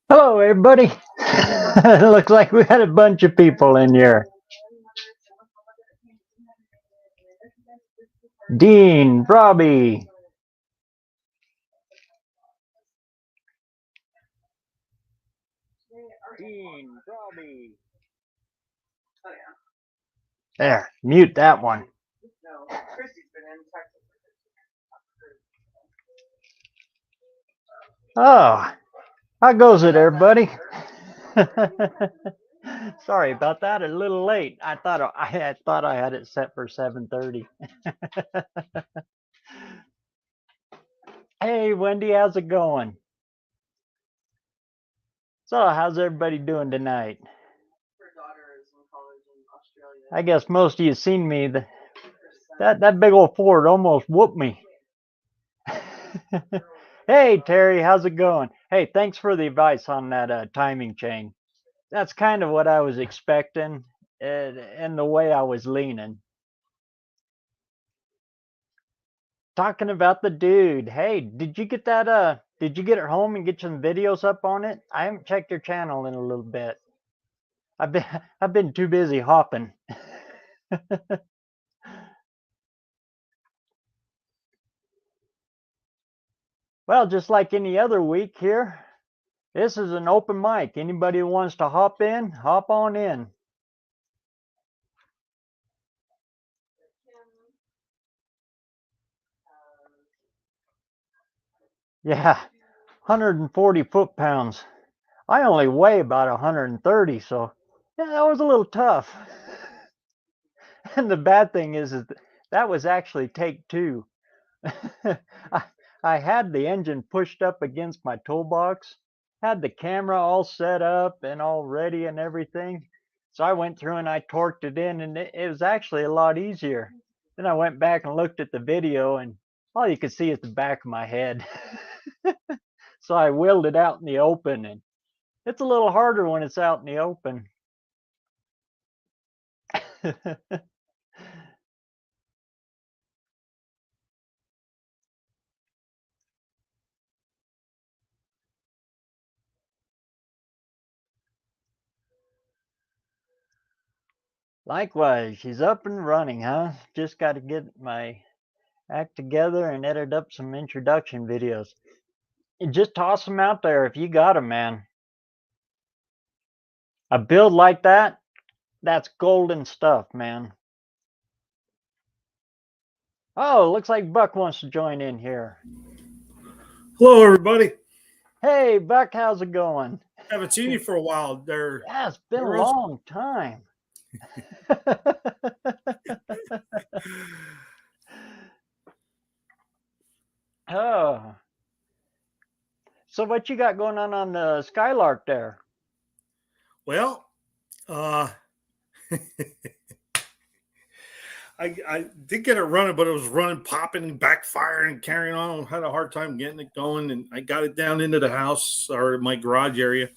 Hello, everybody. It looks like we had a bunch of people in here. Dean, Robbie. Dean, Robbie. There, mute that one. Oh, how goes it, everybody? Sorry about that. A little late. I thought I had it set for 7:30. Hey, Wendy, how's it going? So, how's everybody doing tonight? I guess most of you seen me. That big old Ford almost whooped me. Hey, Terry, how's it going? Hey, thanks for the advice on that timing chain. That's kind of what I was expecting and the way I was leaning. Talking about the dude. Hey, did you get that? Did you get it home and get some videos up on it? I haven't checked your channel in a little bit. I've been too busy hopping. Well, just like any other week here, this is an open mic. Anybody who wants to hop in, hop on in. Yeah, 140 foot-pounds. I only weigh about 130, so yeah, that was a little tough. And the bad thing is that was actually take two. I had the engine pushed up against my toolbox, had the camera all set up and all ready and everything. So I went through and I torqued it in, and it was actually a lot easier. Then I went back and looked at the video, and all you could see is the back of my head. So I wheeled it out in the open, and it's a little harder when it's out in the open. Likewise, she's up and running, huh? Just got to get my act together and edit up some introduction videos. And just toss them out there if you got them, man. A build like that, that's golden stuff, man. Oh, looks like Buck wants to join in here. Hello, everybody. Hey, Buck, how's it going? Haven't seen you for a while. Yeah, it's been a long time. Oh. So what you got going on the Skylark there? Well, I did get it running, but it was running, popping, and backfiring, carrying on. I had a hard time getting it going, and I got it down into the house or my garage area.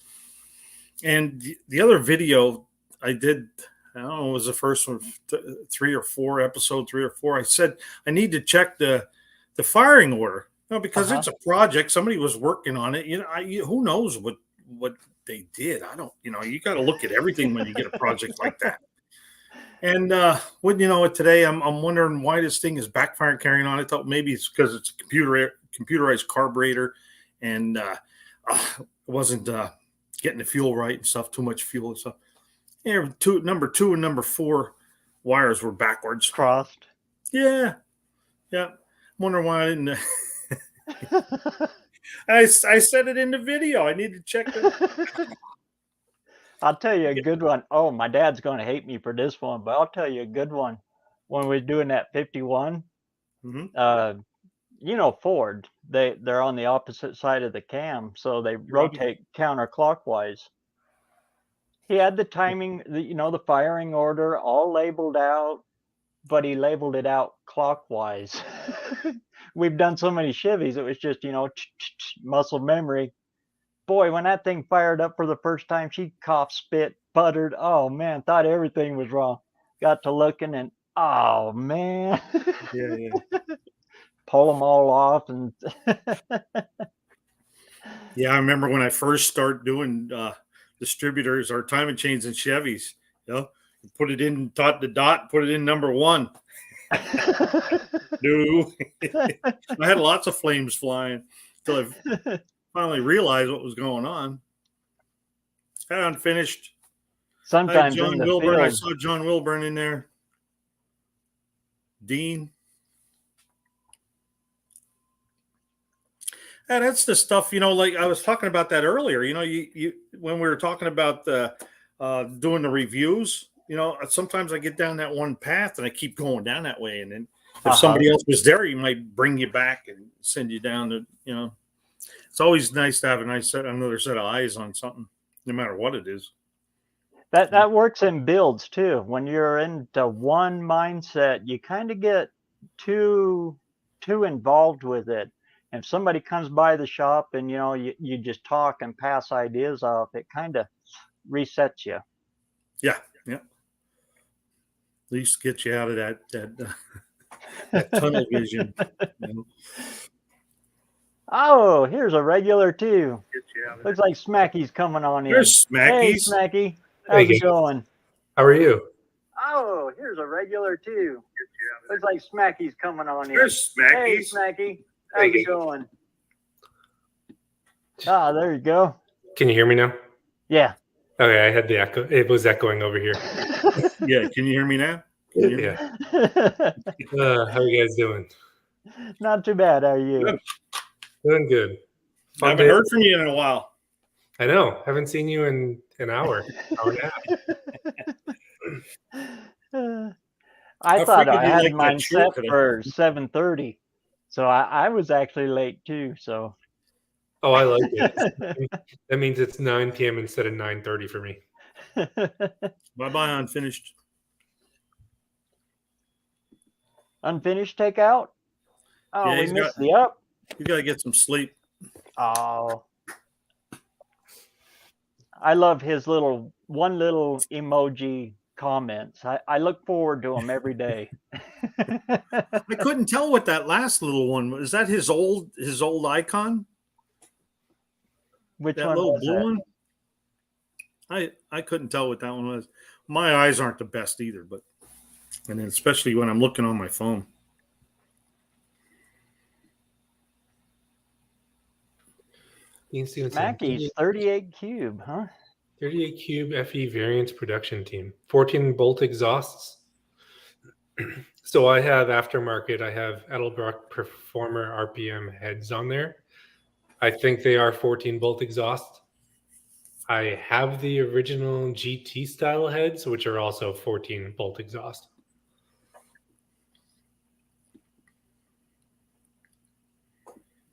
And the other video I did, I don't know, it was the first one, episode 3 or 4. I said I need to check the firing order, because it's a project. Somebody was working on it. Who knows what they did? I don't. You got to look at everything when you get a project like that. And today I'm wondering why this thing is backfiring, carrying on. I thought maybe it's because it's a computerized carburetor, and it wasn't getting the fuel right and stuff. Too much fuel and stuff. Yeah, number 2 and number 4 wires were backwards, crossed. Yeah. I'm wondering why I didn't. I said it in the video. I need to check it. I'll tell you a good one. Oh, my dad's going to hate me for this one, but I'll tell you a good one. When we're doing that 51, Ford, they're on the opposite side of the cam, so they rotate counterclockwise. He had the timing, the firing order all labeled out, but he labeled it out clockwise. We've done so many Chevys, it was just, muscle memory. Boy, when that thing fired up for the first time, she coughed, spit, puttered. Oh, man, thought everything was wrong. Got to looking and, oh, man. Yeah. pull them all off. And Yeah, I remember when I first started doing distributors or timing chains and Chevys. You know, you put it in dot to dot, put it in number 1. No, I had lots of flames flying until I finally realized what was going on. Had unfinished. sometimes John in the Wilburn. I field, saw John Wilburn in there. Dean. Yeah, that's the stuff, like I was talking about that earlier. You when we were talking about doing the reviews, sometimes I get down that one path and I keep going down that way. And then if somebody else was there, you might bring you back and send you down to, it's always nice to have another set of eyes on something, no matter what it is. that works in builds too. When you're into one mindset, you kind of get too involved with it. If somebody comes by the shop and you just talk and pass ideas off, it kind of resets you. Yeah. At least get you out of that tunnel vision. Oh, here's a regular too. Looks like Smacky's coming on in. There's Smacky's. Hey, Smacky. How's it going? How are you? Oh, here's a regular too. Looks like Smacky's coming on in. There's Smacky's. Hey, Smacky. How's it going? Ah, there you go. Can you hear me now? Yeah. Okay, I had the echo. It was echoing over here. Yeah, can you hear me now? Yeah. How are you guys doing? Not too bad. How are you? Good. Doing good. I haven't heard from you in a while. I know. Haven't seen you in an hour and a half. I thought I had like mine set today. for 7:30, so I was actually late too. So. Oh, I like it. That means it's 9 p.m. instead of 9:30 for me. Bye-bye, unfinished. Unfinished takeout? Oh, Yeah, we missed the up. You got to get some sleep. Oh. I love his little emoji comments. I look forward to them every day. I couldn't tell what that last little one was. Is that his old icon? Which that one little was blue that? one? I couldn't tell what that one was. My eyes aren't the best either, and then especially when I'm looking on my phone. Mackey's 38 Cube, huh? 38 Cube FE variants production team. 14 bolt exhausts. So I have aftermarket. I have Edelbrock Performer RPM heads on there. I think they are 14 bolt exhaust. I have the original GT style heads, which are also 14 bolt exhaust.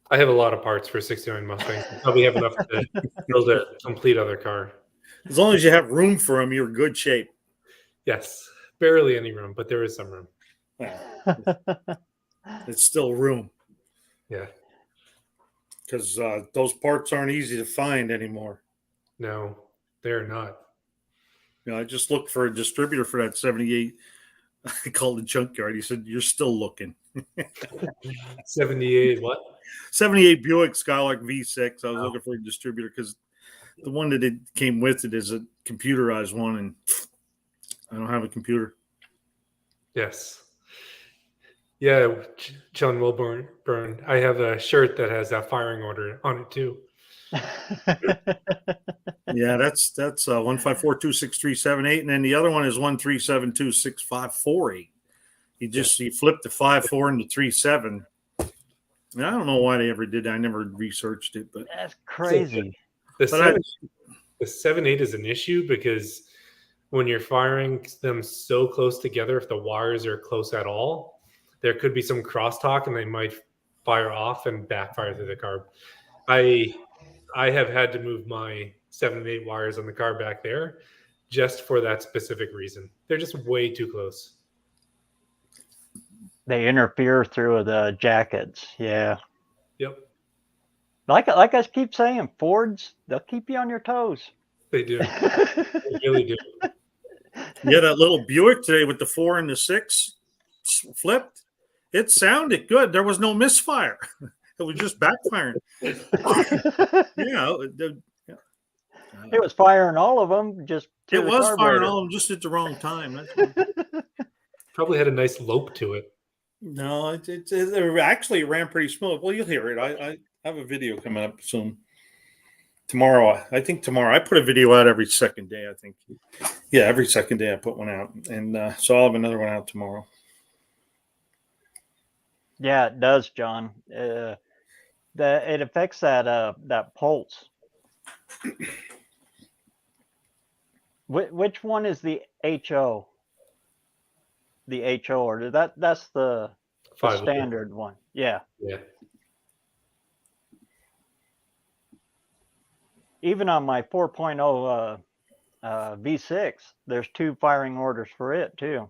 I have a lot of parts for 69 Mustangs. I probably have enough to build a complete other car. As long as you have room for them, you're in good shape. Yes, barely any room, but there is some room. It's still room. Yeah. Because those parts aren't easy to find anymore. No, they're not. I just looked for a distributor for that 78. I called the junkyard. He said, "You're still looking." 78 what? 78 Buick Skylark V6. I was looking for a distributor because the one that it came with it is a computerized one, and I don't have a computer. Yes. Yeah, John Wilburn. I have a shirt that has that firing order on it too. Yeah, that's 154266378, and then the other one is 137265548. You flip the 54 into 37. I don't know why they ever did that. I never researched it, but that's crazy. The 7.8 is an issue because when you're firing them so close together, if the wires are close at all, there could be some crosstalk and they might fire off and backfire through the car. I have had to move my 7.8 wires on the car back there just for that specific reason. They're just way too close. They interfere through the jackets. Yeah. Yep. Like I keep saying, Fords, they'll keep you on your toes. They do. They really do. Yeah, that little Buick today with the 4 and the 6 flipped. It sounded good. There was no misfire. It was just backfiring. Yeah, It was firing all of them just to it the was firing carburetor. all of them just at the wrong time. That's why. Probably had a nice lope to it. No, it actually ran pretty smooth. Well, you'll hear it. I have a video coming up soon. Tomorrow, I think tomorrow. I put a video out every second day, I think. Yeah, every second day I put one out. And so I'll have another one out tomorrow. Yeah, it does, John. It affects that pulse. Which one is the HO? The HO order. That's the 5 liter. standard one. Yeah. Yeah. Even on my 4.0 V6, there's 2 firing orders for it too.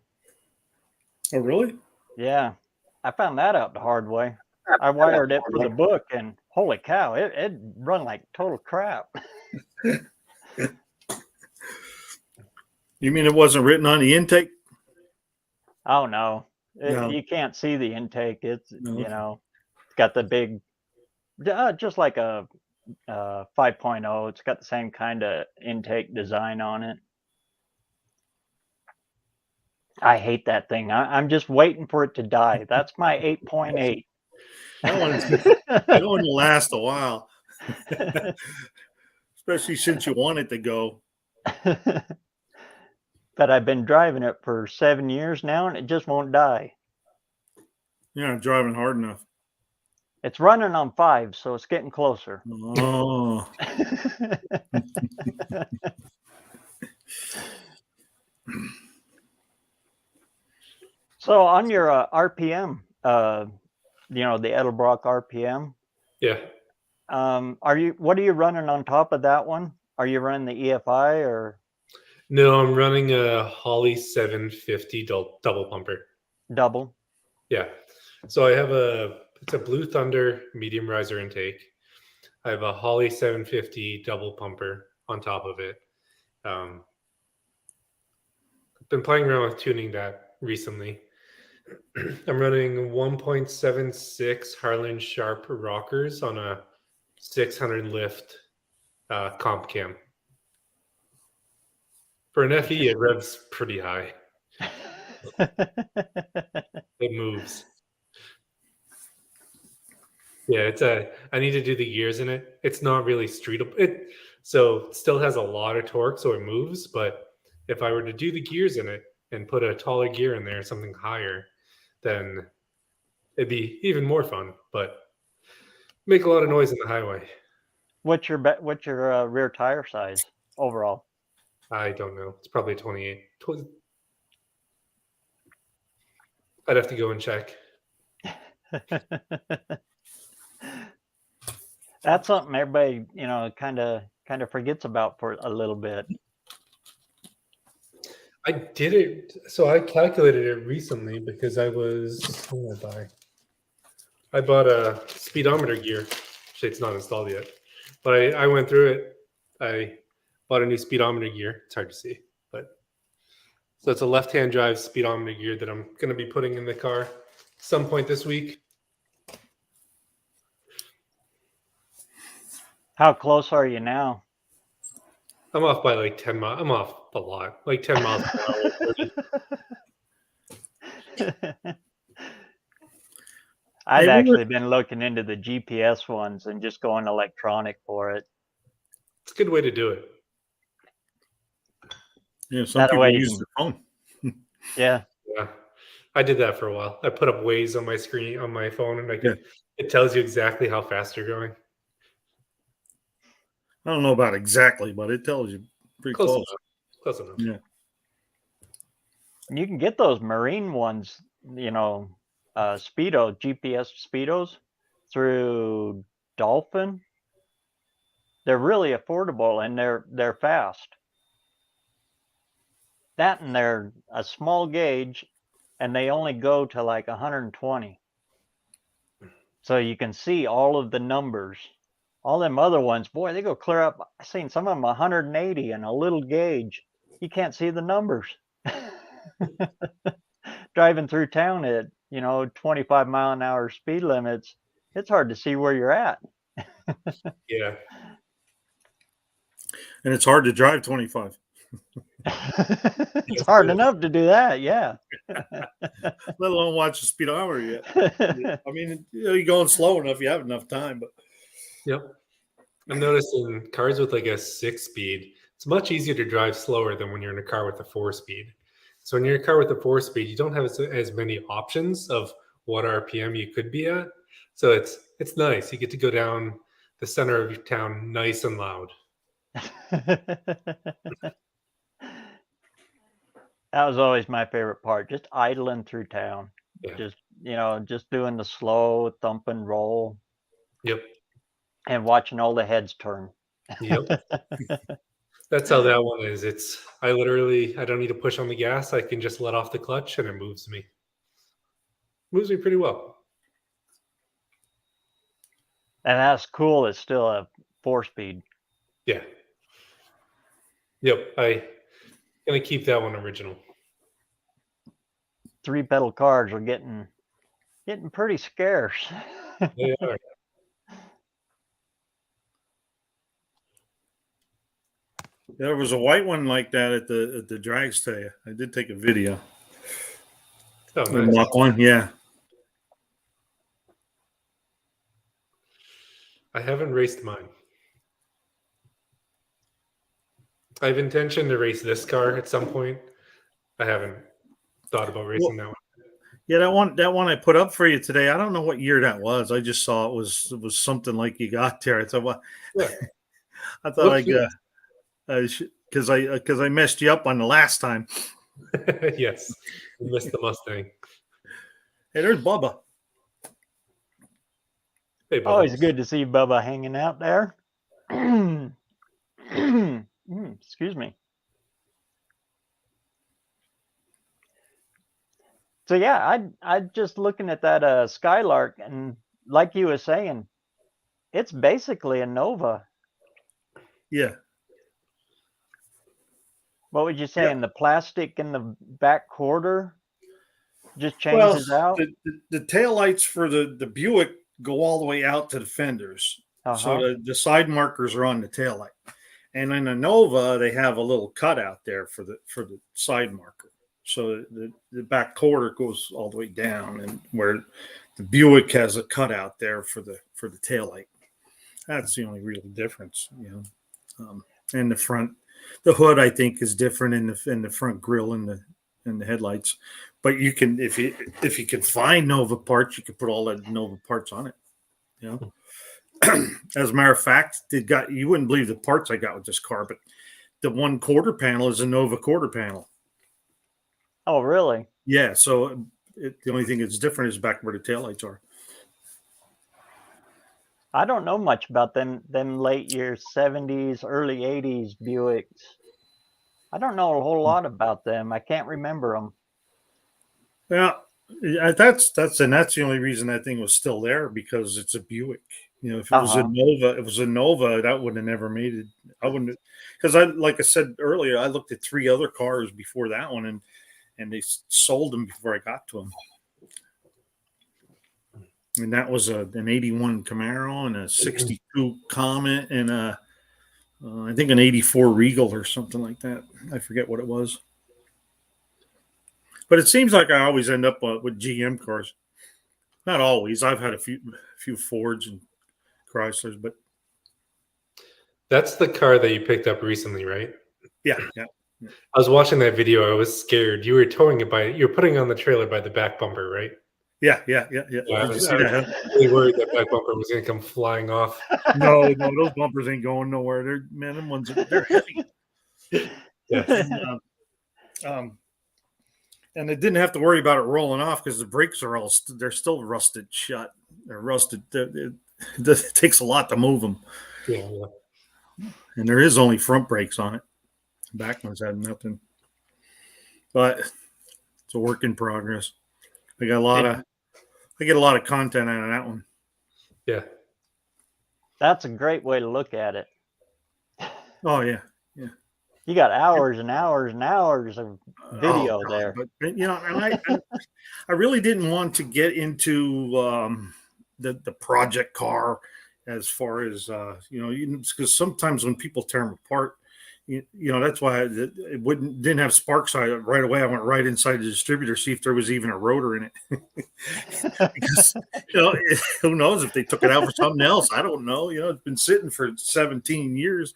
Oh, really? Yeah, I found that out the hard way. I wired it for the book, and holy cow, it run like total crap. You mean it wasn't written on the intake? Oh no, No. you can't see the intake. It's No. you know, it's got the big, just like a 5.0. It's got the same kind of intake design on it. I hate that thing. I'm just waiting for it to die. That's my 8.8. That one will last a while, especially since you want it to go. But I've been driving it for 7 years now, and it just won't die. You're not driving hard enough. It's running on 5, so it's getting closer. Oh. So on your RPM, the Edelbrock RPM. Yeah. What are you running on top of that one? Are you running the EFI or? No, I'm running a Holley 750 double pumper. Double? Yeah. So I have it's a Blue Thunder medium riser intake. I have a Holley 750 double pumper on top of it. I've been playing around with tuning that recently. I'm running 1.76 Harlan Sharp rockers on a 600 lift comp cam. For an FE, it revs pretty high. It moves. Yeah, I need to do the gears in it. It's not really streetable. So it still has a lot of torque, so it moves. But if I were to do the gears in it and put a taller gear in there, something higher, then it'd be even more fun. But make a lot of noise in the highway. What's your rear tire size overall? I don't know. It's probably 28. I'd have to go and check. That's something everybody, kind of forgets about for a little bit. I did it. So I calculated it recently because what did I buy? I bought a speedometer gear. Actually, it's not installed yet. But I went through it. I bought a new speedometer gear. It's hard to see. So it's a left-hand drive speedometer gear that I'm going to be putting in the car some point this week. How close are you now? I'm off by like 10 miles. I'm off a lot, like 10 miles per hour. I've actually been looking into the GPS ones and just going electronic for it. It's a good way to do it. Yeah, some people use their phone. Yeah. Yeah. I did that for a while. I put up Waze on my screen on my phone, and it tells you exactly how fast you're going. I don't know about exactly, but it tells you pretty close. Close enough. Yeah. You can get those marine ones, GPS speedos through Dolphin. They're really affordable and they're fast. That, and they're a small gauge, and they only go to like 120. So you can see all of the numbers. All them other ones, boy, they go clear up. I've seen some of them 180 and a little gauge. You can't see the numbers. Driving through town, 25-mile-an-hour speed limits, it's hard to see where you're at. Yeah. And it's hard to drive 25. It's hard enough to do that, yeah. Let alone watch the speedometer yet. I mean, you're going slow enough, you have enough time, but Yep. I'm noticing cars with like a 6-speed, it's much easier to drive slower than when you're in a car with a 4-speed. So when you're in a car with a 4-speed, you don't have as many options of what RPM you could be at. So it's nice. You get to go down the center of your town nice and loud. That was always my favorite part, just idling through town. Yeah. Just doing the slow thump and roll Yep. and watching all the heads turn. Yep. That's how that one is. I don't need to push on the gas. I can just let off the clutch and it moves me. Moves me pretty well. And that's cool. It's still a 4-speed. Yeah. Yep. I'm gonna keep that one original. 3-pedal cars are getting pretty scarce. They are. there was a white one like that at the drags today. I did take a video. Oh, The nice. Mach one, yeah. I haven't raced mine. I have intention to race this car at some point. I haven't thought about racing that one. Yeah, that one I put up for you today. I don't know what year that was. I just saw it was something like you got there. I thought, well, Yeah. I thought Whoops. because I messed you up on the last time. Yes. You missed the Mustang. Hey, there's Bubba. Hey, Bubba. Always good to see Bubba hanging out there. Excuse me. So yeah, I just looking at that Skylark, and like you were saying, it's basically a Nova. Yeah. What would you say? Yeah. In the plastic in the back quarter just changes out. The taillights for the Buick go all the way out to the fenders. So the side markers are on the taillight. And in the Nova, they have a little cutout there for the side marker. So the back quarter goes all the way down, and where the Buick has a cutout there for the taillight. That's the only real difference, And the hood I think is different in the front grille and the headlights. But you can if you can find Nova parts, you can put all the Nova parts on it. As a matter of fact, you wouldn't believe the parts I got with this car, but the 1 quarter panel is a Nova quarter panel. Oh, really? Yeah. So the only thing that's different is back where the taillights are. I don't know much about them late years 70s, early 80s Buicks. I don't know a whole lot about them. I can't remember them. Yeah, that's the only reason that thing was still there, because it's a Buick. If it was a Nova, that would have never made it. I wouldn't, because like I said earlier, I looked at 3 other cars before that one, and they sold them before I got to them. And that was an 81 Camaro and a 62 Comet and I think an 84 Regal or something like that. I forget what it was. But it seems like I always end up with GM cars. Not always. I've had a few Fords and Chryslers, but That's the car that you picked up recently, right? yeah. I was watching that video. I was scared. You were towing it you were putting it on the trailer by the back bumper, right? Yeah. I Did was you see that? really worried that back bumper was going to come flying off. No, those bumpers ain't going nowhere. Them ones, they're heavy. Yes. And they didn't have to worry about it rolling off because the brakes are they're still rusted shut. They're rusted. It takes a lot to move them. Yeah. And there is only front brakes on it. Back ones had nothing. But it's a work in progress. I get a lot of content out of that one. Yeah. That's a great way to look at it. Oh yeah. You got hours and hours and hours of video there. But and I really didn't want to get into the project car as far as because sometimes when people tear them apart, that's why it didn't have sparks. Right away I went right inside the distributor, see if there was even a rotor in it. Because who knows if they took it out for something else? I don't know. It's been sitting for 17 years.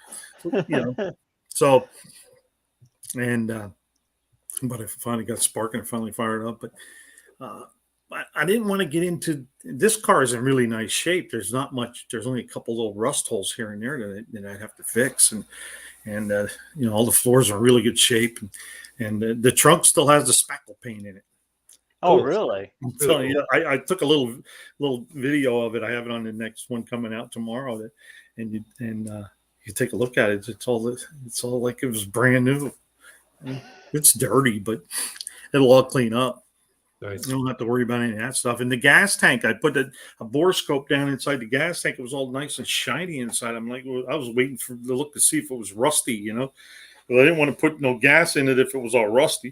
So and but I finally got sparking and finally fired up. But I didn't want to get into this car is in really nice shape. There's not much. There's only a couple little rust holes here and there that I'd have to fix, and all the floors are in really good shape, and the trunk still has the spackle paint in it. Oh, really? So I took a little video of it. I have it on the next one coming out tomorrow. You take a look at it. It's all like it was brand new. It's dirty, but it'll all clean up. Nice. You don't have to worry about any of that stuff. And the gas tank, I put a bore scope down inside the gas tank. It was all nice and shiny inside. I'm like, I was waiting for the look to see if it was rusty, but I didn't want to put no gas in it if it was all rusty.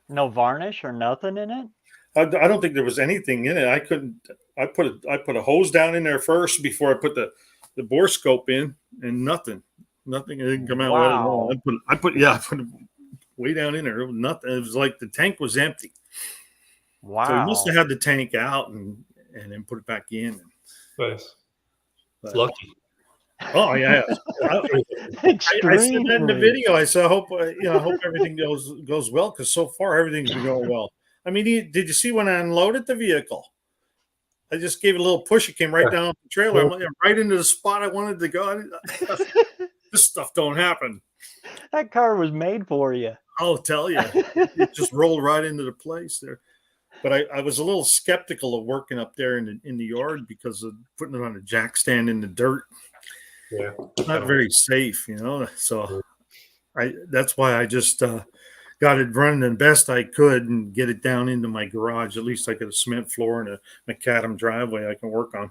No varnish or nothing in it? I don't think there was anything in it. I put a hose down in there first before I put the bore scope in, and nothing. It didn't come out wet at all. I put it way down in there. It was nothing. It was like the tank was empty. Wow. So he must have had the tank out and then put it back in. Nice. It's lucky. Oh yeah. I said that in the video. I said, I hope everything goes well, because so far everything's been going well. I mean, did you see when I unloaded the vehicle? I just gave it a little push. It came right down the trailer, right into the spot I wanted to go. This stuff don't happen. That car was made for you. I'll tell you. It just rolled right into the place there. But I was a little skeptical of working up there in the yard because of putting it on a jack stand in the dirt. Yeah. Not very safe, So that's why I just got it running the best I could and get it down into my garage. At least I got a cement floor and a macadam driveway I can work on.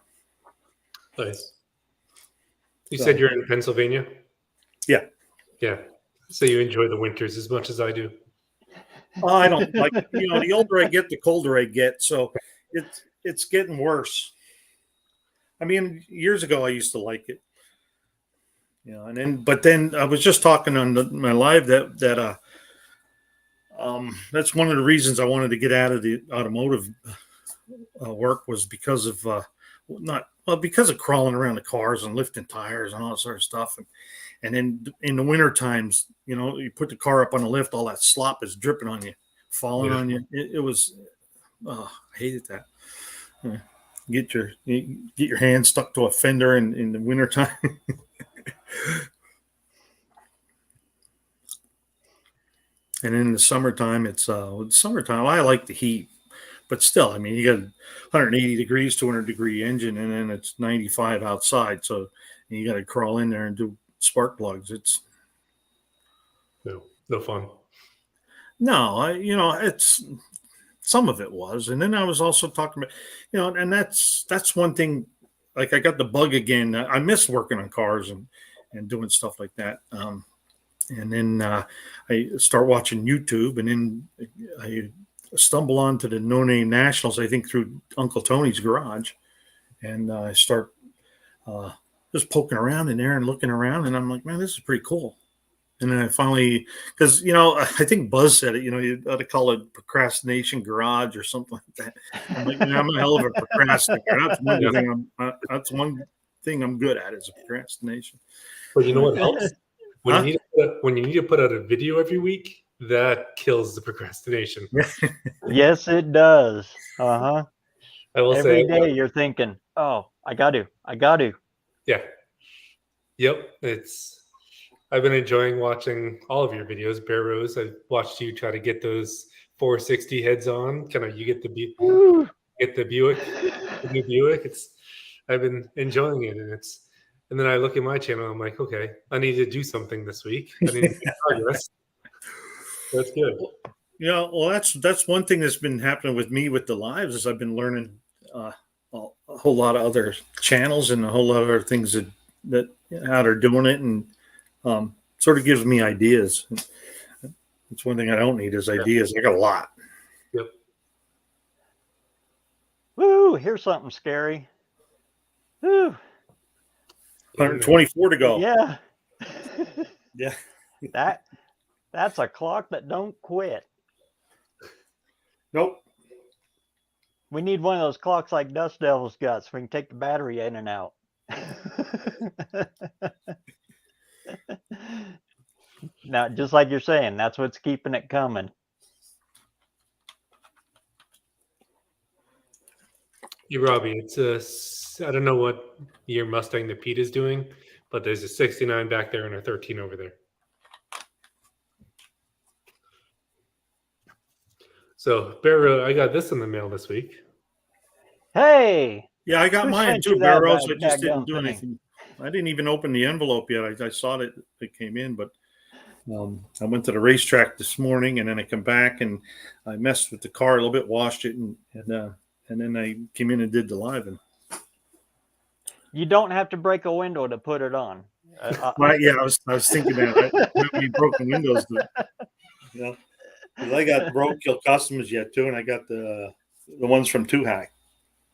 Nice. You said you're in Pennsylvania? Yeah. Yeah. So you enjoy the winters as much as I do. I don't like, the older I get, the colder I get. So it's getting worse. I mean, years ago I used to like it. But then I was just talking on my live that that's one of the reasons I wanted to get out of the automotive work, was because of because of crawling around the cars and lifting tires and all that sort of stuff. And then in the winter times, you put the car up on the lift, all that slop is dripping on you, falling on you. It was, I hated that. Get your hand stuck to a fender in the wintertime. And in the summertime, it's summertime. I like the heat, but still, I mean, you got 180 degrees, 200-degree engine, and then it's 95 outside. So you got to crawl in there and do spark plugs. It's no fun. No, it's some of it was, and then I was also talking about, and that's one thing. Like, I got the bug again. I miss working on cars and doing stuff like that. And then I start watching YouTube, and then I stumble onto the No Name Nationals, I think through Uncle Tony's garage. And I start just poking around in there and looking around, and I'm like, man, this is pretty cool. And then I finally, because, I think Buzz said it, you ought to call it Procrastination Garage or something like that. I'm like, I'm a hell of a procrastinator. That's one thing I'm good at, is procrastination. But you know what helps? When you need to put out a video every week, that kills the procrastination. Yes, it does. Uh-huh. I will Every say day you're thinking, oh, I got to. Yeah. Yep. I've been enjoying watching all of your videos, BareRose. I watched you try to get those 460 heads on. You get the Buick, the new Buick. I've been enjoying it, and then I look at my channel. I'm like, okay, I need to do something this week. I need to make progress. That's good. Yeah, well, that's one thing that's been happening with me with the lives, is I've been learning a whole lot of other channels and a whole lot of other things that how they're doing it, and sort of gives me ideas. That's one thing I don't need is ideas. I got a lot. Yep. Woo! Here's something scary. Woo! 124 to go. Yeah. Yeah. That's a clock that don't quit. Nope. We need one of those clocks like Dust Devil's got, so we can take the battery in and out. Now, just like you're saying, that's what's keeping it coming. Hey, Robbie, it's I don't know what your Mustang that Pete is doing, but there's a 69 back there and a 13 over there. So, BareRose, I got this in the mail this week. Hey! Yeah, I got Who mine sent too, you that BareRose. I just daggum didn't do thing? anything. I didn't even open the envelope yet. I saw that it came in, but I went to the racetrack this morning, and then I come back and I messed with the car a little bit, washed it, and then I came in and did the live. And You don't have to break a window to put it on. yeah, I was thinking that. I don't have any broken windows. You know, 'cause I got roadkill customers yet too, and I got the ones from Two Hacks.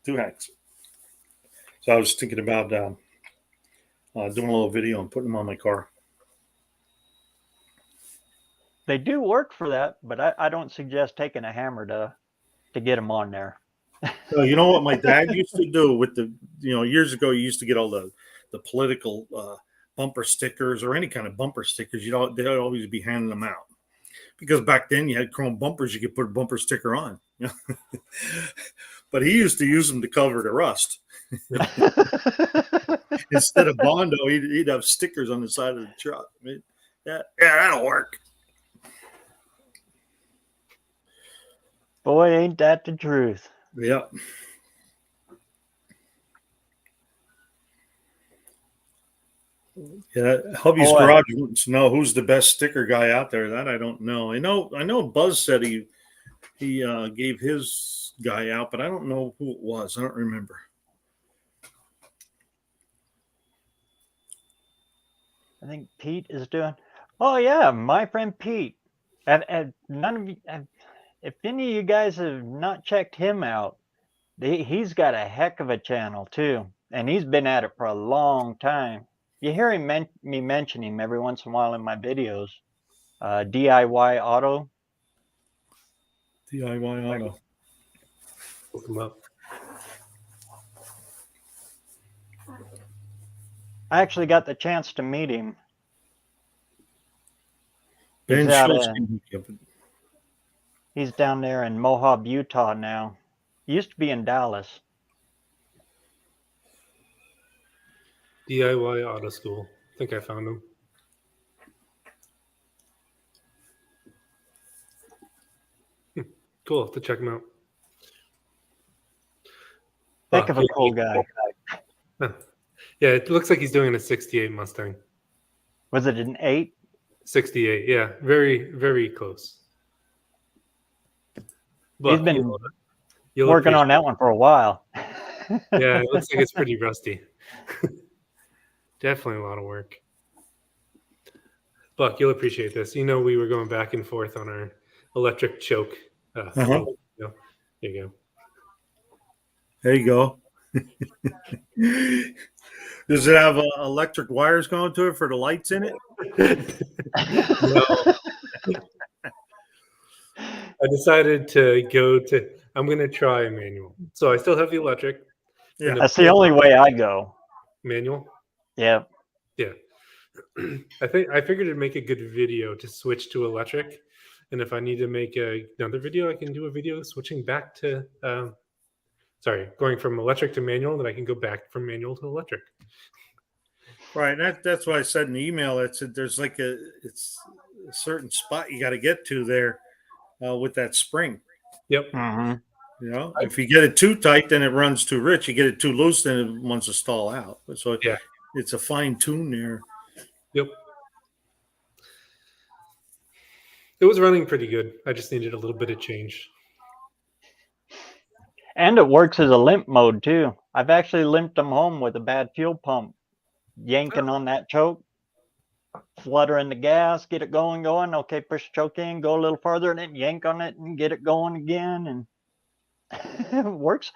So I was thinking about doing a little video and putting them on my car. They do work for that, but I don't suggest taking a hammer to get them on there. So you know what my dad used to do with years ago, you used to get all the political bumper stickers or any kind of bumper stickers. They'd always be handing them out because back then you had chrome bumpers. You could put a bumper sticker on. But he used to use them to cover the rust. Instead of Bondo, he'd have stickers on the side of the truck. Yeah, that'll work. Boy, ain't that the truth. Yeah. Yeah, Hubby's Garage wants to know who's the best sticker guy out there. That I don't know. I know Buzz said he gave his guy out, but I don't know who it was. I don't remember. I think Pete is doing. Oh yeah, my friend Pete. And none of you, if any of you guys have not checked him out, he's got a heck of a channel too, and he's been at it for a long time. You hear me mention him every once in a while in my videos. DIY Auto. DIY Auto. Look him up. I actually got the chance to meet him. Ben Schultz. He's down there in Mohawk, Utah now. He used to be in Dallas. DIY Auto School. I think I found him. Cool. Have to check him out. Heck of a cool guy. Huh. Yeah, it looks like he's doing a 68 Mustang. Was it an 8? 68, yeah. Very, very close. But he's been you'll working on that one for a while. Yeah, it looks like it's pretty rusty. Definitely a lot of work. Buck, you'll appreciate this. You know, we were going back and forth on our electric choke. There you go. There you go. Does it have electric wires going to it for the lights in it? No. I decided to I'm going to try a manual. So I still have the electric. Yeah. That's the only way I go. Manual? Yeah. Yeah. I figured it'd make a good video to switch to electric. And if I need to make another video, I can do a video switching back to, going from electric to manual, then I can go back from manual to electric. Right. That's what I said in the email. It's there's like it's a certain spot you got to get to there with that spring. Yep. Mm-hmm. You know, if you get it too tight, then it runs too rich. You get it too loose, then it wants to stall out. So yeah, it's a fine tune there. Yep. It was running pretty good. I just needed a little bit of change. And it works as a limp mode too. I've actually limped them home with a bad fuel pump, yanking on that choke. fluttering the gas, get it going. Okay, push the choke in, go a little further, and then yank on it and get it going again. And it works.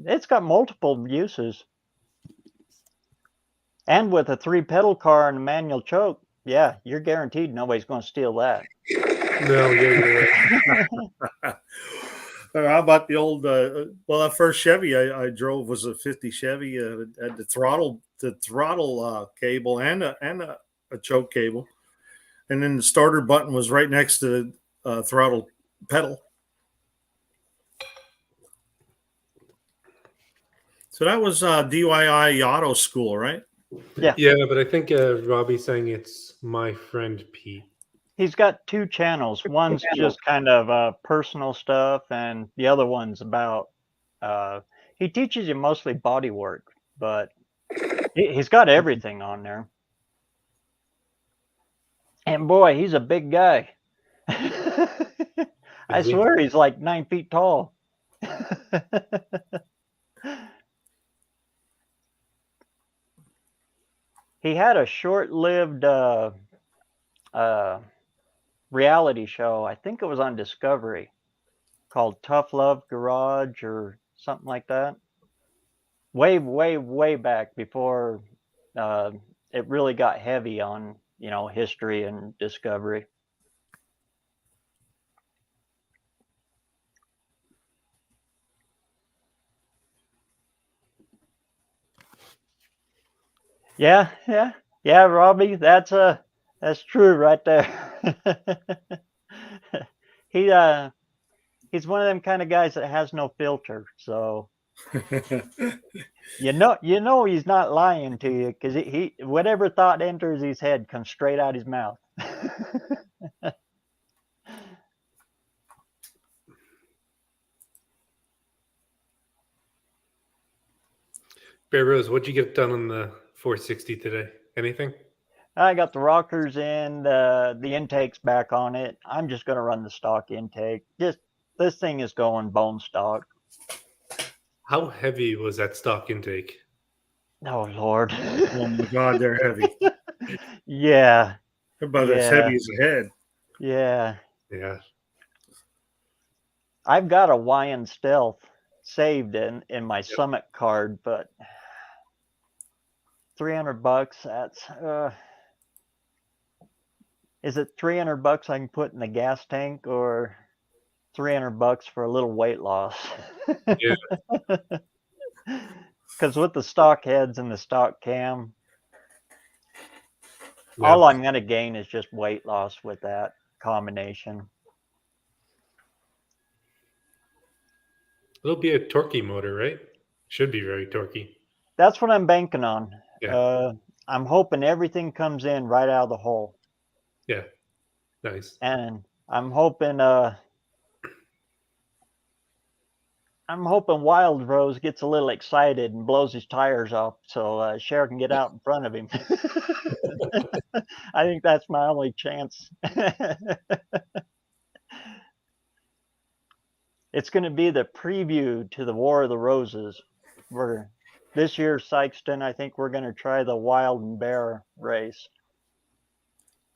It's got multiple uses. And with a 3-pedal car and a manual choke, yeah, you're guaranteed nobody's going to steal that. No, you're right. How about the old? Well, that first Chevy I drove was a '50 Chevy. Had the throttle cable and a choke cable, and then the starter button was right next to the throttle pedal. So that was DIY auto school, right? Yeah. Yeah, but I think Robbie's saying it's my friend Pete. He's got 2 channels. One's just kind of personal stuff, and the other one's about. He teaches you mostly body work, but he's got everything on there. And boy, he's a big guy. I swear he's like 9 feet tall. He had a short-lived reality show. I think it was on Discovery, called Tough Love Garage or something like that. Way, way, way back before it really got heavy on, history and Discovery. Yeah, Robbie, that's true right there. He's one of them kind of guys that has no filter, so you know he's not lying to you, because he whatever thought enters his head comes straight out his mouth. BareRose, what'd you get done on the 460 today? Anything? I got the rockers in, the intake's back on it. I'm just going to run the stock intake. This thing is going bone stock. How heavy was that stock intake? Oh, Lord. Oh, my God, they're heavy. Yeah. They're about as heavy as a head. Yeah. Yeah. I've got a YN Stealth saved in my Summit card, but $300, that's... is it $300 I can put in the gas tank, or $300 for a little weight loss? Yeah. Because with the stock heads and the stock cam, all I'm going to gain is just weight loss with that combination. It'll be a torquey motor, right? Should be very torquey. That's what I'm banking on. Yeah. I'm hoping everything comes in right out of the hole. Yeah. Nice. And I'm hoping Wild Rose gets a little excited and blows his tires off, so Cher can get out in front of him. I think that's my only chance. It's going to be the preview to the War of the Roses. This year, Sykeston, I think we're going to try the Wild and Bear race.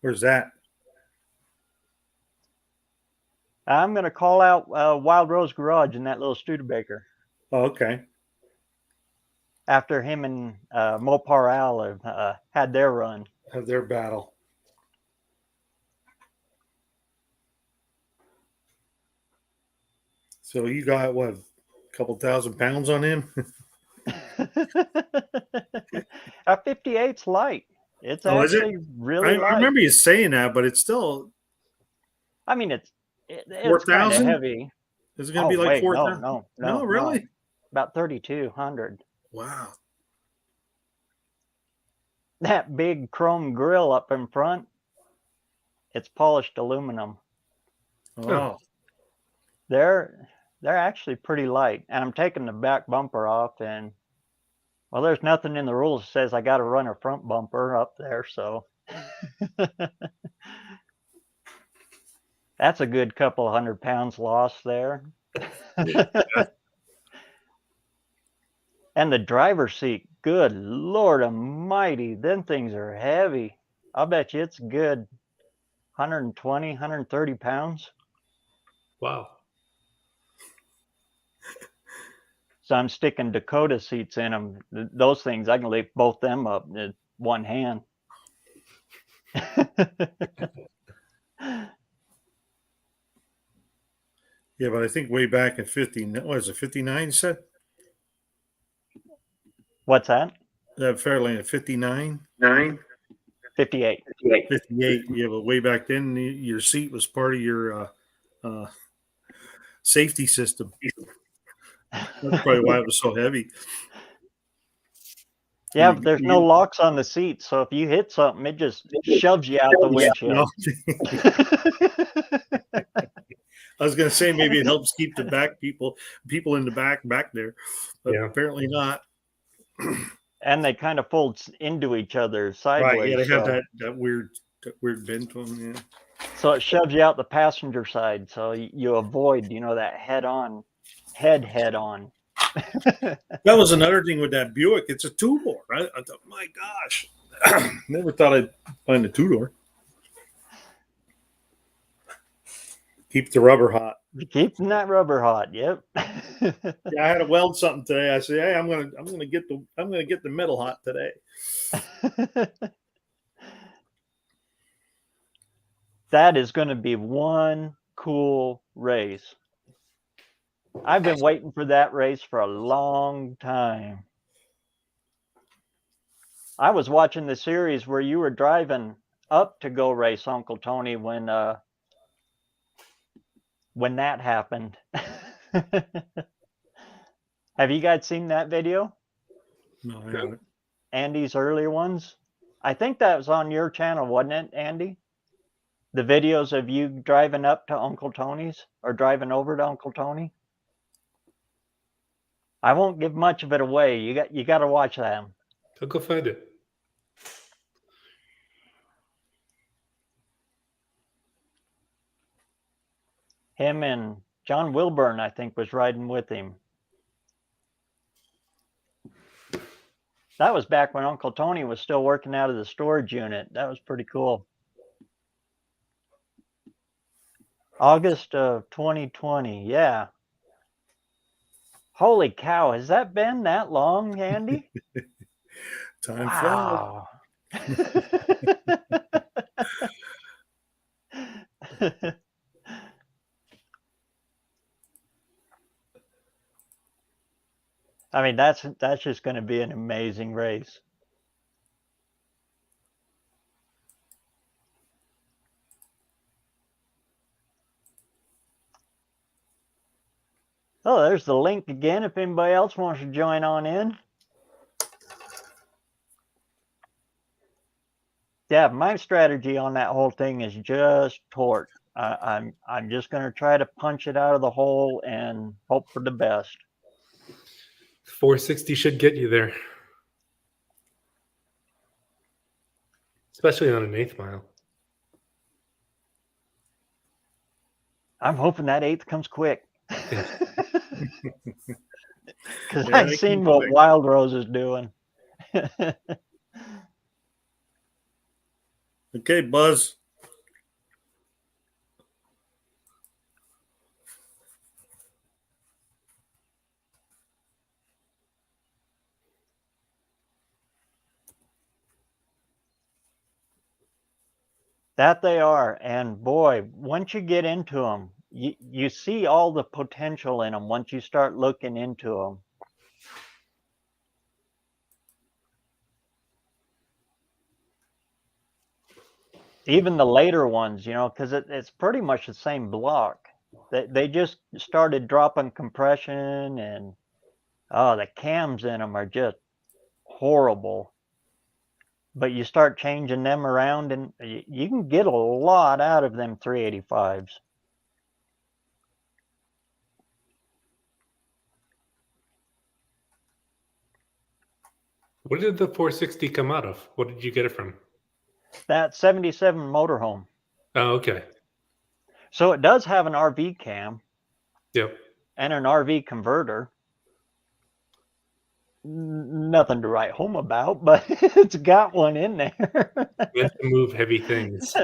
Where's that? I'm going to call out BareRose Garage in that little Studebaker. Oh, okay. After him and Mopar Al have had their run. Have their battle. So you got, what, a couple 1,000 pounds on him? A 58's light. It's actually really light. I remember you saying that, but it's still... I mean, it's 4,000? kind of heavy. Is it going to be like 4,000? No, really? No. About 3,200. Wow. That big chrome grill up in front, it's polished aluminum. Oh. They're actually pretty light. And I'm taking the back bumper off, and well, there's nothing in the rules that says I got to run a front bumper up there, so that's a good couple of 100 pounds lost there. And the driver's seat, good Lord almighty, them things are heavy. I'll bet you it's good 120, 130 pounds. Wow. So I'm sticking Dakota seats in them. Those things, I can lift both them up in one hand. Yeah, but I think way back in 50, what is it, 59 you said? What's that? That Fairlane 59? 58. 58. Yeah, but way back then, your seat was part of your uh, safety system. That's probably why it was so heavy. Yeah, but there's no locks on the seat, so if you hit something, it just shoves you out the windshield. I was going to say maybe it helps keep the back people in the back there, but apparently not. And they kind of fold into each other sideways. Right? Yeah, they have that weird bend to them. Yeah. So it shoves you out the passenger side, so you avoid, that head on. That was another thing with that Buick. It's a two-door. Right? I thought, my gosh, never thought I'd find a two-door. Keep the rubber hot. Keeping that rubber hot. Yep. Yeah, I had to weld something today. I said, "Hey, I'm gonna get the metal hot today." That is going to be one cool race. I've been waiting for that race for a long time. I was watching the series where you were driving up to go race Uncle Tony when that happened. Have you guys seen that video? No, I haven't. Andy's earlier ones? I think that was on your channel, wasn't it, Andy? The videos of you driving up to Uncle Tony's or driving over to Uncle Tony? I won't give much of it away. You got to watch them. I'll go find it. Him and John Wilburn, I think, was riding with him. That was back when Uncle Tony was still working out of the storage unit. That was pretty cool. August of 2020, yeah. Holy cow, has that been that long, Andy? Time wow. I mean, that's just going to be an amazing race. Oh, there's the link again if anybody else wants to join on in. Yeah, my strategy on that whole thing is just torque. I'm just going to try to punch it out of the hole and hope for the best. 460 should get you there, especially on an 1/8 mile. I'm hoping that 1/8 comes quick. Because Yeah, I've seen what Wild Rose is doing. Okay, Buzz. That they are. And boy, once you get into them, you see all the potential in them once you start looking into them. Even the later ones, because it's pretty much the same block. They just started dropping compression, and the cams in them are just horrible. But you start changing them around, and you can get a lot out of them 385s. What did the 460 come out of? What did you get it from? That 77 motorhome. Oh, okay. So it does have an RV cam. Yep. And an RV converter. Nothing to write home about, but it's got one in there. You have to move heavy things.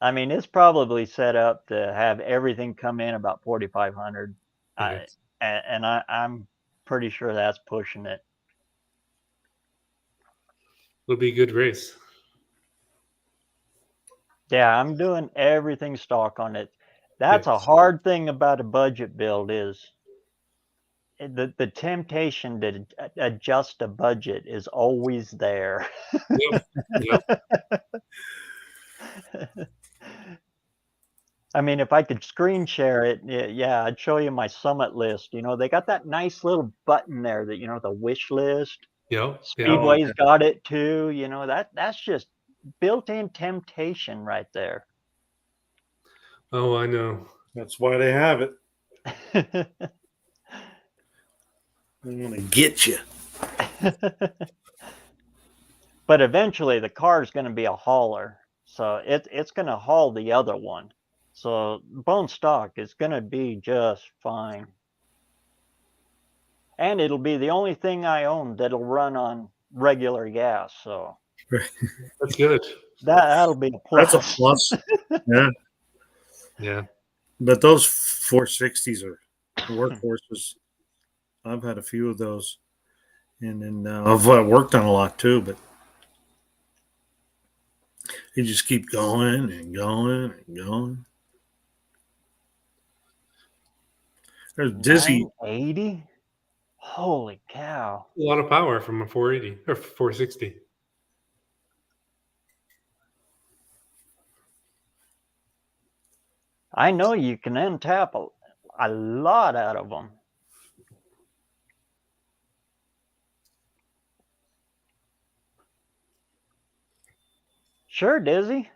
I mean, it's probably set up to have everything come in about 4,500. Yes. I'm pretty sure that's pushing it. It'll be a good race. Yeah, I'm doing everything stock on it. That's a Yes. hard thing about a budget build is the temptation to adjust a budget is always there. Yep. Yep. I mean, if I could screen share it, yeah, I'd show you my summit list. You know, they got that nice little button there that, you know, the wish list. Yep. Yep. Speedway's got it too. You know, that's just built-in temptation right there. Oh, I know. That's why they have it. They want to get you. But eventually the car is going to be a hauler. So it's going to haul the other one. So bone stock is going to be just fine. And it'll be the only thing I own that'll run on regular gas. So That's good. that'll be a plus. That's a plus. Yeah. Yeah. But those 460s are workhorses. I've had a few of those. And then I've worked on a lot too, but you just keep going and going and going. There's Dizzy. 980? Holy cow. A lot of power from a 480 or 460. I know you can untap a lot out of them. Sure, Dizzy.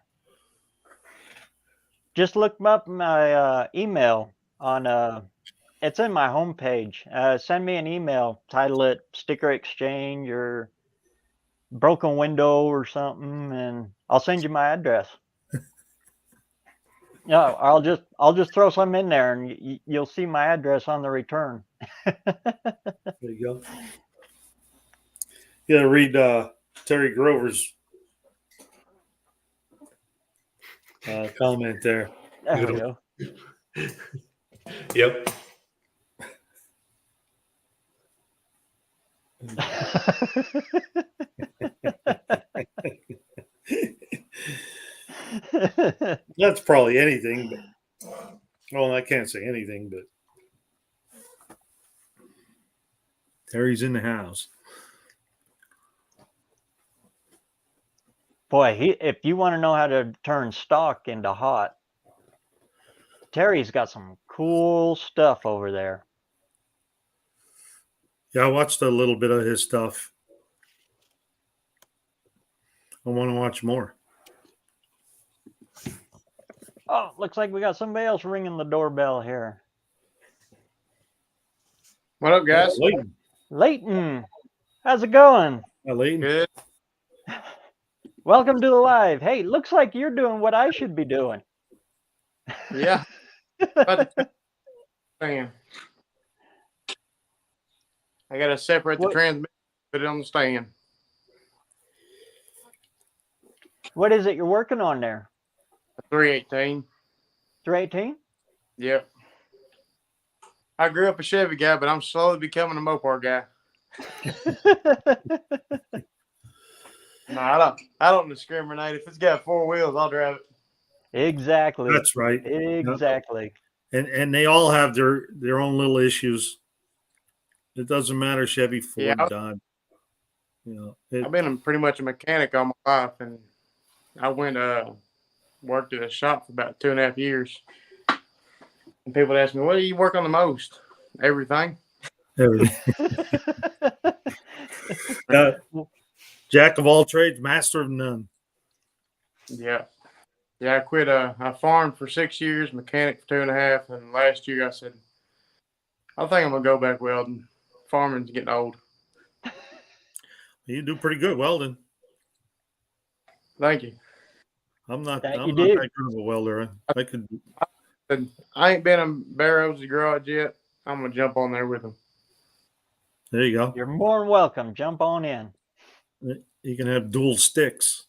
Just look up my email on it's in my homepage. Send me an email, title it sticker exchange or broken window or something, and I'll send you my address. Yeah, I'll just throw some in there, and you'll see my address on the return. There you go. You gotta read Terry Grover's comment there. There we go. Yep. That's probably anything, but well, I can't say anything, but Terry's in the house. Boy, if you want to know how to turn stock into hot, Terry's got some cool stuff over there. Yeah, I watched a little bit of his stuff. I want to watch more. Oh, looks like we got somebody else ringing the doorbell here. What up, guys? Leighton. Leighton, how's it going? Hi, Leighton. Good. Welcome to the live. Hey, looks like you're doing what I should be doing. Yeah. Stand. I gotta separate the transmission, put it on the stand. What is it you're working on there? A 318. 318? Yep. I grew up a Chevy guy, but I'm slowly becoming a Mopar guy. No, I don't discriminate. If it's got four wheels, I'll drive it. Exactly. That's right. Exactly. And they all have their own little issues. It doesn't matter Chevy, Ford, Yeah, Dodge. You know, I've been pretty much a mechanic all my life, and I went worked at a shop for about 2.5 years. And people would ask me, "What do you work on the most?" Everything. Jack of all trades, master of none. Yeah. Yeah, I quit. I farmed for 6 years, mechanic for 2.5, and last year I said, I think I'm gonna go back welding. Farming's getting old. You do pretty good welding. Thank you. I'm not That that you good do. of a welder. I could. I ain't been in BareRose Garage yet. I'm gonna jump on there with him. There you go. You're more than welcome. Jump on in. You can have dual sticks.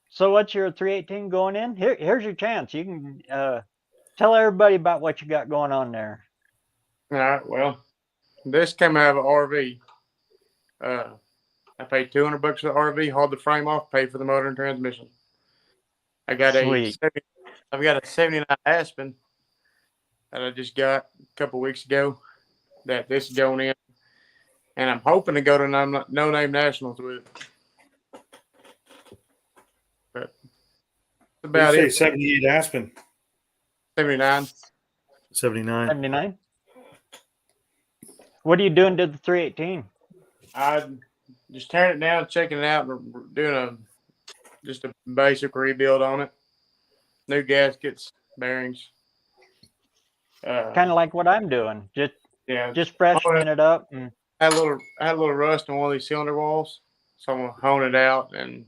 So what's your 318 going in? Here's your chance. You can tell everybody about what you got going on there. All right. Well, this came out of an RV. I paid $200 for the RV, hauled the frame off, paid for the motor and transmission. I got I've got a 79 Aspen that I just got a couple weeks ago. That this is going in, and I'm hoping to go to No Name Nationals with it. But that's about You it. say 78 Aspen. 79. 79. 79. What are you doing to the 318? I just tearing it down, checking it out, and we're doing just a basic rebuild on it. New gaskets, bearings. Kind of like what I'm doing. Yeah, Just freshening it up. And I had a little rust on one of these cylinder walls, so I'm gonna hone it out and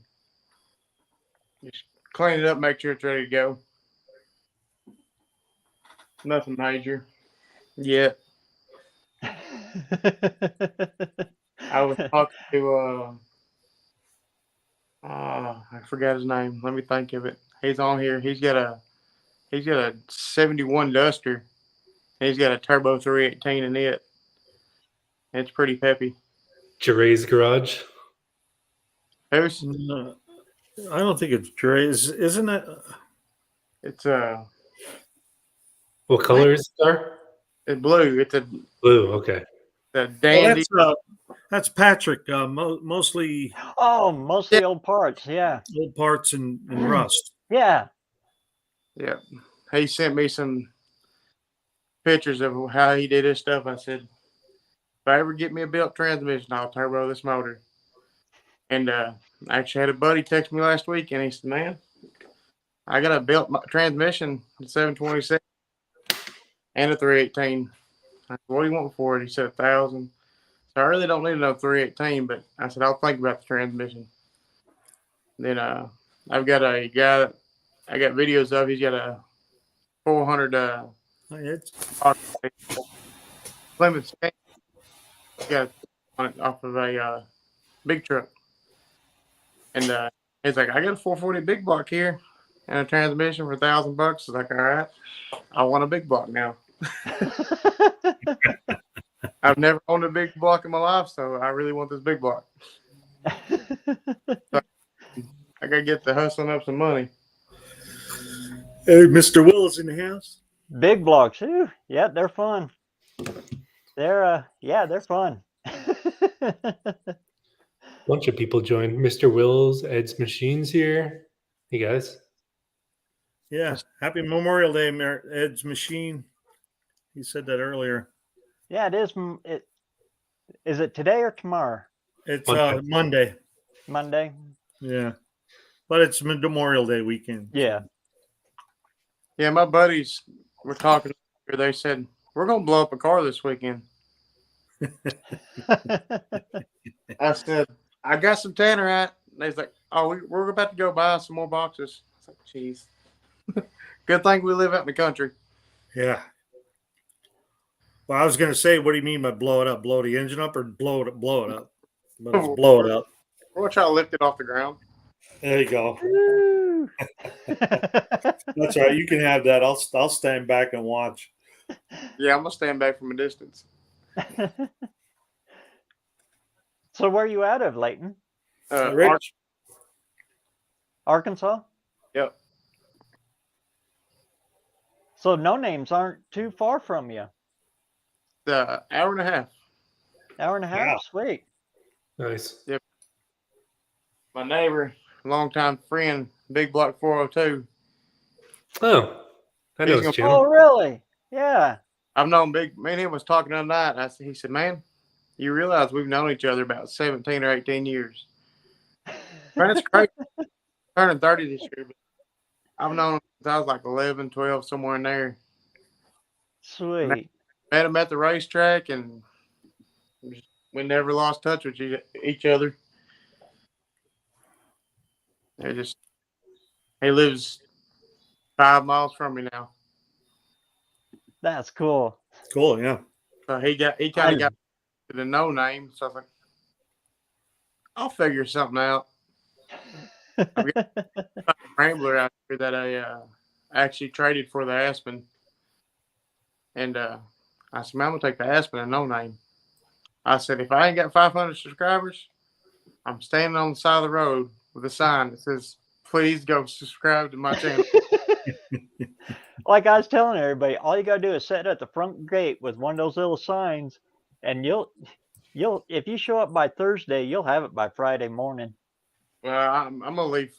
just clean it up, make sure it's ready to go. Nothing major yet. I was talking to I forgot his name. Let me think of it. He's on here. He's got a 71 Duster. And he's got a turbo 318 in it. It's pretty peppy. BareRose Garage. Who's? No, I don't think it's Dre. Isn't it? It's What color is the car? it's blue. It's a Blue. Okay. dandy. That's Patrick. Mostly mostly old parts. Yeah. old parts and rust. Yeah. Yeah. He sent me some pictures of how he did his stuff. I said, if I ever get me a built transmission, I'll turbo this motor. And I actually had a buddy text me last week, and he said, man, I got a built transmission, 727, and a 318. I said, what do you want for it? He said, 1,000. So I really don't need another 318, but I said, I'll think about the transmission. Then I've got a guy that I got videos of. He's got a 400 Plymouth Stan. He got on it off of a big truck. And he's like, I got a 440 big block here and a transmission for $1,000. I was like, all right, I want a big block now. I've never owned a big block in my life, so I really want this big block. So I gotta get to hustling up some money. Hey, Mr. Willis in the house. Big blocks. Ooh, yeah, they're fun. They're fun. Bunch of people joined. Mr. Wills, Ed's Machines here. Hey guys. Yeah. Happy Memorial Day, Ed's Machine. He said that earlier. Yeah, it is. Is it today or tomorrow? It's Monday. Monday. Monday. Yeah. But it's Memorial Day weekend. Yeah. Yeah, my buddies were talking. They said, we're going to blow up a car this weekend. I said, I got some tannerite. They was like, oh, we're about to go buy some more boxes. I was like, jeez. Good thing we live out in the country. Yeah. Well, I was going to say, what do you mean by blow it up? Blow the engine up or blow it up? But it's blow it up. We're going to try to lift it off the ground. There you go. That's right. You can have that. I'll stand back and watch. Yeah, I'm going to stand back from a distance. So where are you out of, Layton? Rich? Arkansas? Yep. So no names aren't too far from you. Hour and a half. Hour and a half? Yeah. Sweet. Nice. Yep. My neighbor, longtime friend, Big Block 402. Oh, I know He's his gonna- Oh, channel. really? Yeah. I've known Big. Me and him was talking the other night. He said, man, you realize we've known each other about 17 or 18 years. Man, it's crazy. Turning 30 this year, but I've known him since I was like 11, 12, somewhere in there. Sweet. Met him at the racetrack, and we never lost touch with each other. He lives 5 miles from me now. That's cool. Cool, yeah. So he kind of got the no name. So I was like, I'll figure something out. I've got a Rambler out here that I actually traded for the Aspen. And I said, man, I'm going to take the Aspen and no name. I said, if I ain't got 500 subscribers, I'm standing on the side of the road with a sign that says, please go subscribe to my channel. Like I was telling everybody, all you gotta do is sit at the front gate with one of those little signs, and you'll if you show up by Thursday, you'll have it by Friday morning. Well, I'm going to leave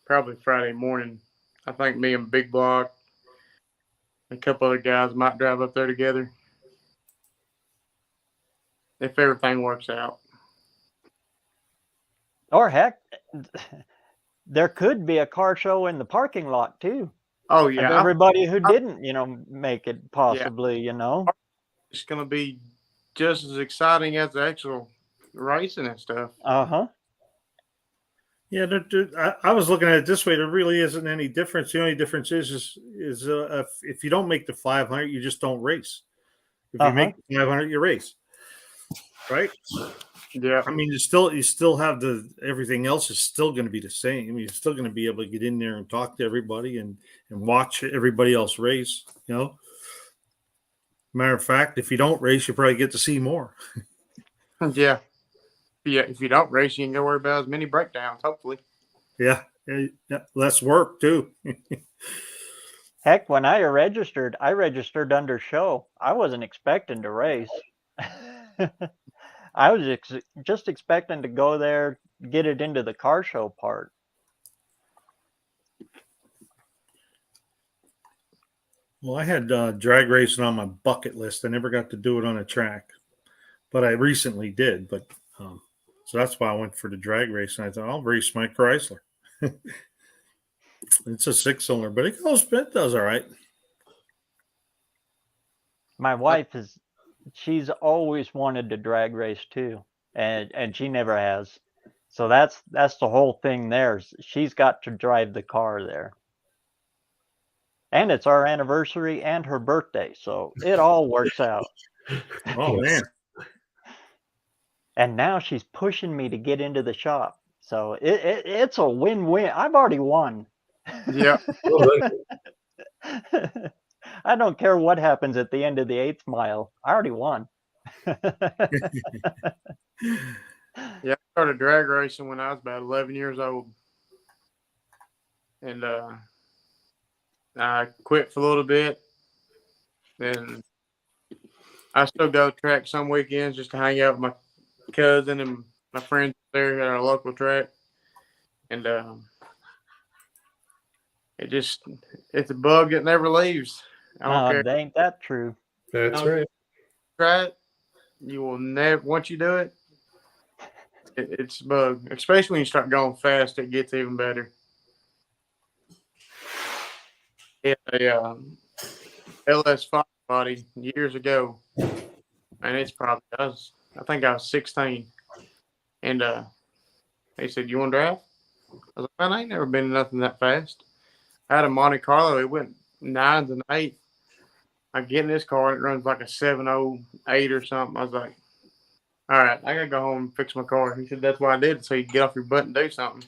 probably Friday morning. I think me and Big Block, a couple other guys might drive up there together. If everything works out. Or heck, there could be a car show in the parking lot too. Oh, Of yeah. everybody who didn't, make it possibly, It's going to be just as exciting as the actual racing and stuff. Uh-huh. Yeah, I was looking at it this way. There really isn't any difference. The only difference is if you don't make the 500, you just don't race. If you make the 500, you race, right? Yeah. I mean, you still have everything else is still going to be the same. You're still going to be able to get in there and talk to everybody and watch everybody else race. Matter of fact, if you don't race, you probably get to see more. Yeah. Yeah, if you don't race, you can go worry about as many breakdowns, hopefully. Yeah, less work too. Heck, when I registered under show. I wasn't expecting to race. I was just expecting to go there, get it into the car show part. Well, I had drag racing on my bucket list. I never got to do it on a track, but I recently did. But so that's why I went for the drag race. And I thought, I'll race my Chrysler. It's a 6-cylinder, but it does all right. My wife she's always wanted to drag race too, and she never has. So that's the whole thing there. She's got to drive the car there. And it's our anniversary and her birthday, so it all works out. Oh, man. And now she's pushing me to get into the shop. So it's a win-win. I've already won. Yeah. I don't care what happens at the end of the 8th mile. I already won. Yeah, I started drag racing when I was about 11 years old. And I quit for a little bit. Then I still go track some weekends just to hang out with my cousin and my friends there at our local track. And it's a bug that never leaves. I don't care. Ain't that true? That's right. Try it. You will never, once you do it, it's a bug. Especially when you start going fast, it gets even better. Yeah, LS5 body years ago, and it's probably I think I was 16, and they said, "You want to drive?" I was like, "Man, I ain't never been in nothing that fast." I had a Monte Carlo. It went 9s and 8s. I get in this car and it runs like a 708 or something. I was like, "All right, I gotta go home and fix my car." He said, "That's why I did it, so you can get off your butt and do something."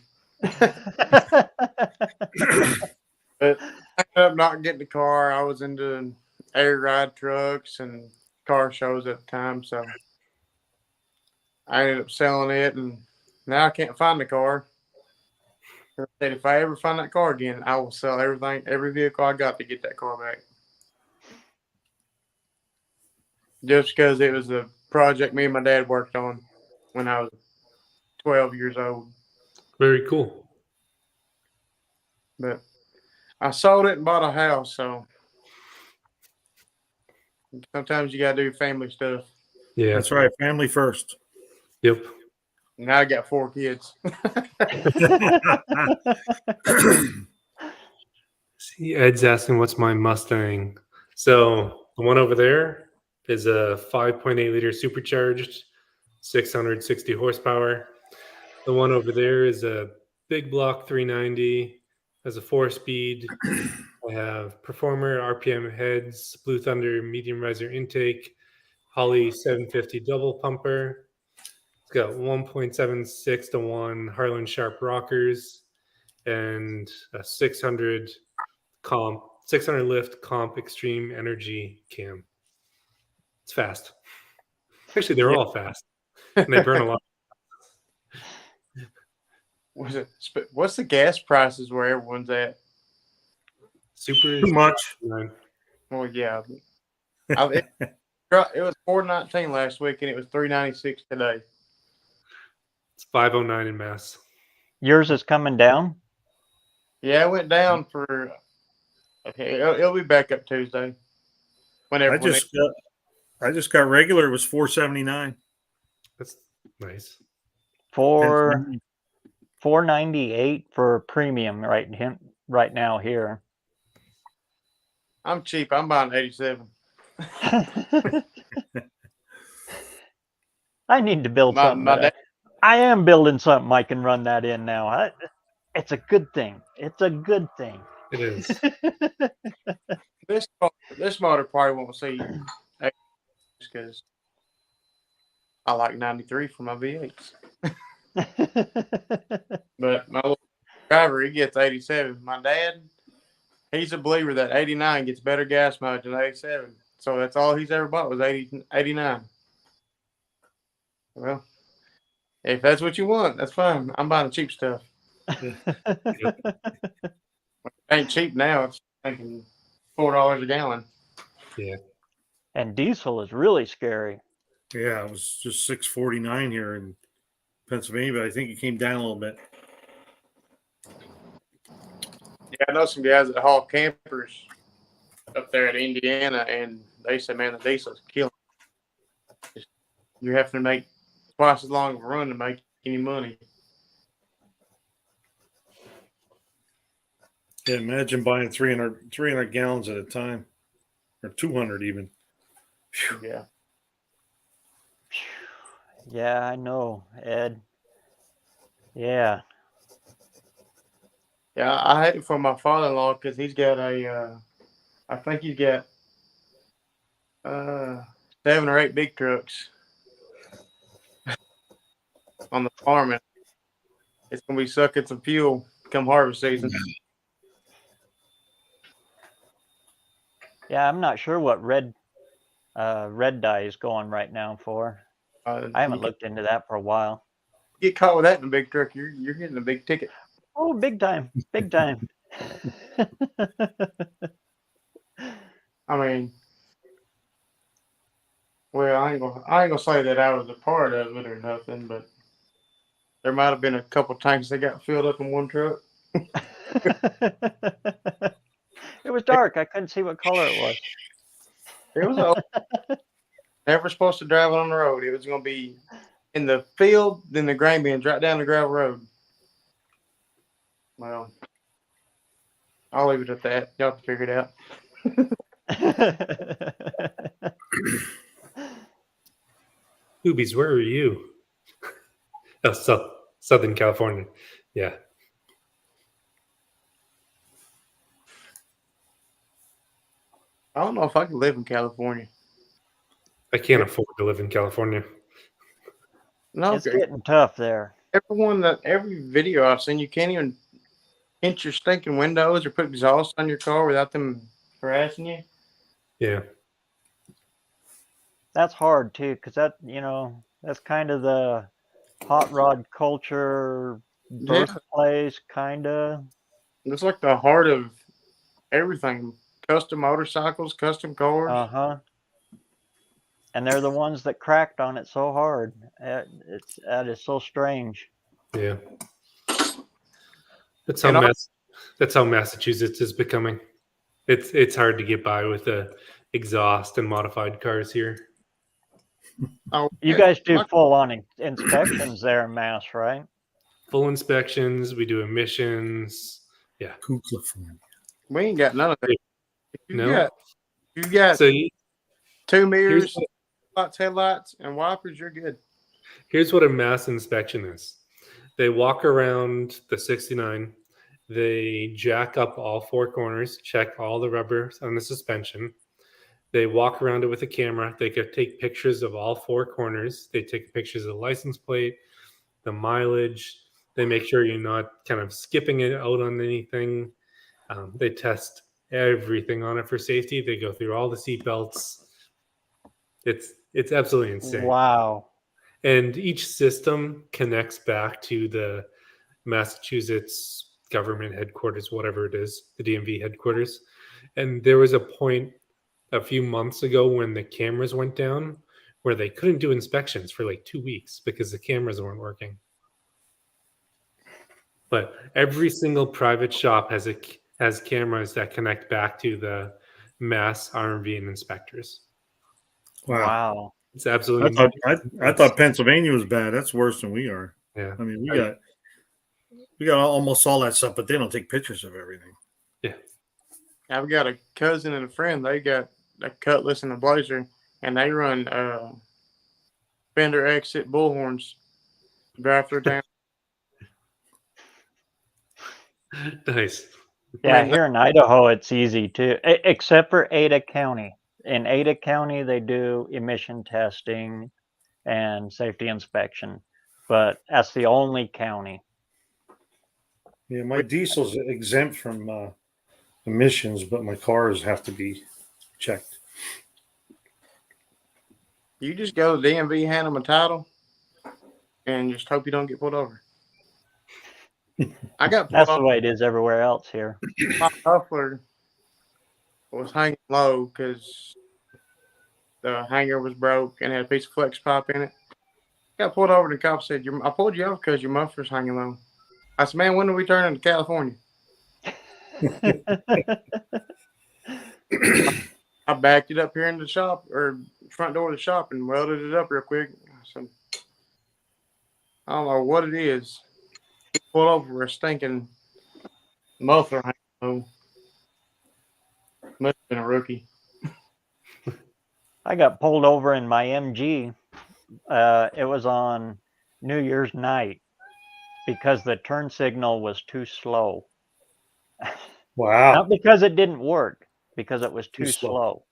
But I ended up not getting the car. I was into air ride trucks and car shows at the time, so I ended up selling it, and now I can't find the car. I said, if I ever find that car again, I will sell every vehicle I got to get that car back. Just because it was a project me and my dad worked on when I was 12 years old. Very cool. But I sold it and bought a house, so sometimes you gotta do family stuff. Yeah, That's right. Family first. Yep. Now I got 4 kids. See, Ed's asking what's my Mustang. So the one over there is a 5.8 liter supercharged, 660 horsepower. The one over there is a big block 390, has a 4-speed. I have Performer, RPM heads, Blue Thunder medium riser intake, Holley 750 double pumper. It's got 1.76 to 1 Harlan Sharp rockers and a 600 lift comp extreme energy cam. It's fast. Actually, they're all fast, and they burn a lot. What's the gas prices where everyone's at? Super Too much. Well, yeah. It was $4.19 last week, and it was $3.96 today. It's 509 in Mass. Yours is coming down? Yeah, it went down for. Okay, it'll be back up Tuesday. I just got regular. It was $4.79. That's nice. $4.98 for premium right now here. I'm cheap. I'm buying 87. I need to build something. I am building something I can run that in now. It's a good thing. It's a good thing. It is. This motor probably won't see because I like 93 for my V8s. But my little driver, he gets 87. My dad, he's a believer that 89 gets better gas mileage than 87. So that's all he's ever bought was 89. Well, if that's what you want, that's fine. I'm buying the cheap stuff. It ain't cheap now. It's thinking $4 a gallon. Yeah. And diesel is really scary. Yeah, it was just $6.49 here in Pennsylvania, but I think it came down a little bit. Yeah, I know some guys that haul campers up there in Indiana, and they say, man, the diesel's killing. You're having to make twice as long of a run to make any money. Yeah, imagine buying 300 gallons at a time, or 200 even. Whew. Yeah. Yeah, I know, Ed. Yeah. Yeah, I had it for my father-in-law because he's got I think he's got 7 or 8 big trucks on the farm. And it's going to be sucking some fuel come harvest season. Yeah, I'm not sure what red dye is going right now for. I haven't looked into that for a while. Get caught with that in a big truck, you're getting a big ticket. Oh, big time. Big time. I mean, well, I ain't gonna say that I was a part of it or nothing, but there might have been a couple tanks that got filled up in one truck. It was dark. I couldn't see what color it was. It was never supposed to drive it on the road. It was gonna be in the field, then the grain bins right down the gravel road. Well, I'll leave it at that. Y'all have to figure it out. Boobies, where are you? Oh, Southern California. Yeah. I don't know if I could live in California. I can't afford to live in California. No, It's getting tough there. Every video I've seen, you can't even tint your stinking windows or put exhaust on your car without them harassing you. Yeah. That's hard too, because that's kind of the hot rod culture birthplace, kind of. It's like the heart of everything. Custom motorcycles, custom cars. Uh-huh. And they're the ones that cracked on it so hard. That is so strange. Yeah. That's how Massachusetts is becoming. It's hard to get by with the exhaust and modified cars here. Oh, You guys do full-on inspections there in Mass, right? Full inspections. We do emissions. Yeah. California. We ain't got none of that. No. You got So 2 mirrors, headlights, and wipers. You're good. here's what a mass inspection is. They walk around the 69 They jack up all four corners, check all the rubbers on the suspension. They walk around it with a camera. They could take pictures of all four corners. They take pictures of the license plate, the mileage. They make sure you're not kind of skipping it out on anything. They test everything on it for safety. They go through all the seat belts. It's absolutely insane. Wow. And each system connects back to the Massachusetts government headquarters, whatever it is, the DMV headquarters. And there was a point a few months ago when the cameras went down where they couldn't do inspections for like 2 weeks because the cameras weren't working. But every single private shop has cameras that connect back to the Mass RMV and inspectors. Wow. It's absolutely. I thought Pennsylvania was bad. That's worse than we are. Yeah. I mean, we got almost all that stuff, but they don't take pictures of everything. Yeah. I've got a cousin and a friend. They got a Cutlass and a Blazer, and they run Fender exit bullhorns drive through town. Nice. Yeah, here in Idaho, it's easy too, except for Ada County. In Ada County, they do emission testing and safety inspection, but that's the only county. Yeah, my diesel's exempt from emissions, but my cars have to be checked. You just go to the DMV, hand them a title, and just hope you don't get pulled over. I got pulled That's over. the way it is everywhere else here. My muffler was hanging low because the hanger was broke and had a piece of flex pipe in it. Got pulled over. The cop said, "I pulled you over because your muffler's hanging low." I said, "Man, when are we turning to California?" I backed it up here in the shop or front door of the shop and welded it up real quick. I said, "I don't know what it is." Pulled over for a stinking muffler hanging low. Must have been a rookie. I got pulled over in my MG. It was on New Year's night because the turn signal was too slow. Wow. Not because it didn't work, because it was too slow.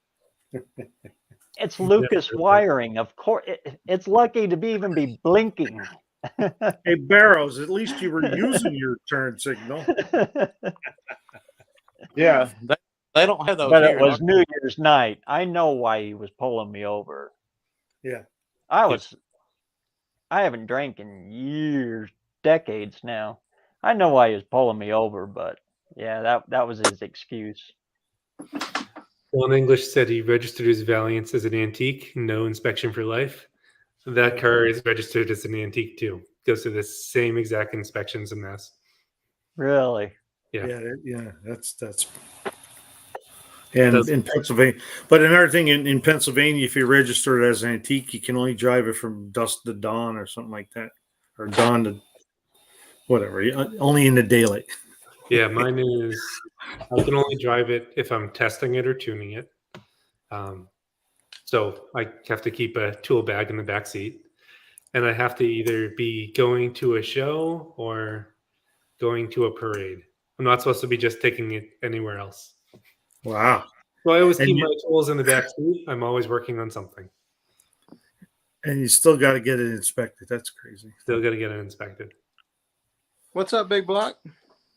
It's Lucas wiring, of course. It's lucky to even be blinking. Hey, BareRose, at least you were using your turn signal. Yeah, they don't have those But here. it was New Year's night. I know why he was pulling me over. Yeah. I haven't drank in years, decades now. I know why he was pulling me over, but yeah, that was his excuse. John English said he registered his Valiance as an antique, no inspection for life. That car is registered as an antique too. Goes through the same exact inspections in Mass. Really? Yeah. That's. And in Pennsylvania, but another thing in Pennsylvania, if you register it as an antique, you can only drive it from dusk to dawn or something like that, or dawn to whatever. Only in the daylight. Yeah, mine is. I can only drive it if I'm testing it or tuning it. So I have to keep a tool bag in the back seat, and I have to either be going to a show or going to a parade. I'm not supposed to be just taking it anywhere else. Wow. So I always keep my tools in the back seat. I'm always working on something. And you still got to get it inspected. That's crazy. Still got to get it inspected. What's up, Big Block?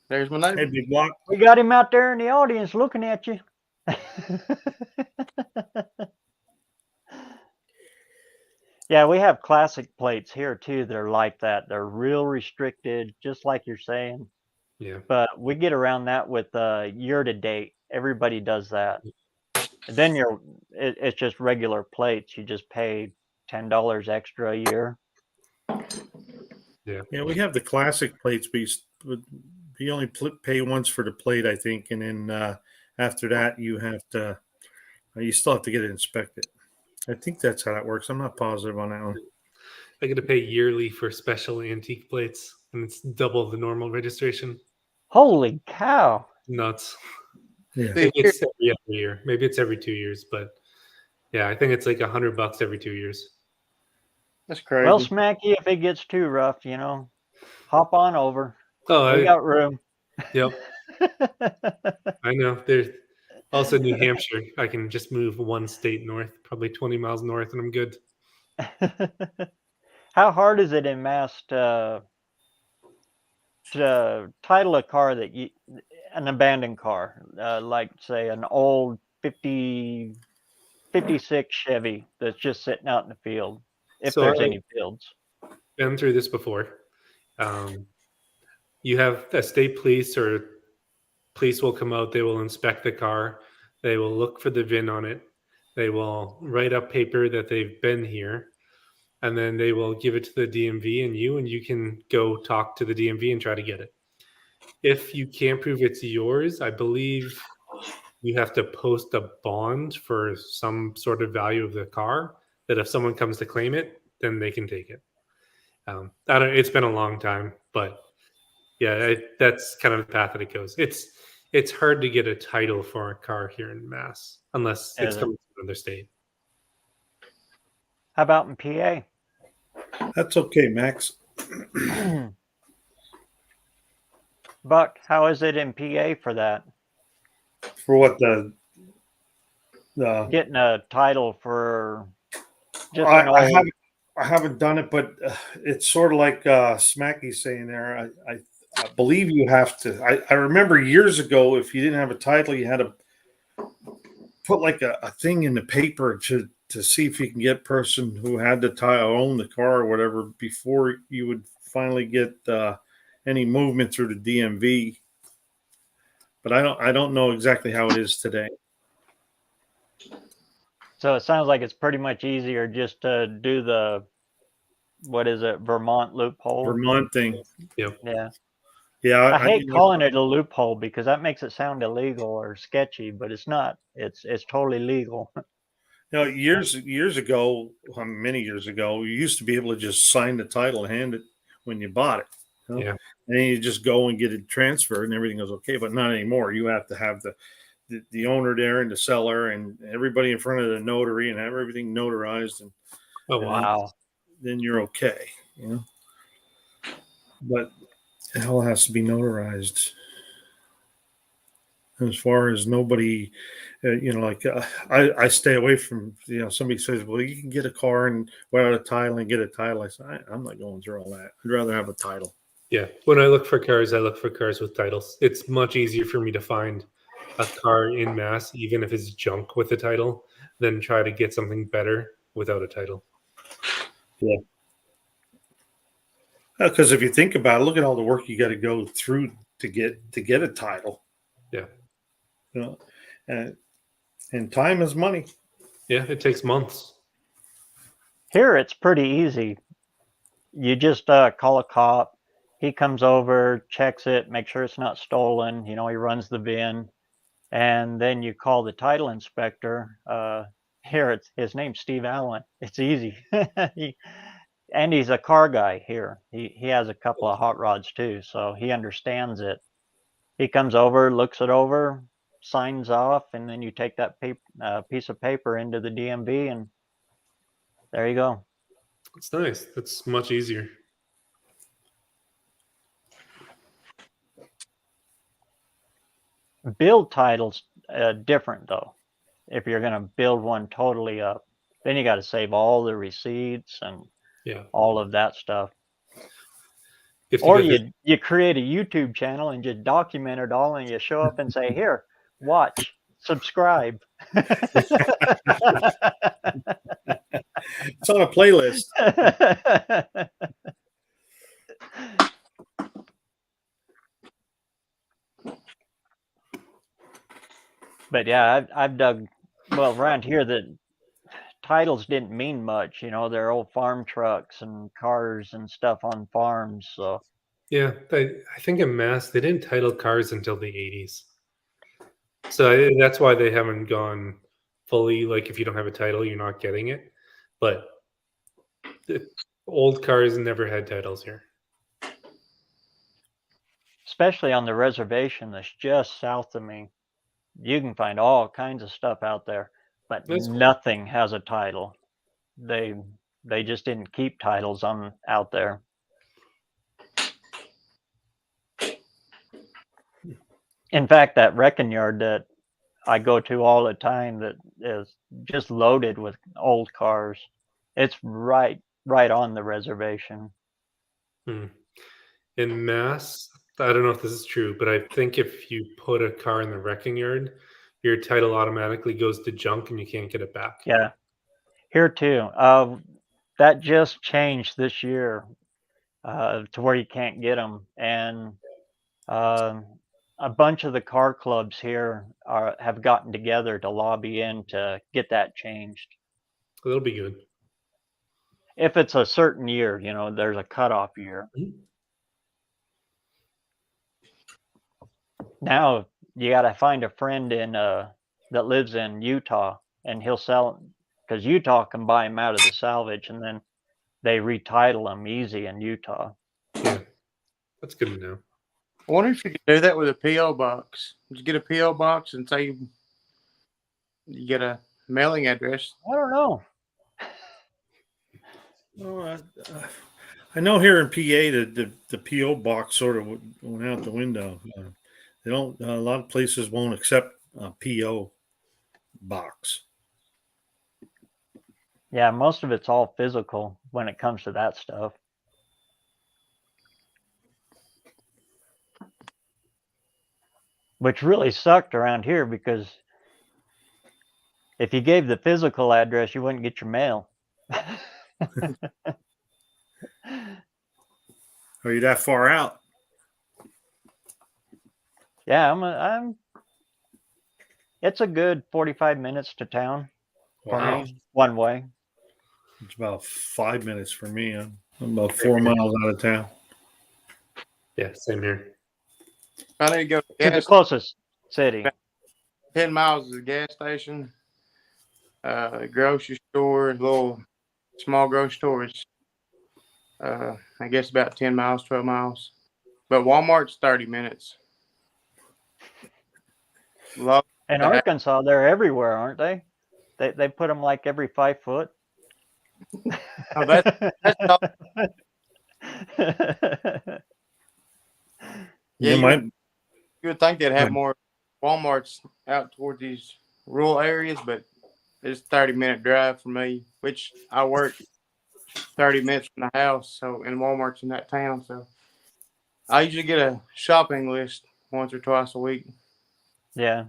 There's my neighbor. Hey, Big Block. We got him out there in the audience looking at you. Yeah, we have classic plates here too that are like that. They're real restricted, just like you're saying. Yeah. But we get around that with year to date. Everybody does that. And then it's just regular plates. You just pay $10 extra a year. Yeah, we have the classic plates, but you only pay once for the plate, I think, and then after that you still have to get it inspected. I think that's how that works. I'm not positive on that one. I got to pay yearly for special antique plates, and it's double the normal registration. Holy cow! Nuts. Yeah. Maybe it's every other year. Maybe it's every 2 years, but yeah, I think it's like $100 every 2 years. That's crazy. Well, Smacky, if it gets too rough, hop on over. Oh, We got room. Yep, I know. There's also New Hampshire. I can just move one state north, probably 20 miles north, and I'm good. How hard is it in Mass to title a car that an abandoned car, like say an old 56 Chevy that's just sitting out in the field, if So there's I've any fields? been through this before. You have a state police or police will come out. They will inspect the car. They will look for the VIN on it. They will write up paper that they've been here, and then they will give it to the DMV and you can go talk to the DMV and try to get it. If you can't prove it's yours, I believe you have to post a bond for some sort of value of the car that if someone comes to claim it, then they can take it. I don't. It's been a long time, but yeah, that's kind of the path that it goes. It's hard to get a title for a car here in Mass unless it's Is it? coming from another state. How about in PA? That's okay, Max. Buck, how is it in PA for that? For what the Getting a title for just I, an I old. haven't I haven't done it, but it's sort of like Smacky's saying there. I believe you have to. I remember years ago, if you didn't have a title, you had to put like a thing in the paper to see if you can get person who had the title, own the car or whatever, before you would finally get any movement through the DMV. But I don't know exactly how it is today. So it sounds like it's pretty much easier just to do the, what is it, Vermont loophole? Vermont thing. Yep. Yeah. Yeah, I hate calling it a loophole because that makes it sound illegal or sketchy, but it's not. It's totally legal. years ago, many years ago, you used to be able to just sign the title and hand it when you bought it. Yeah. And then you just go and get it transferred and everything goes okay. But not anymore. You have to have the owner there and the seller and everybody in front of the notary and have everything notarized. And Oh, wow. then you're okay. But it all has to be notarized. As far as nobody, I stay away from, somebody says, well, you can get a car and without a title and get a title. I say, I'm not going through all that. I'd rather have a title. Yeah. When I look for cars, I look for cars with titles. It's much easier for me to find a car in Mass, even if it's junk with a title, than try to get something better without a title. Yeah. Because if you think about it, look at all the work you got to go through to get a title. Yeah. And time is money. Yeah, it takes months. Here, it's pretty easy. You just call a cop. He comes over, checks it, make sure it's not stolen. He runs the VIN. And then you call the title inspector. Here, his name's Steve Allen. It's easy. And he's a car guy here. He has a couple of hot rods too, so he understands it. He comes over, looks it over, signs off, and then you take that piece of paper into the DMV, and there you go. It's nice. That's much easier. Build titles different though. If you're going to build one totally up, then you got to save all the receipts and all of that stuff. Or you create a YouTube channel and just document it all, and you show up and say, here, watch, subscribe. It's on a playlist. But yeah, I've dug, well, around here, the titles didn't mean much. They're old farm trucks and cars and stuff on farms. So yeah, I think in Mass, they didn't title cars until the 80s. So that's why they haven't gone fully, like if you don't have a title, you're not getting it. But the old cars never had titles here. Especially on the reservation that's just south of me. You can find all kinds of stuff out there, but nothing has a title. They just didn't keep titles out there. In fact, that wrecking yard that I go to all the time that is just loaded with old cars. It's right on the reservation. Hmm. In Mass, I don't know if this is true, but I think if you put a car in the wrecking yard, your title automatically goes to junk and you can't get it back. Yeah, here too. That just changed this year to where you can't get them, and um, a bunch of the car clubs here have gotten together to lobby in to get that changed. That'll be good. If it's a certain year, there's a cutoff year. Now you got to find a friend that lives in Utah, and he'll sell them because Utah can buy them out of the salvage, and then they retitle them easy in Utah. Yeah, that's good to know. I wonder if you could do that with a PO box. Just get a PO box and say you get a mailing address. I don't know. Well, I know here in PA the PO box sort of went out the window. They don't. A lot of places won't accept a PO box. Yeah, most of it's all physical when it comes to that stuff. Which really sucked around here because if you gave the physical address, you wouldn't get your mail. Are you that far out? Yeah, I'm. It's a good 45 minutes to town for Wow. me, one way. It's about 5 minutes for me. I'm about 4 miles out of town. Yeah, same here. I need to go To the gas, closest city. 10 miles is a gas station, grocery store, little small grocery store is, I guess about 10 miles, 12 miles. But Walmart's 30 minutes. Love In that. Arkansas, they're everywhere, aren't they? They put them like every 5 foot. Oh, that's all. Yeah, you would think they'd have more Walmarts out toward these rural areas, but it's a 30-minute drive for me, which I work 30 minutes from the house, so and Walmart's in that town. So I usually get a shopping list once or twice a week. Yeah.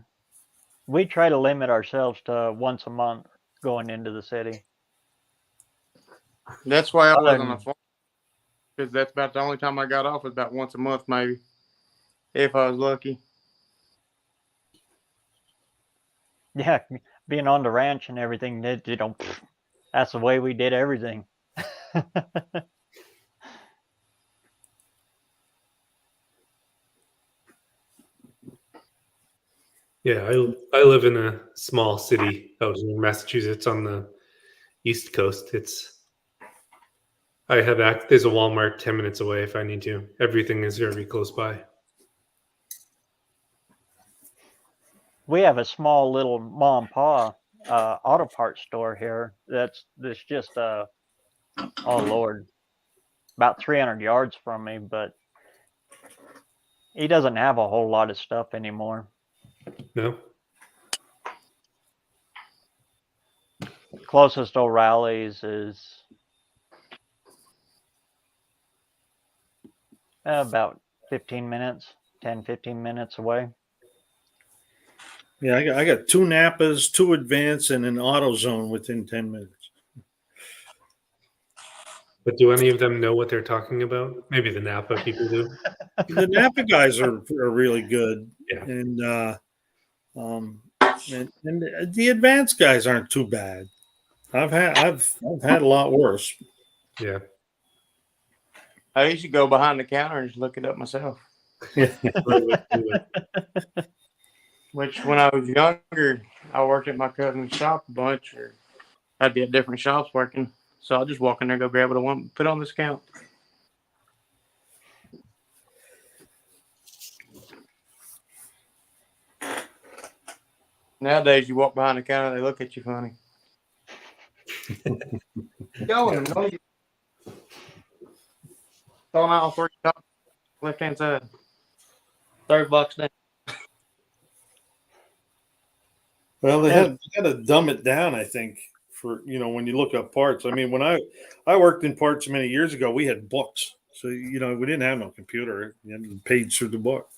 We try to limit ourselves to once a month going into the city. That's why I Other was on than- the farm, because that's about the only time I got off was about once a month, maybe, if I was lucky. Yeah, being on the ranch and everything, that's the way we did everything. Yeah, I live in a small city out in Massachusetts on the East Coast. There's a Walmart 10 minutes away if I need to. Everything is very close by. We have a small little mom and pa auto parts store here. That's just oh Lord, about 300 yards from me, but he doesn't have a whole lot of stuff anymore. No? Closest O'Reilly's is about 15 minutes, 10, 15 minutes away. Yeah, I got 2 Napas, 2 Advance, and an AutoZone within 10 minutes. But do any of them know what they're talking about? Maybe the Napa people do. The Napa guys are really good, Yeah. and the Advance guys aren't too bad. I've had a lot worse. Yeah. I used to go behind the counter and just look it up myself. Which, when I was younger, I worked at my cousin's shop a bunch, or I'd be at different shops working. So I'll just walk in there, go grab what I want, put on this account. Nowadays, you walk behind the counter, they look at you funny. Going, throwing out 3 shops, left hand side, 30 bucks down. Well, they And- had to dumb it down, I think, for when you look up parts. I mean, when I worked in parts many years ago, we had books, so we didn't have no computer. You had to page through the book.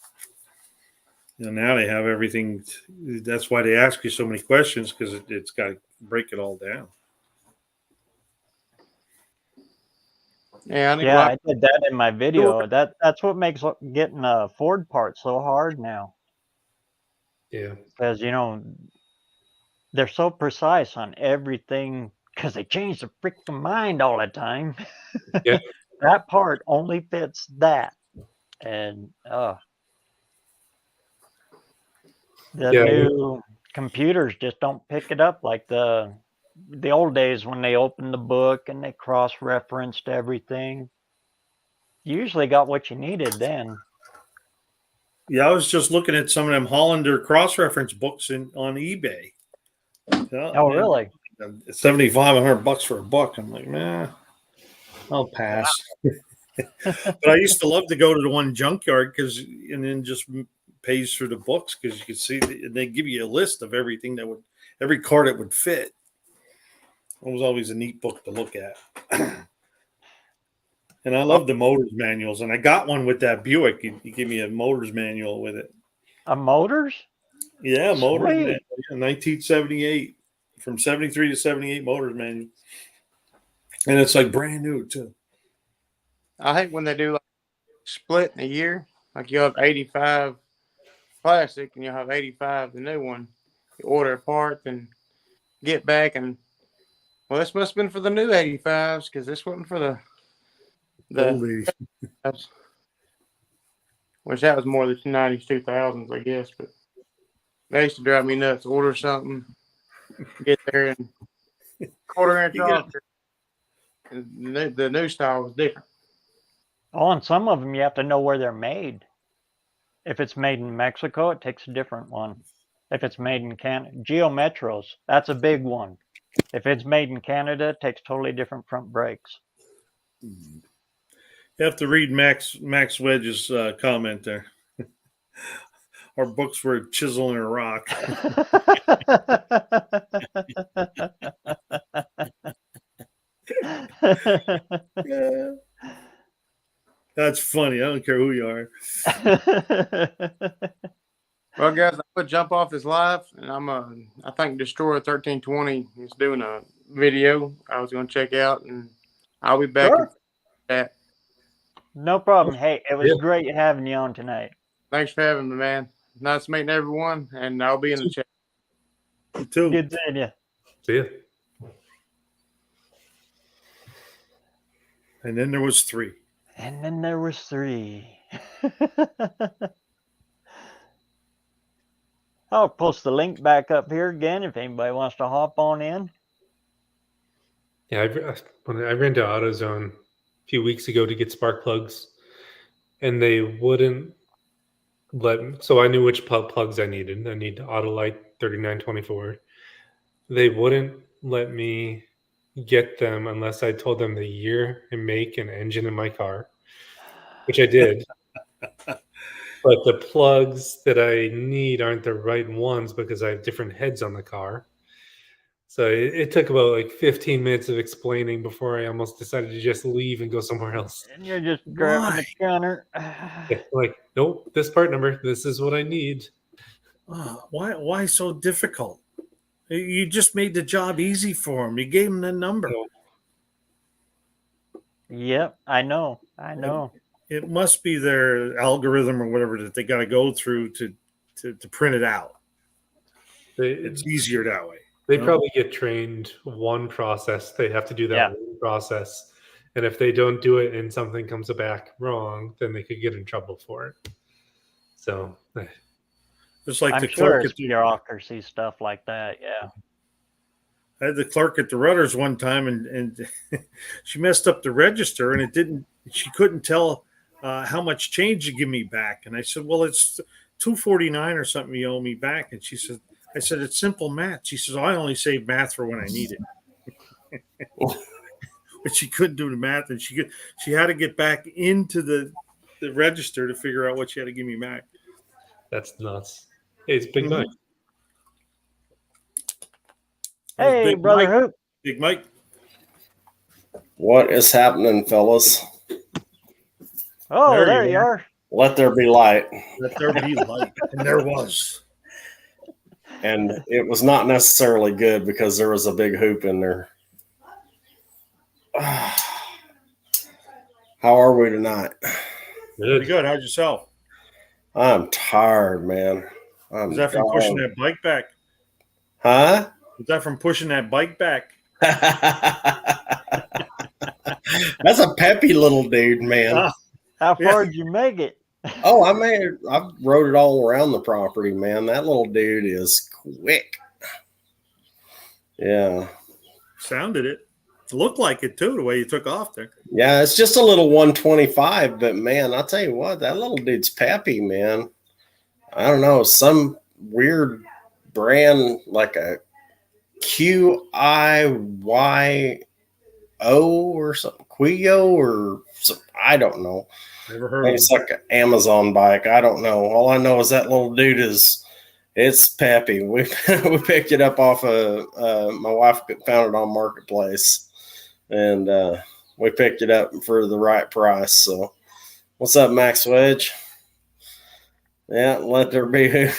Now they have everything. That's why they ask you so many questions, because it's got to break it all down. Yeah, I think yeah, I did that in my video. That's what makes getting a Ford part so hard now, Yeah. because they're so precise on everything because they change the freaking mind all the time. Yeah. That part only fits that, and the Yeah. new computers just don't pick it up like the old days when they opened the book and they cross-referenced everything. You usually got what you needed then. Yeah, I was just looking at some of them Hollander cross-reference books on eBay. Oh, really? $7,500 for a book. I'm like, man, I'll pass. But I used to love to go to the one junkyard and then just page through the books, because you could see they give you a list of everything every car that would fit. It was always a neat book to look at. And I love the motors manuals, and I got one with that Buick. You give me a motors manual with it. A motors? Yeah, motors Sweet. manual. Yeah, 1978, from 73 to 78 motors manual, and it's like brand new too. I hate when they do like split in a year. Like you have 85 plastic and you'll have 85 the new one. You order a part and get back and this must have been for the new 85s because this wasn't for the Old 80s. which that was more the 90s, 2000s, I guess. But they used to drive me nuts. Order something, get there and quarter inch off. And the new style was different. Oh, and some of them you have to know where they're made. If it's made in Mexico, it takes a different one. If it's made in Canada, Geo Metros, that's a big one. If it's made in Canada, it takes totally different front brakes. You have to read Max Wedge's comment there. Our books were chiseling a rock. Yeah. That's funny. I don't care who you are. Well, guys, I'm gonna jump off this live, and I think Destroyer 1320 is doing a video I was gonna check out, and I'll be back. Sure. That. No problem. Hey, it was Yeah. great having you on tonight. Thanks for having me, man. Nice meeting everyone, and I'll be in the chat. You too. Good seeing you. See ya. And then there was 3. And then there was 3. I'll post the link back up here again if anybody wants to hop on in. Yeah, when I ran to AutoZone a few weeks ago to get spark plugs, and they wouldn't so I knew which plugs I needed. I need Autolite 3924. They wouldn't let me get them unless I told them the year and make and engine in my car, which I did. But the plugs that I need aren't the right ones because I have different heads on the car. So it took about like 15 minutes of explaining before I almost decided to just leave and go somewhere else. And you're just grabbing the counter. Yeah, like, nope, this part number, this is what I need. Why so difficult? You just made the job easy for them. You gave them the number. Yep, I know. It must be their algorithm or whatever that they got to go through to print it out. It's easier that way. They probably get trained one process. They have to do that one process. And if they don't do it and something comes back wrong, then they could get in trouble for it. So just like I'm the sure clerk it's bureaucracy stuff like that. Yeah. I had the clerk at the Rudders one time, and she messed up the register, and she couldn't tell how much change you give me back. And I said, well, it's $249 or something you owe me back. And I said, it's simple math. She says, I only save math for when I need it. But she couldn't do the math, and she had to get back into the register to figure out what she had to give me back. That's nuts. Hey, it's big money. There's Hey, Big brother Mike. Hoop. Big Mike. What is happening, fellas? Oh, there you are. Let there be light. Let there be light. And there was. And it was not necessarily good because there was a big hoop in there. How are we tonight? Pretty good. How's yourself? I'm tired, man. Is that from pushing that bike back? Huh? Is that from pushing that bike back? That's a peppy little dude, man. How far did you make it? Oh, I've rode it all around the property, man. That little dude is quick. Yeah. Sounded it. Looked like it too, the way you took off there. Yeah, it's just a little 125, but man, I'll tell you what, that little dude's peppy, man. I don't know, some weird brand like a QIYO or something, Quio or some, I don't know. Never heard of it. It's like an Amazon bike. I don't know. All I know is that little dude it's peppy. We picked it up off of my wife found it on Marketplace, and we picked it up for the right price. So, what's up, Max Wedge? Yeah, let there be.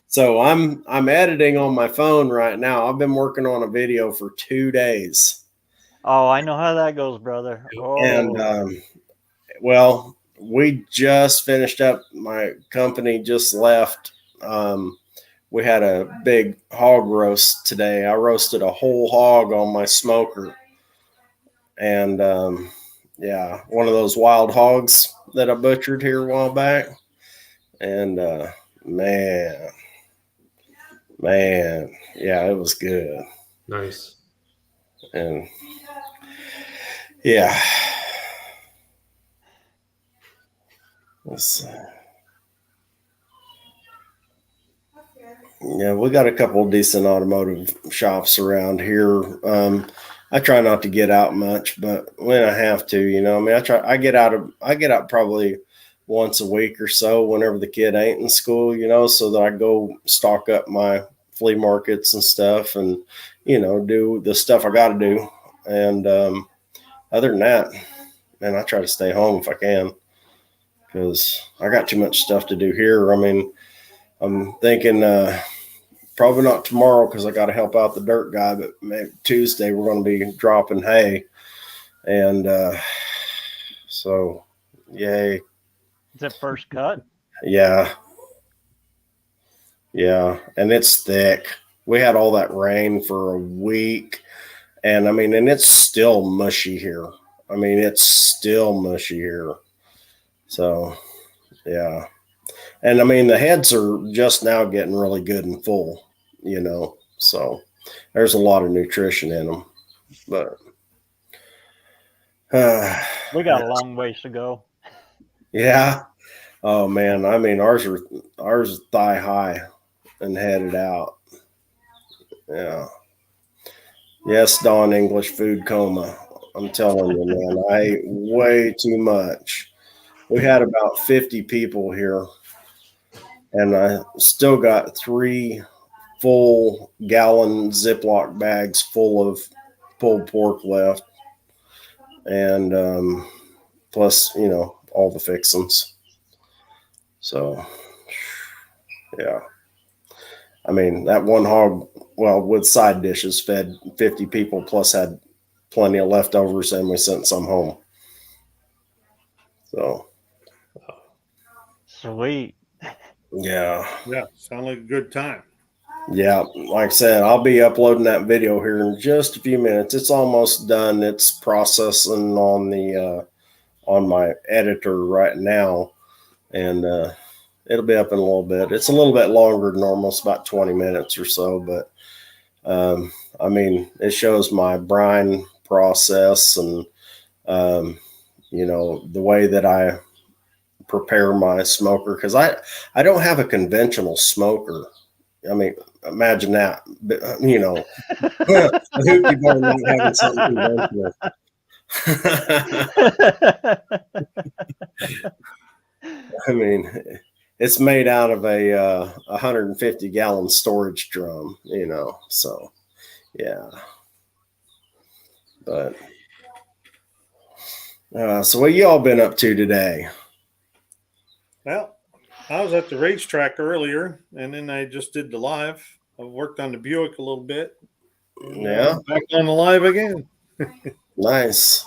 So I'm editing on my phone right now. I've been working on a video for 2 days. Oh, I know how that goes, brother. Oh. And well, we just finished up. My company just left. We had a big hog roast today. I roasted a whole hog on my smoker. And yeah, one of those wild hogs that I butchered here a while back. And man, yeah, it was good. Nice. And yeah. Yeah, we got a couple of decent automotive shops around here. I try not to get out much, but when I have to, you know, I mean, I get out probably once a week or so whenever the kid ain't in school, you know, so that I go stock up my flea markets and stuff and, you know, do the stuff I got to do. And other than that, man, I try to stay home if I can because I got too much stuff to do here. I mean, I'm thinking probably not tomorrow because I got to help out the dirt guy, but maybe Tuesday we're going to be dropping hay. And so, yay. Is it first cut? Yeah. Yeah. And it's thick. We had all that rain for a week. And I mean, and it's still mushy here. I mean, it's still mushy here. So, yeah. And I mean, the heads are just now getting really good and full, you know, so there's a lot of nutrition in them, but we got a long ways to go. Yeah. Oh man. I mean, ours is thigh high and headed out. Yeah. Yes, Dawn English food coma. I'm telling you, man, I ate way too much. We had about 50 people here. And I still got 3 full gallon Ziploc bags full of pulled pork left. And plus, you know, all the fixings. So, yeah. I mean, that one hog, well, with side dishes, fed 50 people plus had plenty of leftovers, and we sent some home. So. Sweet. Yeah. Yeah, sound like a good time. Yeah, like I said, I'll be uploading that video here in just a few minutes. It's almost done. It's processing on the on my editor right now, and it'll be up in a little bit. It's a little bit longer than normal. It's about 20 minutes or so, but I mean, it shows my brine process and you know, the way that I prepare my smoker, because I don't have a conventional smoker. I mean, imagine that, you know, who people are not having something conventional. I mean, it's made out of a 150 gallon storage drum, you know. So yeah, but so what y'all been up to today? Well, I was at the racetrack earlier, and then I just did the live. I worked on the Buick a little bit. And, Yeah. back on the live again. Nice.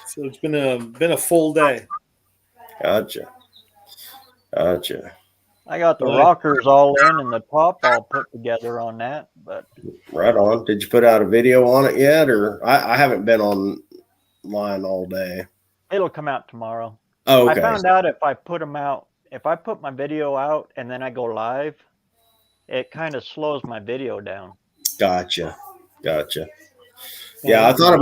So it's been a full day. Gotcha. I got the Right. rockers all in and the top all put together on that, but Right on. Did you put out a video on it yet, or I haven't been online all day? it'll come out tomorrow. Oh, okay. I found out if I put my video out and then I go live, it kind of slows my video down. Gotcha. Yeah, I thought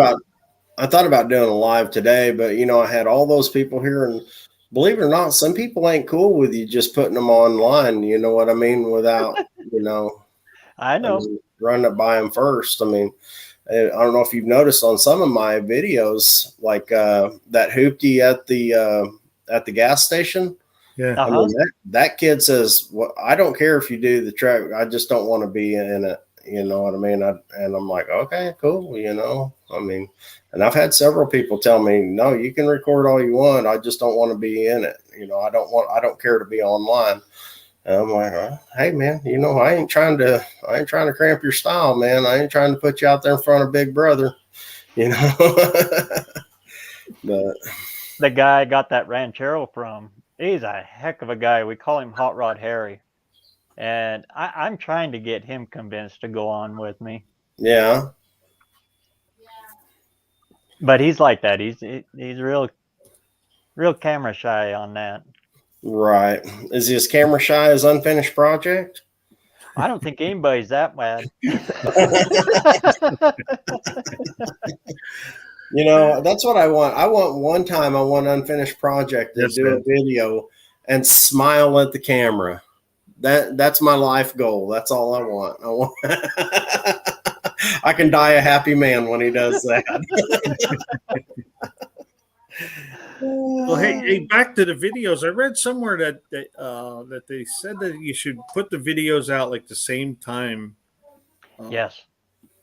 about doing a live today, but you know, I had all those people here, and believe it or not, some people ain't cool with you just putting them online. You know what I mean? Without, you know, I know. Run it by them first. I mean, I don't know if you've noticed on some of my videos, like that hoopty at the gas station. Yeah. I mean, that kid says, "Well, I don't care if you do the track. I just don't want to be in it." You know what I mean? And I'm like, okay, cool. You know, I mean, and I've had several people tell me, no, you can record all you want. I just don't want to be in it. You know, I don't care to be online. And I'm like, hey man, you know, I ain't trying to cramp your style, man. I ain't trying to put you out there in front of Big Brother, you know. But The guy I got that Ranchero from, he's a heck of a guy. We call him Hot Rod Harry. And I'm trying to get him convinced to go on with me. yeah. But he's like that. He's real camera shy on that. Right. Is he as camera shy as Unfinished Project? I don't think anybody's that bad. You know, that's what I want. I want Unfinished Project to do a video and smile at the camera. That's my life goal. That's all I want. I can die a happy man when he does that. Well, hey, back to the videos. I read somewhere that they said that you should put the videos out like the same time. Yes.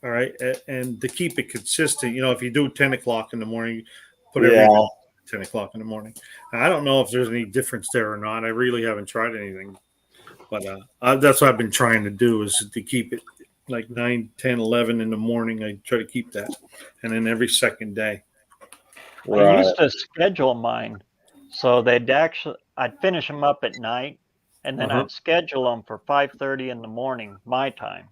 All right, and to keep it consistent, you know, if you do 10 o'clock in the morning, put Yeah. 10 o'clock in the morning. Now, I don't know if there's any difference there or not. I really haven't tried anything, but that's what I've been trying to do, is to keep it like 9, 10, 11 in the morning. I try to keep that, and then every second day. I used to schedule mine, so I'd finish them up at night, and then I'd schedule them for 5:30 in the morning, my time.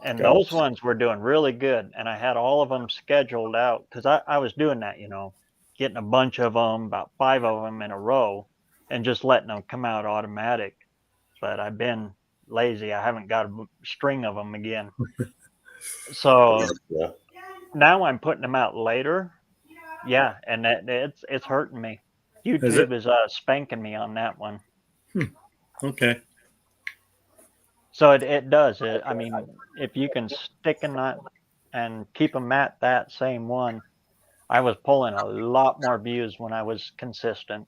And those ones were doing really good, and I had all of them scheduled out because I was doing that, you know, getting a bunch of them, about 5 of them in a row, and just letting them come out automatic. But I've been lazy. I haven't got a string of them again. So now I'm putting them out later. Yeah, and it's hurting me. YouTube is spanking me on that one. Okay. So it does. I mean, if you can stick in that and keep them at that same one, I was pulling a lot more views when I was consistent.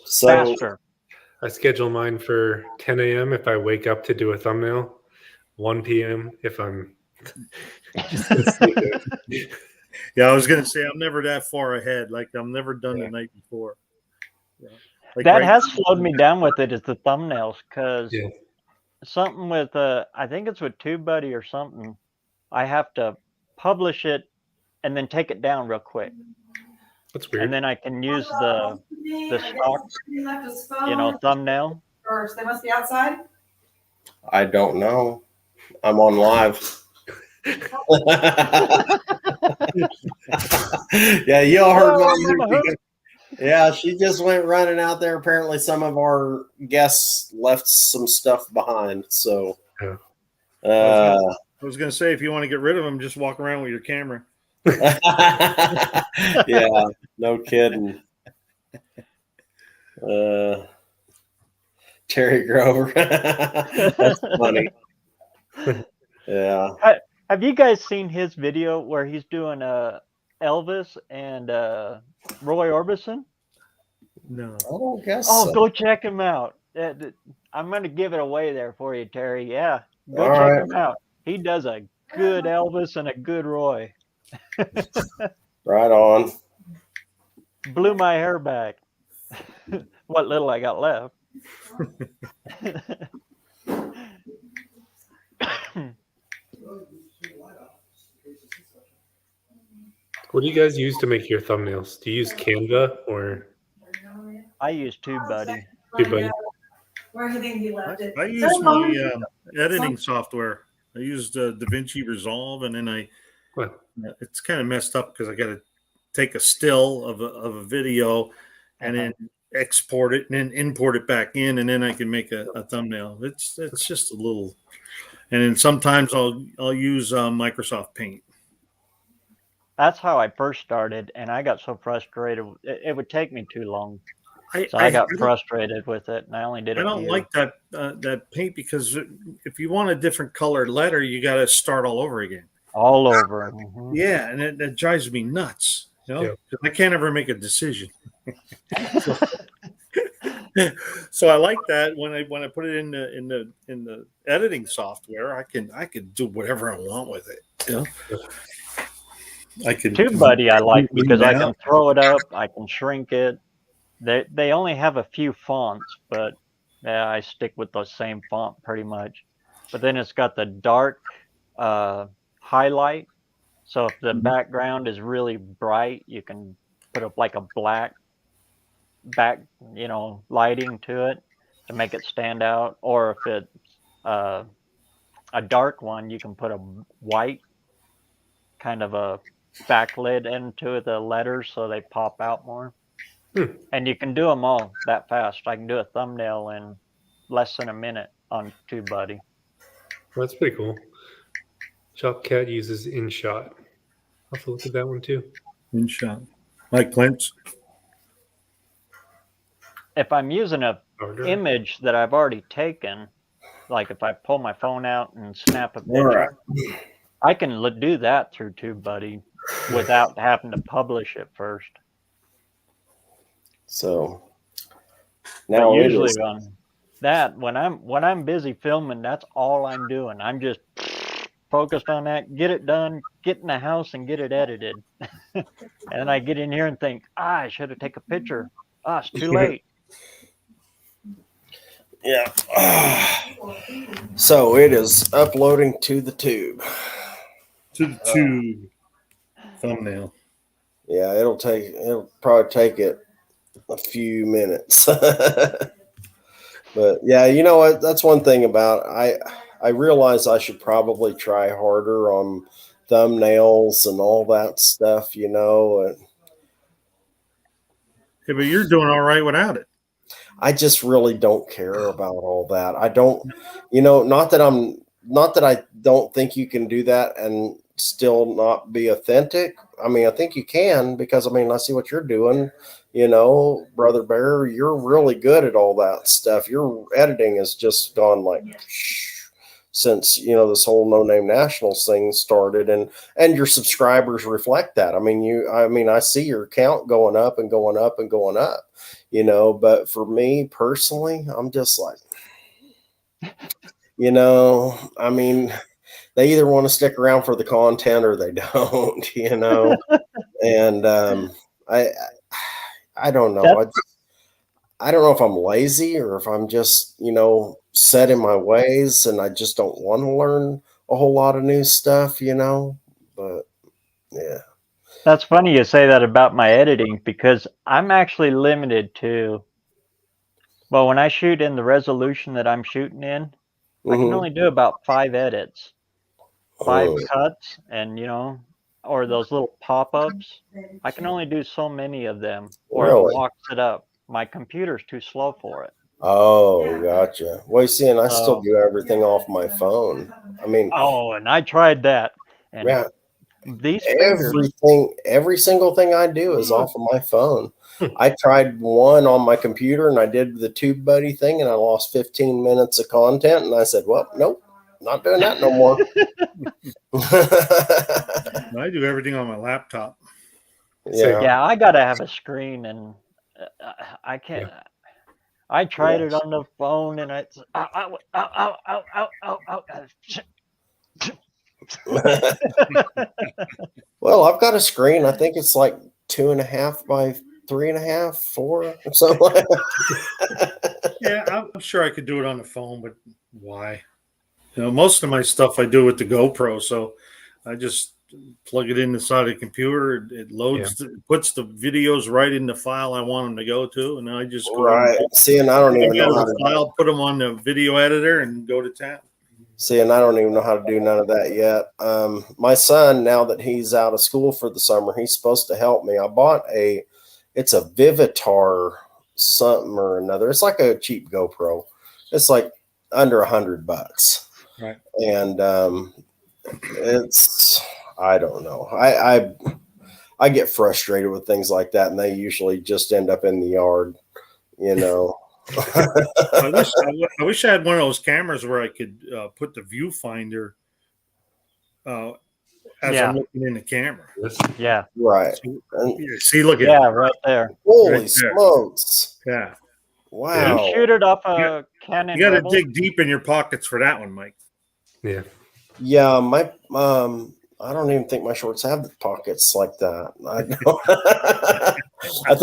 So Faster. I schedule mine for 10 a.m. if I wake up to do a thumbnail, 1 p.m. if I'm Yeah, I was going to say I'm never that far ahead. Like I'm never done the night before. Yeah. Like That has slowed me down with it, is the thumbnails, because Yeah. something with I think it's with TubeBuddy or something. I have to publish it and then take it down real quick, That's weird. and then I can use the stock, you know, thumbnail. Or they must be outside. I don't know. I'm on live. Yeah, you all heard my Yeah, she just went running out there. Apparently, some of our guests left some stuff behind. So, I was going to say, if you want to get rid of them, just walk around with your camera. yeah, no kidding. Terry Grover. That's funny. Yeah. Have you guys seen his video where he's doing Elvis and Roy Orbison? No. I don't guess Oh, so. go check him out. I'm going to give it away there for you, Terry. Yeah, go All check right. him out. He does a good Elvis and a good Roy. Right on. Blew my hair back. What little I got left. What do you guys use to make your thumbnails? Do you use Canva or I use TubeBuddy. TubeBuddy? Where I think he left it. I use my editing software. I used DaVinci Resolve, and then What? it's kind of messed up because I got to take a still of a video and then export it and then import it back in, and then I can make a thumbnail. It's just a little, and then sometimes I'll use Microsoft Paint. That's how I first started, and I got so frustrated. It would take me too long. So I got frustrated with it, and I only did it. I don't like that paint because if you want a different colored letter, you got to start all over again. All over. Mm-hmm. Yeah, and it drives me nuts. You know, 'cause I can't ever make a decision. So I like that when I put it in the editing software, I can do whatever I want with it. You know, I can. TubeBuddy I like because I can throw it up, I can shrink it. They only have a few fonts, but yeah, I stick with the same font pretty much. But then it's got the dark highlight. So if the background is really bright, you can put up like a black back, lighting to it to make it stand out. Or if it's a dark one, you can put a white kind of a backlit into the letters so they pop out more. And you can do them all that fast. I can do a thumbnail in less than a minute on TubeBuddy. Well, that's pretty cool. Shopcat uses InShot. I'll have to look at that one too. InShot, like Clint's. If I'm using a image that I've already taken, like if I pull my phone out and snap a picture, I can do that through TubeBuddy without having to publish it first. So now but usually on that, when I'm busy filming, that's all I'm doing. I'm just focused on that, get it done, get in the house and get it edited. And I get in here and think, I should have taken a picture. It's too late. Yeah. So it is uploading to the tube. To the tube thumbnail. Yeah, it'll probably take it a few minutes. But yeah, you know what? That's one thing about I realize I should probably try harder on thumbnails and all that stuff, Yeah, but you're doing all right without it. I just really don't care about all that. I don't, not that I don't think you can do that and still not be authentic. I mean, I think you can because I see what you're doing, Brother Bear, you're really good at all that stuff. Your editing has just gone like since, this whole No Name Nationals thing started and your subscribers reflect that. I see your count going up and going up and going up, but for me personally, I'm just like, they either want to stick around for the content or they don't, and I don't know. I don't know if I'm lazy or if I'm just, set in my ways and I just don't want to learn a whole lot of new stuff, but yeah. That's funny you say that about my editing because I'm actually limited to, when I shoot in the resolution that I'm shooting in, I can only do about 5 edits, 5 cuts, and, or those little pop-ups. I can only do so many of them or it locks it up. My computer's too slow for it. Oh, gotcha. Well, you see, and I still do everything off my phone. And I tried that. And yeah, these every single thing I do is off of my phone. I tried one on my computer and I did the TubeBuddy thing and I lost 15 minutes of content and I said, well, nope, not doing that no more. I do everything on my laptop. Yeah, I gotta have a screen and I can't. I tried it Yes. on the phone, and it's ow, ow, ow, ow, ow, ow, ow, Well, I've got a screen. I think it's like 2.5 by 3.5, 4, or something like that. Yeah, I'm sure I could do it on the phone, but why? Most of my stuff I do with the GoPro, so I just plug it in the side of the computer. It loads, it puts the videos right in the file I want them to go to, and I just go Right. See, and I don't even know how the to. file, put them on the video editor, and go to town. See, and I don't even know how to do none of that yet. My son, now that he's out of school for the summer, he's supposed to help me. I bought it's a Vivitar something or another. It's like a cheap GoPro. It's like under $100. Right. And it's, I don't know. I get frustrated with things like that, and they usually just end up in the yard, I wish I had one of those cameras where I could put the viewfinder as I'm looking in the camera. yeah. Right. See, look at Yeah, right there. Holy Right there. smokes. Yeah. Wow. You shoot it off a Canon You got to Rebel? dig deep in your pockets for that one, Mike. Yeah. Yeah, my I don't even think my shorts have the pockets like that. I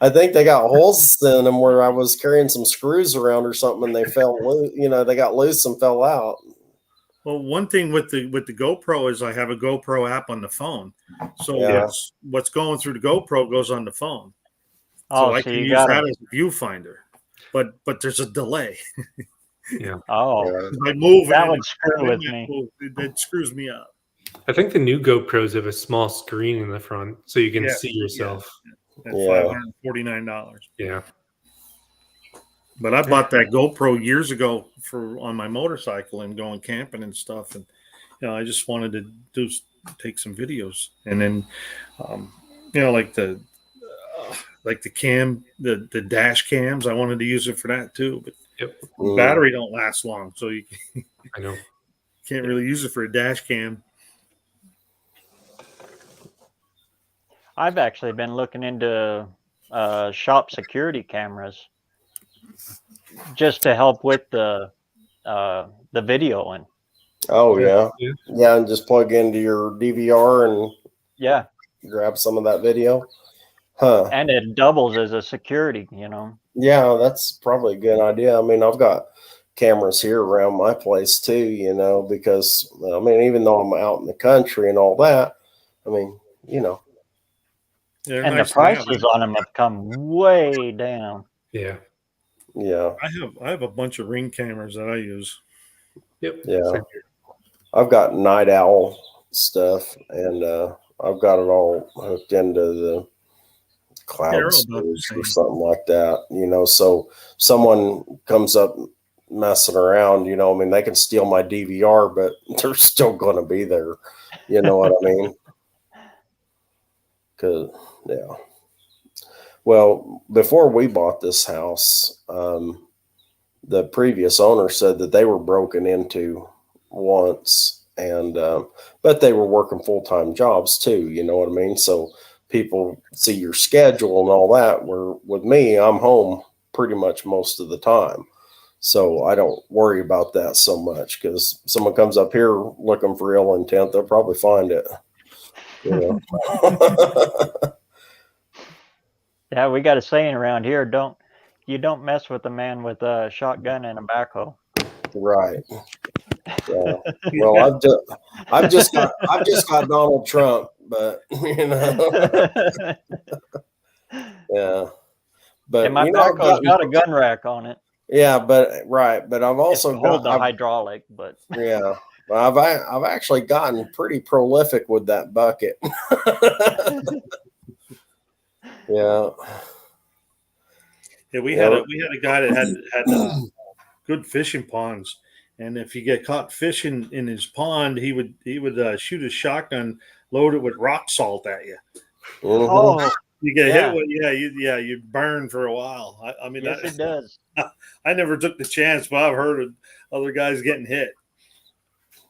think they got holes in them where I was carrying some screws around or something, and they fell loose. They got loose and fell out. Well, one thing with the GoPro is I have a GoPro app on the phone, so Yeah. what's going through the GoPro goes on the phone. Oh, So I so can you use got that it. as a viewfinder, but there's a delay. Yeah. Oh, Yeah. I move that and would screw with me. That screws me up. I think the new GoPros have a small screen in the front so you can Yeah, see yourself. At Yeah. $549. Yeah. But I bought that GoPro years ago on my motorcycle and going camping and stuff, and I just wanted to take some videos, and then like the the dash cams, I wanted to use it for that too, but the battery don't last long, so you I know. can't really use it for a dash cam. I've actually been looking into shop security cameras just to help with the videoing. Oh yeah. Yeah. Yeah, and just plug into your DVR and Yeah, grab some of that video. Huh. and it doubles as a security. Yeah, that's probably a good idea. I mean, I've got cameras here around my place too, because even though I'm out in the country and all that, They're And nice the to have. prices on them have come way down. Yeah. yeah, I have a bunch of Ring cameras that I use. Yep. yeah. Same here. I've got night owl stuff, and I've got it all hooked into the cloud They're all about storage the or same. something like that. So someone comes up messing around, they can steal my DVR, but they're still going to be there. You know what I mean? Because, yeah. Well, before we bought this house, the previous owner said that they were broken into once, and but they were working full-time jobs too. You know what I mean? So people see your schedule and all that. Where with me, I'm home pretty much most of the time, so I don't worry about that so much, because someone comes up here looking for ill intent, they'll probably find it. Yeah, we got a saying around here: you don't mess with a man with a shotgun and a backhoe. Right. Yeah. Well, I've just got Donald Trump, but yeah. But And my I've backhoe's got a gun rack on it. yeah, but right, but I've also It's hold the got hydraulic, but yeah. I've actually gotten pretty prolific with that bucket. Yeah. Yeah, we had a guy that had good fishing ponds, and if you get caught fishing in his pond, he would shoot his shotgun, load it with rock salt at you. Mhm. oh, You get Yeah. hit with you burn for a while. I mean, yes, it does. I never took the chance, but I've heard of other guys getting hit.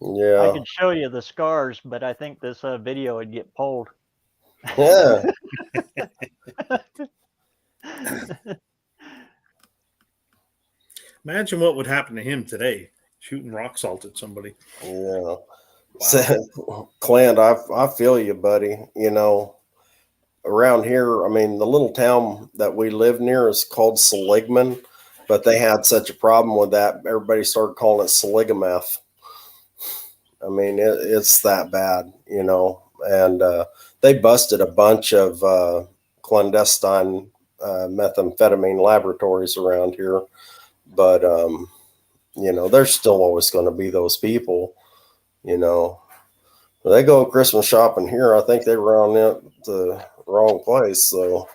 I Yeah. could show you the scars, but I think this video would get pulled. Yeah. Imagine what would happen to him today, shooting rock salt at somebody. Yeah. So, Clint, I feel you, buddy. You know, around here, I mean, the little town that we live near is called Seligman, but they had such a problem with that, everybody started calling it Seligameth. I mean, it's that bad, you know. And they busted a bunch of clandestine methamphetamine laboratories around here. But, you know, there's still always going to be those people, you know. When they go Christmas shopping here, I think they were on the wrong place. So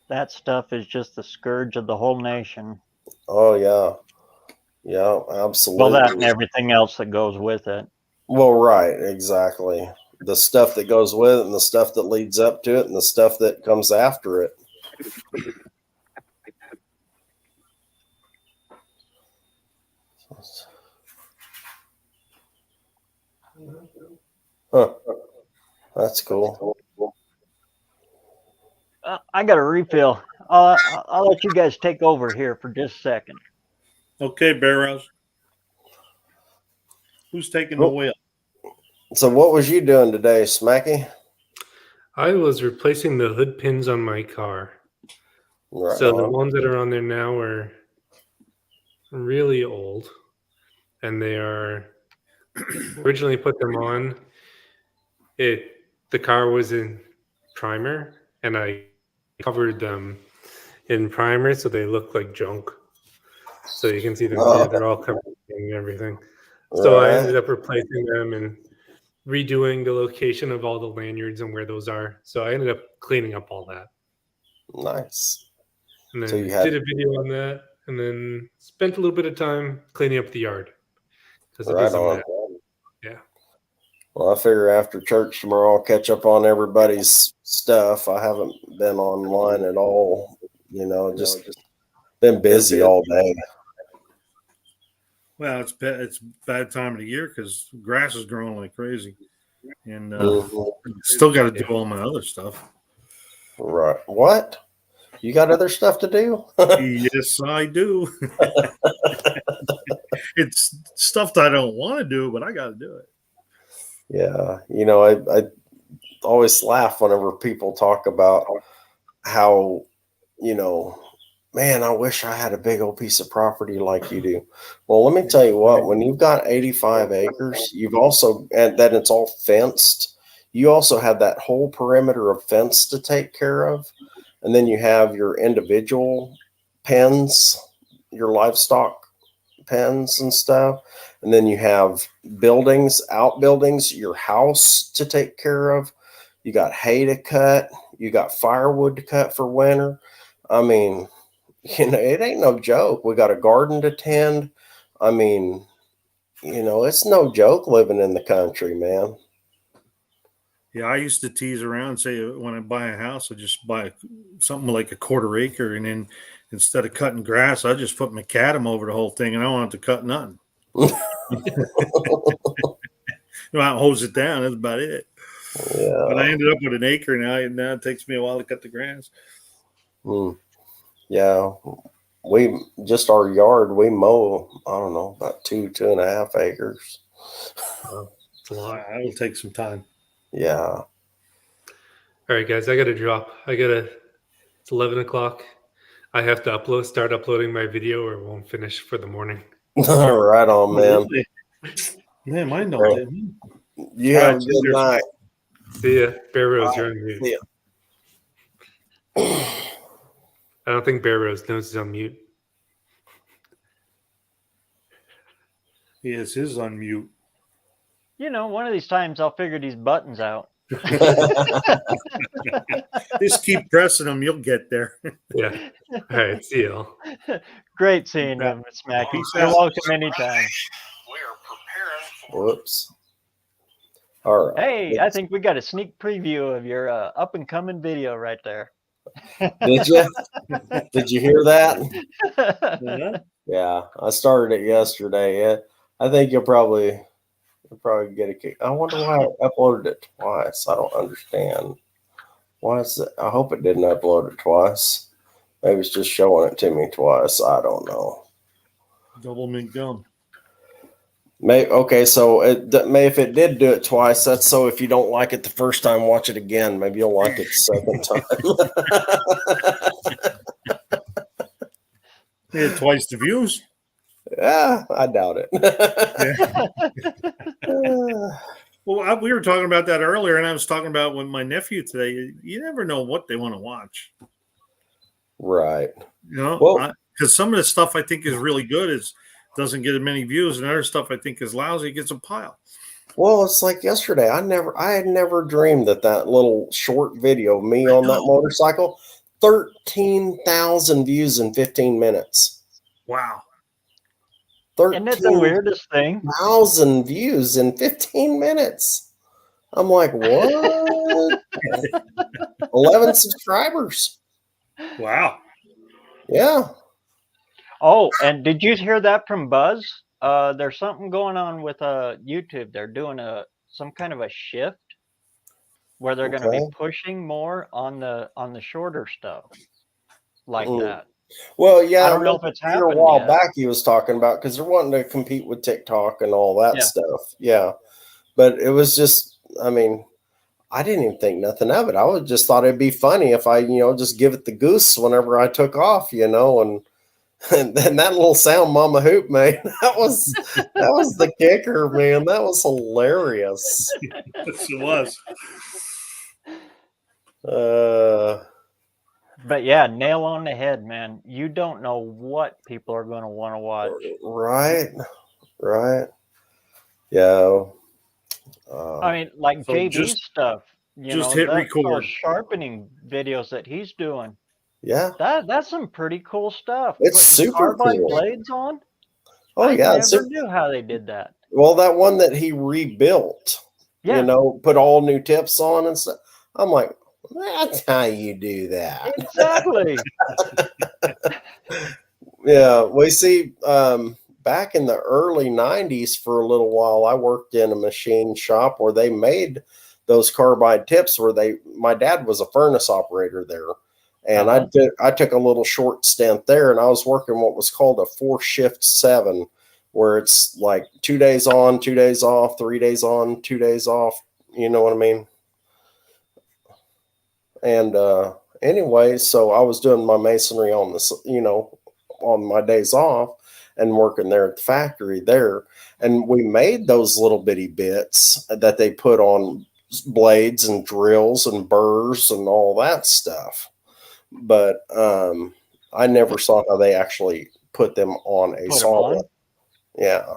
That stuff is just the scourge of the whole nation. oh yeah, yeah, absolutely. Well, that and everything else that goes with it. Well, right, exactly. The stuff that goes with it, and the stuff that leads up to it, and the stuff that comes after it. Huh. That's cool. I got a refill. I'll let you guys take over here for just a second. Okay, BareRose. Who's taking the wheel? So what was you doing today, Smacky? I was replacing the hood pins on my car. Right So on. the ones that are on there now are really old, and they are originally put them on. The car was in primer, and I covered them in primer so they look like junk. So you can see them here; they're all covered and everything. So I ended up replacing them and redoing the location of all the lanyards and where those are. So I ended up cleaning up all that. Nice. And then So you did a video on that, and then spent a little bit of time cleaning up the yard because it is a mess. Yeah. Well, I figure after church tomorrow, I'll catch up on everybody's stuff. I haven't been online at all. You know, just been busy all day. Well, it's bad time of the year because grass is growing like crazy, and still got to do all my other stuff. Right? What? You got other stuff to do? Yes, I do. It's stuff that I don't want to do, but I got to do it. Yeah, you know, I always laugh whenever people talk about how, you know, man, I wish I had a big old piece of property like you do. Well, let me tell you what, when you've got 85 acres, you've also, and then it's all fenced, you also have that whole perimeter of fence to take care of. And then you have your individual pens, your livestock pens and stuff. And then you have buildings, outbuildings, your house to take care of. You got hay to cut. You got firewood to cut for winter. I mean, you know, it ain't no joke. We got a garden to tend. I mean, you know, it's no joke living in the country, man. Yeah, I used to tease around and say when I buy a house, I just buy something like a quarter acre, and then instead of cutting grass, I just put macadam over the whole thing, and I don't have to cut nothing. I hose it down. That's about it. Yeah. But I ended up with an acre now. Now it takes me a while to cut the grass. Yeah, we just our yard. We mow. I don't know, about 2.5 acres. It's a lot. It'll take some time. Yeah. All right, guys, I got to drop. It's 11 o'clock. I have to start uploading my video or it won't finish for the morning. Right on, man. Yeah, mine don't. You have a good night. See ya. BareRose, you're on mute. See ya. I don't think BareRose knows he's on mute. Yes, his on mute. You know, one of these times I'll figure these buttons out. Just keep pressing them. You'll get there. Yeah. All right. See y'all. Great seeing you, Smacky. You're welcome anytime. Whoops. All right. Hey, I think we got a sneak preview of your up and coming video right there. Did you? Did you hear that? Yeah. Yeah, I started it yesterday. Yeah, I think you'll probably get a kick. I wonder why I uploaded it twice. I don't understand. Why is it? I hope it didn't upload it twice. Maybe it's just showing it to me twice. I don't know. Double mint gum. Okay, so if it did do it twice, that's so if you don't like it the first time, watch it again. Maybe you'll like it the second time. They had twice the views. Yeah, I doubt it. Well, we were talking about that earlier, and I was talking about with my nephew today. You never know what they want to watch. Right. You know, Well, because some of the stuff I think is really good doesn't get as many views, and other stuff I think is lousy gets a pile. well, it's like yesterday. I had never dreamed that little short video of me on that motorcycle, 13,000 views in 15 minutes. Wow. Isn't it the weirdest thing? 13,000 views in 15 minutes. I'm like, what? 11 subscribers. Wow. Yeah. Oh, and did you hear that from Buzz? There's something going on with YouTube. They're doing some kind of a shift where they're going to be pushing more on the shorter stuff like that. Well, yeah, I don't know if it's happened a while yet. back he was talking about because they're wanting to compete with TikTok and all that stuff. Yeah, but it was just, I mean, I didn't even think nothing of it. I would just thought it'd be funny if I, just give it the goose whenever I took off, and then that little sound Mama Hoop made, that was the kicker, man. That was hilarious. Yes, it was. But yeah, nail on the head, man. You don't know what people are going to want to watch. Right. Yeah. I mean, like so JB's stuff. Just hit record. Those sharpening videos that he's doing. Yeah. That's some pretty cool stuff. It's Putting super carbide cool. blades on. Oh, yeah. I never knew how they did that. Well, that one that he rebuilt, put all new tips on and stuff. I'm like, that's how you do that. Exactly. Yeah. We see, back in the early 90s for a little while, I worked in a machine shop where they made those carbide tips my dad was a furnace operator there. And I took a little short stint there, and I was working what was called a 4-shift 7, where it's like 2 days on, 2 days off, 3 days on, 2 days off. You know what I mean? And anyway, so I was doing my masonry on this, on my days off and working there at the factory there. And we made those little bitty bits that they put on blades and drills and burrs and all that stuff. But I never saw how they actually put them on a saw. Yeah.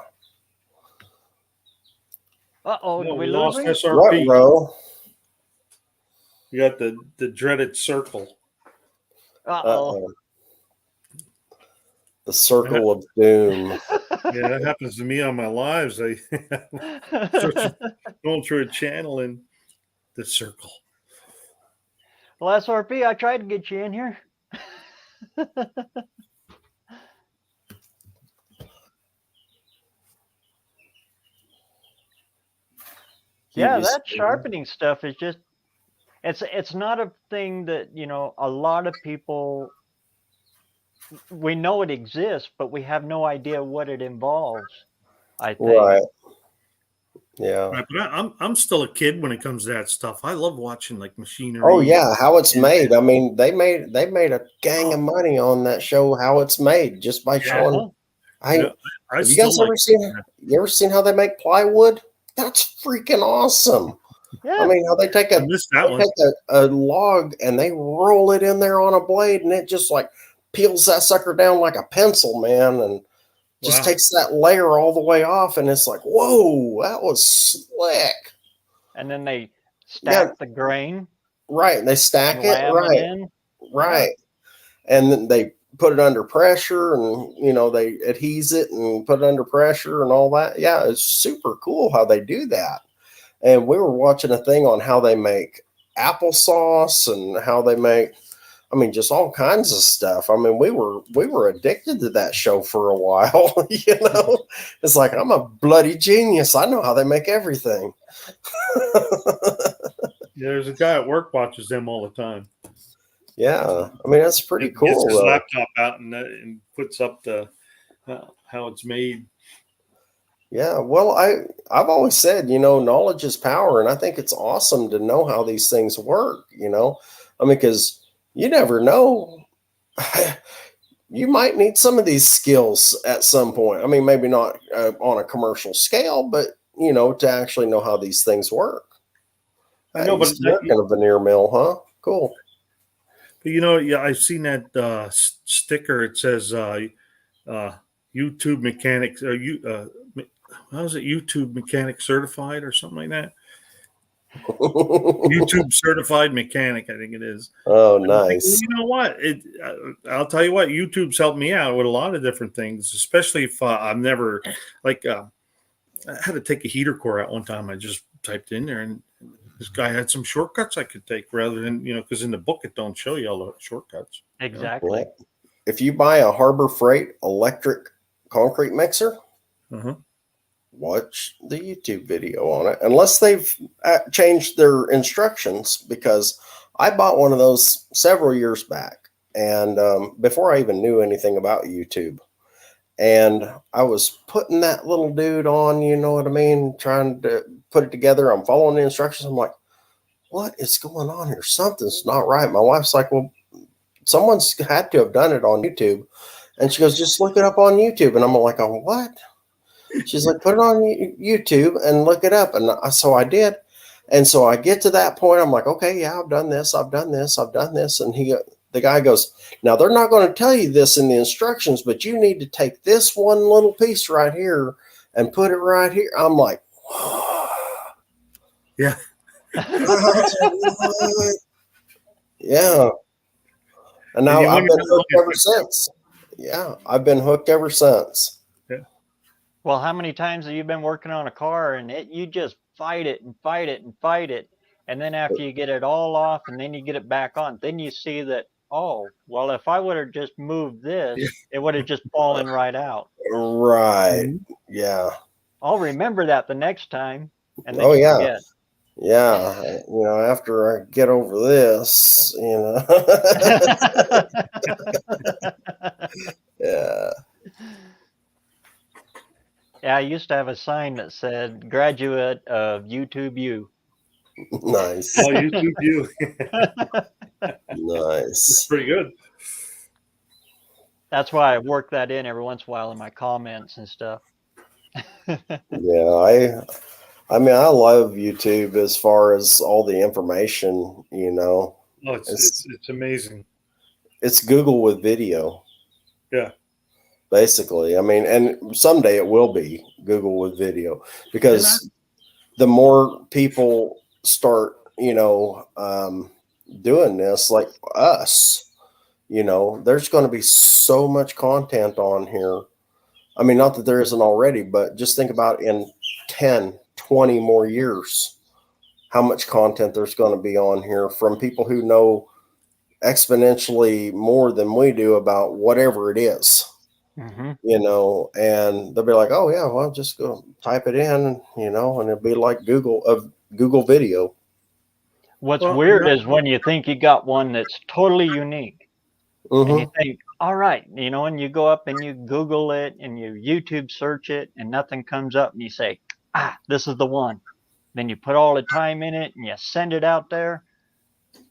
Uh-oh, No, we lost lose SRP. Bro. You got the dreaded circle. Uh-oh. The circle of doom. Yeah, that happens to me on my lives. I going through a channel in the circle. Well, SRP, I tried to get you in here. Yeah, that sharpening stuff is just, it's not a thing that, a lot of people, we know it exists, but we have no idea what it involves, I think. Right. Yeah. Right, but I'm still a kid when it comes to that stuff. I love watching like machinery. Oh yeah, how it's made. I mean, they made a gang of money on that show. How it's made just by showing. Have you guys ever seen? You ever seen how they make plywood? That's freaking awesome. Yeah. I mean, how they take a log and they roll it in there on a blade, and it just like peels that sucker down like a pencil, man, and just takes that layer all the way off, and it's like, whoa, that was slick. And then they stack the grain. Right. They stack it. Right. And then they put it under pressure, and, they adhese it and put it under pressure and all that. Yeah, it's super cool how they do that. And we were watching a thing on how they make applesauce and how they make, just all kinds of stuff. I mean, we were addicted to that show for a while, It's like, I'm a bloody genius. I know how they make everything. There's a guy at work watches them all the time. Yeah, I mean that's pretty Gets cool. his Though. laptop out and puts up the how it's made. Yeah, well, I've always said, knowledge is power, and I think it's awesome to know how these things work. I mean, because you never know. You might need some of these skills at some point. I mean, maybe not on a commercial scale, but to actually know how these things work. I know, but used to work in a veneer mill, huh? Cool. But yeah, I've seen that sticker. It says YouTube mechanics. How is it? YouTube mechanic certified or something like that. YouTube certified mechanic, I think it is. Oh, nice. You know what? I'll tell you what. YouTube's helped me out with a lot of different things, especially if I've never I had to take a heater core out one time. I just typed in there, and this guy had some shortcuts I could take rather than because in the book it don't show you all the shortcuts. Exactly. Well, if you buy a Harbor Freight electric concrete mixer, watch the YouTube video on it, unless they've changed their instructions, because I bought one of those several years back, and before I even knew anything about YouTube, and I was putting that little dude on, you know what I mean, trying to put it together. I'm following the instructions. I'm like, what is going on here? Something's not right. My wife's like, well, someone's had to have done it on YouTube. And she goes, just look it up on YouTube. And I'm like, oh, what? She's like, put it on YouTube and look it up. And so I did. And so I get to that point. I'm like, okay, yeah, I've done this. And the guy goes, now they're not going to tell you this in the instructions, but you need to take this one little piece right here and put it right here. I'm like, whoa. Yeah. Yeah. And now I've been hooked ever since. Yeah, I've been hooked ever since. Yeah. Well, how many times have you been working on a car and you just fight it and fight it and fight it, and then after you get it all off and then you get it back on, then you see that, oh, well, if I would have just moved this, it would have just fallen right out. Right. Yeah. I'll remember that the next time, and then forget. Yeah, after I get over this, yeah. Yeah, I used to have a sign that said graduate of YouTube U. Nice. Oh, YouTube U. Nice. Pretty good. That's why I work that in every once in a while in my comments and stuff. Yeah, I mean, I love YouTube as far as all the information, Oh, it's amazing. It's Google with video. Yeah. Basically. I mean, and someday it will be Google with video, because the more people start, doing this, like us, there's going to be so much content on here. I mean, not that there isn't already, but just think about in 10, 20 more years, how much content there's going to be on here from people who know exponentially more than we do about whatever it is, and they'll be like, oh yeah, well, just go type it in, and it'll be like Google video. What's weird is when you think you got one that's totally unique, and you think, all right, and you go up and you Google it and you YouTube search it and nothing comes up, and you say, this is the one. Then you put all the time in it and you send it out there,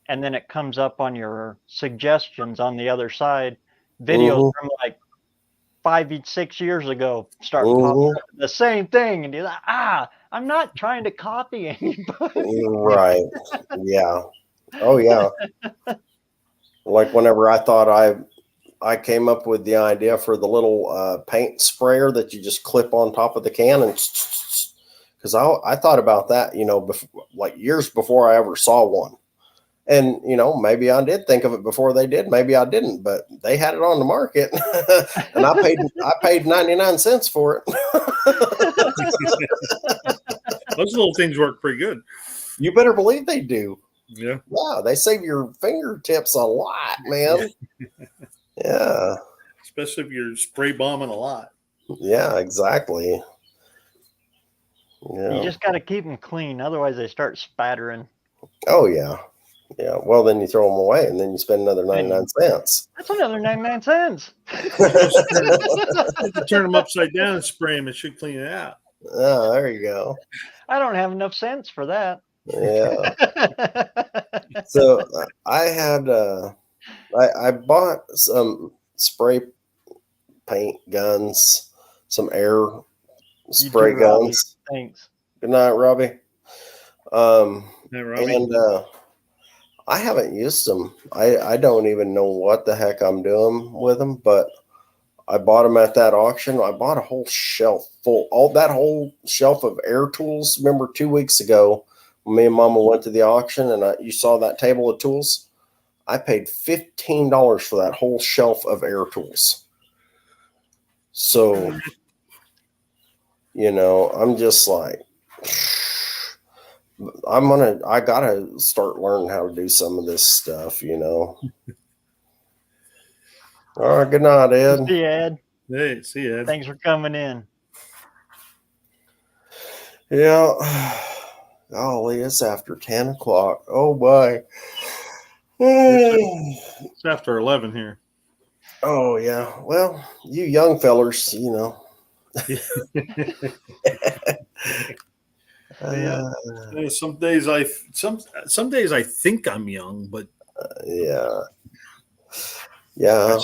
and then it comes up on your suggestions on the other side. Videos from like 5-6 years ago start popping up the same thing, and you're like, I'm not trying to copy anybody. Right. Yeah. Oh yeah. Like whenever I thought I came up with the idea for the little paint sprayer that you just clip on top of the can, and because I thought about that, like years before I ever saw one. And, maybe I did think of it before they did. Maybe I didn't, but they had it on the market and I paid 99 cents for it. Those little things work pretty good. You better believe they do. Yeah. Yeah. They save your fingertips a lot, man. Yeah. Especially if you're spray bombing a lot. Yeah, exactly. Yeah. You just got to keep them clean. Otherwise they start spattering. Oh yeah. Yeah. Well, then you throw them away and then you spend another 99 cents. That's another 99 cents. If you turn them upside down and spray them, it should clean it out. Oh, there you go. I don't have enough sense for that. Yeah. So I had I bought some spray paint guns, some air spray too, Robbie. guns. Thanks. Good night, Robbie. Yeah, Robbie. And I haven't used them. I don't even know what the heck I'm doing with them, but I bought them at that auction. I bought a whole shelf full, that whole shelf of air tools. Remember 2 weeks ago, when me and Mama went to the auction and you saw that table of tools? I paid $15 for that whole shelf of air tools. So, I'm just like, I gotta start learning how to do some of this stuff, All right, good night, Ed. See you, Ed. Hey, see ya. Thanks for coming in. Yeah. Golly, it's after 10 o'clock. Oh, boy. It's after 11 here. Oh, yeah. Well, you young fellers, Yeah. Some days I think I'm young, but yeah. yeah, I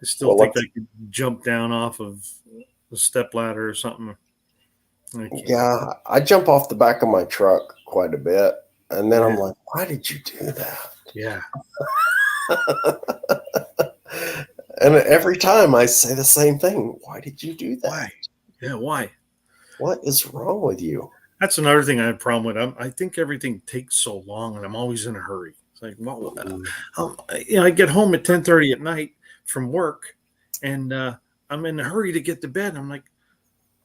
still Well, think I could jump down off of a step ladder or something. Yeah, I jump off the back of my truck quite a bit, and then I'm like, why did you do that? Yeah. And every time I say the same thing. Why did you do that? Why? Yeah, why? What is wrong with you? That's another thing I have a problem with. I think everything takes so long, and I'm always in a hurry. It's like, well, I get home at 10:30 at night from work, and I'm in a hurry to get to bed. I'm like,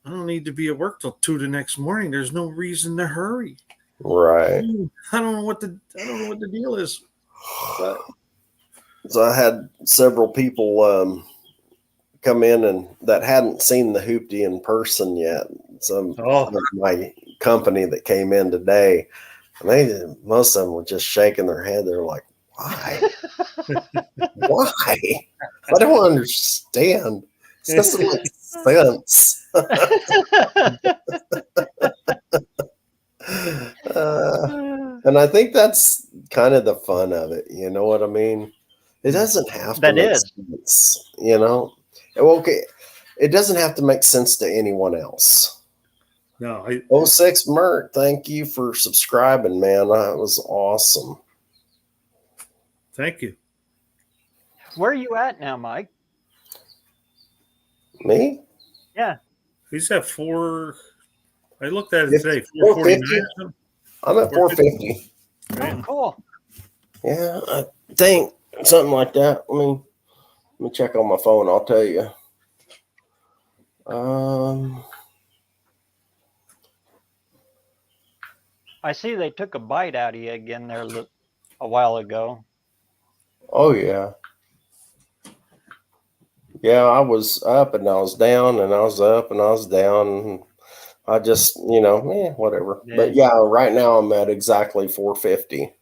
I don't need to be at work till 2 the next morning. There's no reason to hurry. Right. I don't know what the deal is. But So I had several people come in and that hadn't seen the hoopty in person yet. Some of my company that came in today, and most of them were just shaking their head. They're like, "Why? Why? I don't understand. It doesn't make sense." And I think that's kind of the fun of it. You know what I mean? It doesn't have to make sense, Okay, it doesn't have to make sense to anyone else. No. 06 Mert, thank you for subscribing, man. That was awesome. Thank you. Where are you at now, Mike? Me? Yeah. He's at 4. I looked at it today. 449. I'm at 450. Oh, cool. Yeah, I think something like that. Let me check on my phone. I'll tell you. I see they took a bite out of you again there a while ago. Oh yeah. Yeah, I was up and I was down and I was up and I was down. And I just, whatever. Yeah. But yeah, right now I'm at exactly 450.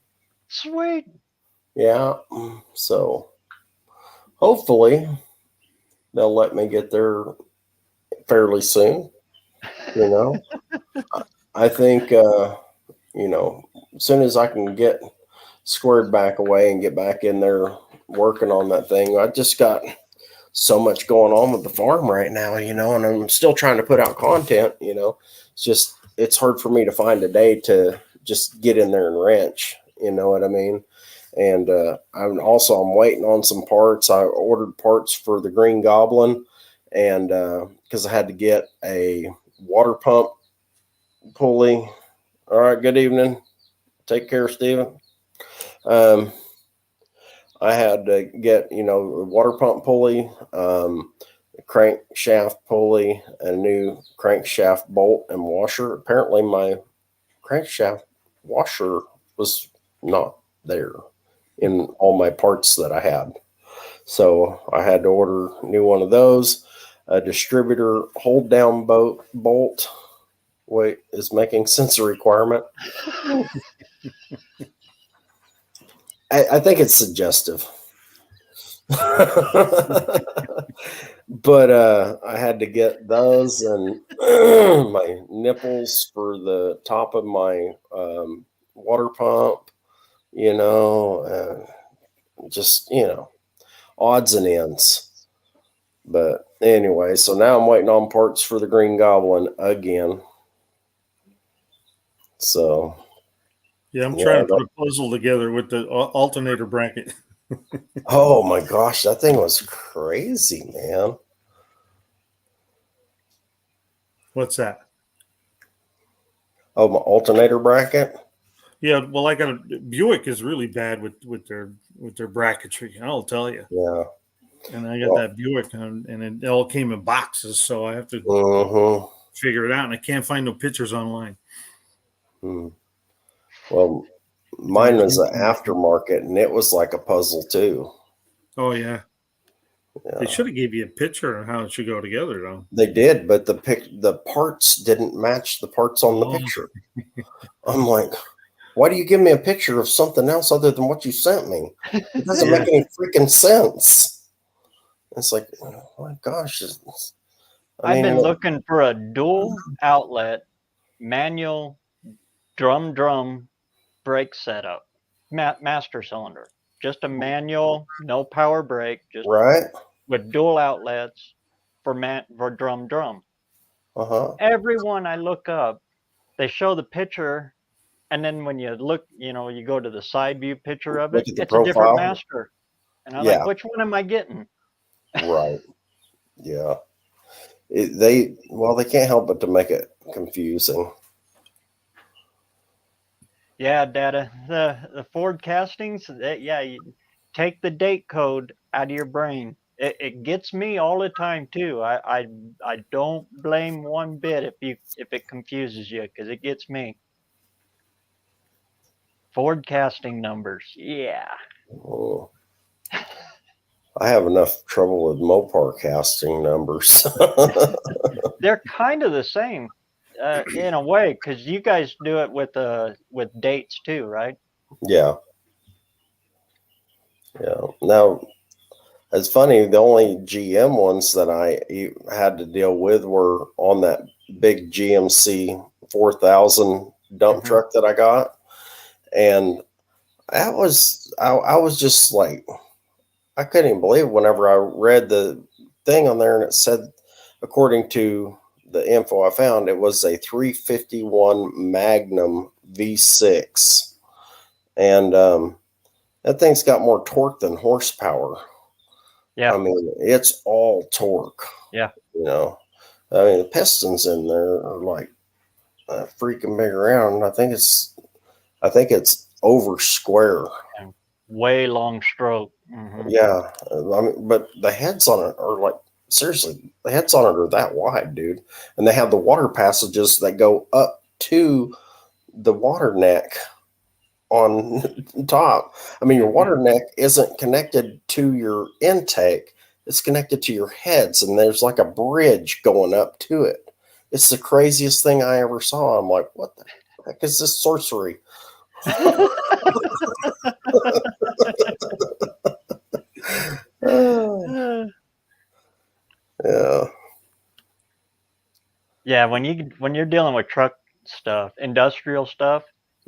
Sweet. Yeah. So hopefully they'll let me get there fairly soon. I think, as soon as I can get squared back away and get back in there working on that thing, I just got so much going on with the farm right now, and I'm still trying to put out content, it's hard for me to find a day to just get in there and wrench, you know what I mean? And I'm waiting on some parts. I ordered parts for the Green Goblin, and because I had to get a water pump pulley. All right, good evening. Take care, Steven. I had to get, a water pump pulley, a crankshaft pulley, and a new crankshaft bolt and washer. Apparently my crankshaft washer was not there in all my parts that I had. So I had to order a new one of those, a distributor hold down bolt, Wait, is making sense a requirement? I think it's suggestive. But I had to get those and my nipples for the top of my water pump, just, odds and ends. But anyway, so now I'm waiting on parts for the Green Goblin again. So Yeah, I'm trying to put a puzzle together with the alternator bracket. oh my gosh, that thing was crazy, man. What's that? Oh, my alternator bracket. Yeah, well, I got a Buick is really bad with their bracketry. I'll tell you. Yeah, And I got that Buick, and it all came in boxes, so I have to figure it out. And I can't find no pictures online. Well, mine was an aftermarket, and it was like a puzzle too. Oh yeah. They should have gave you a picture of how it should go together, though. They did, but the parts didn't match the parts on the picture. I'm like, why do you give me a picture of something else other than what you sent me? It doesn't make any freaking sense. It's like, oh my gosh. I've been looking for a dual outlet manual drum brake setup, master cylinder. Just a manual, no power brake, just with dual outlets for drum. Everyone I look up, they show the picture, and then when you look, you go to the side view picture of it, it's a different master. And I'm like, which one am I getting? Right. Yeah. They can't help but to make it confusing. Yeah, Data. The Ford castings, you take the date code out of your brain. It gets me all the time too. I don't blame one bit if it confuses you, because it gets me. Ford casting numbers, yeah. Oh. I have enough trouble with Mopar casting numbers. They're kind of the same. In a way, because you guys do it with dates too, right? Yeah. Now, it's funny. The only GM ones that I had to deal with were on that big GMC 4000 dump truck that I got, and I was just like, I couldn't even believe it whenever I read the thing on there, and it said, according to the info I found, it was a 351 Magnum V6, and that thing's got more torque than horsepower. Yeah, I mean, it's all torque. Yeah, I mean, the pistons in there are like freaking big around. I think it's over square. Way long stroke. Yeah, I mean, but the heads on it are like, seriously, the heads on it are that wide, dude. And they have the water passages that go up to the water neck on top. I mean, your water neck isn't connected to your intake. It's connected to your heads, and there's like a bridge going up to it. It's the craziest thing I ever saw. I'm like, what the heck is this sorcery? Yeah, when you're dealing with truck stuff, industrial stuff,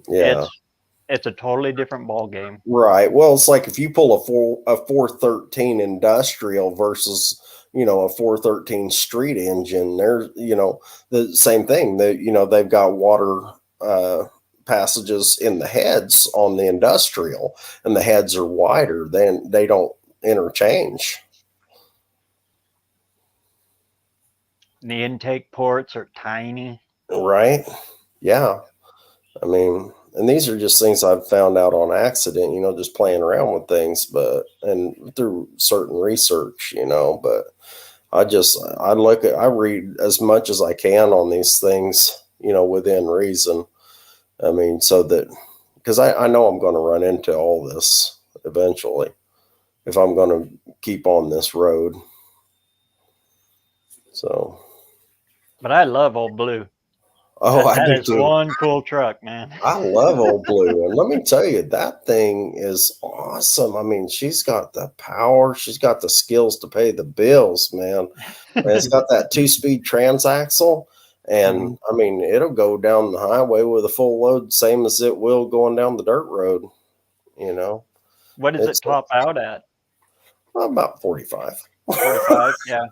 it's a totally different ball game. Right. Well, it's like if you pull a 413 industrial versus, a 413 street engine, they're, the same thing. They've got water passages in the heads on the industrial, and the heads are wider, then they don't interchange. The intake ports are tiny. Right. Yeah. I mean, and these are just things I've found out on accident, just playing around with things, and through certain research, but I read as much as I can on these things, within reason. I mean, so that, because I know I'm going to run into all this eventually if I'm going to keep on this road. So. But I love Old Blue. Oh, I That do is too. one cool truck, man. I love Old Blue. And let me tell you, that thing is awesome. I mean, she's got the power. She's got the skills to pay the bills, man. And it's got that 2-speed transaxle. And I mean, it'll go down the highway with a full load, same as it will going down the dirt road, you know. What does It's it top out at? about 45. 45? Yeah.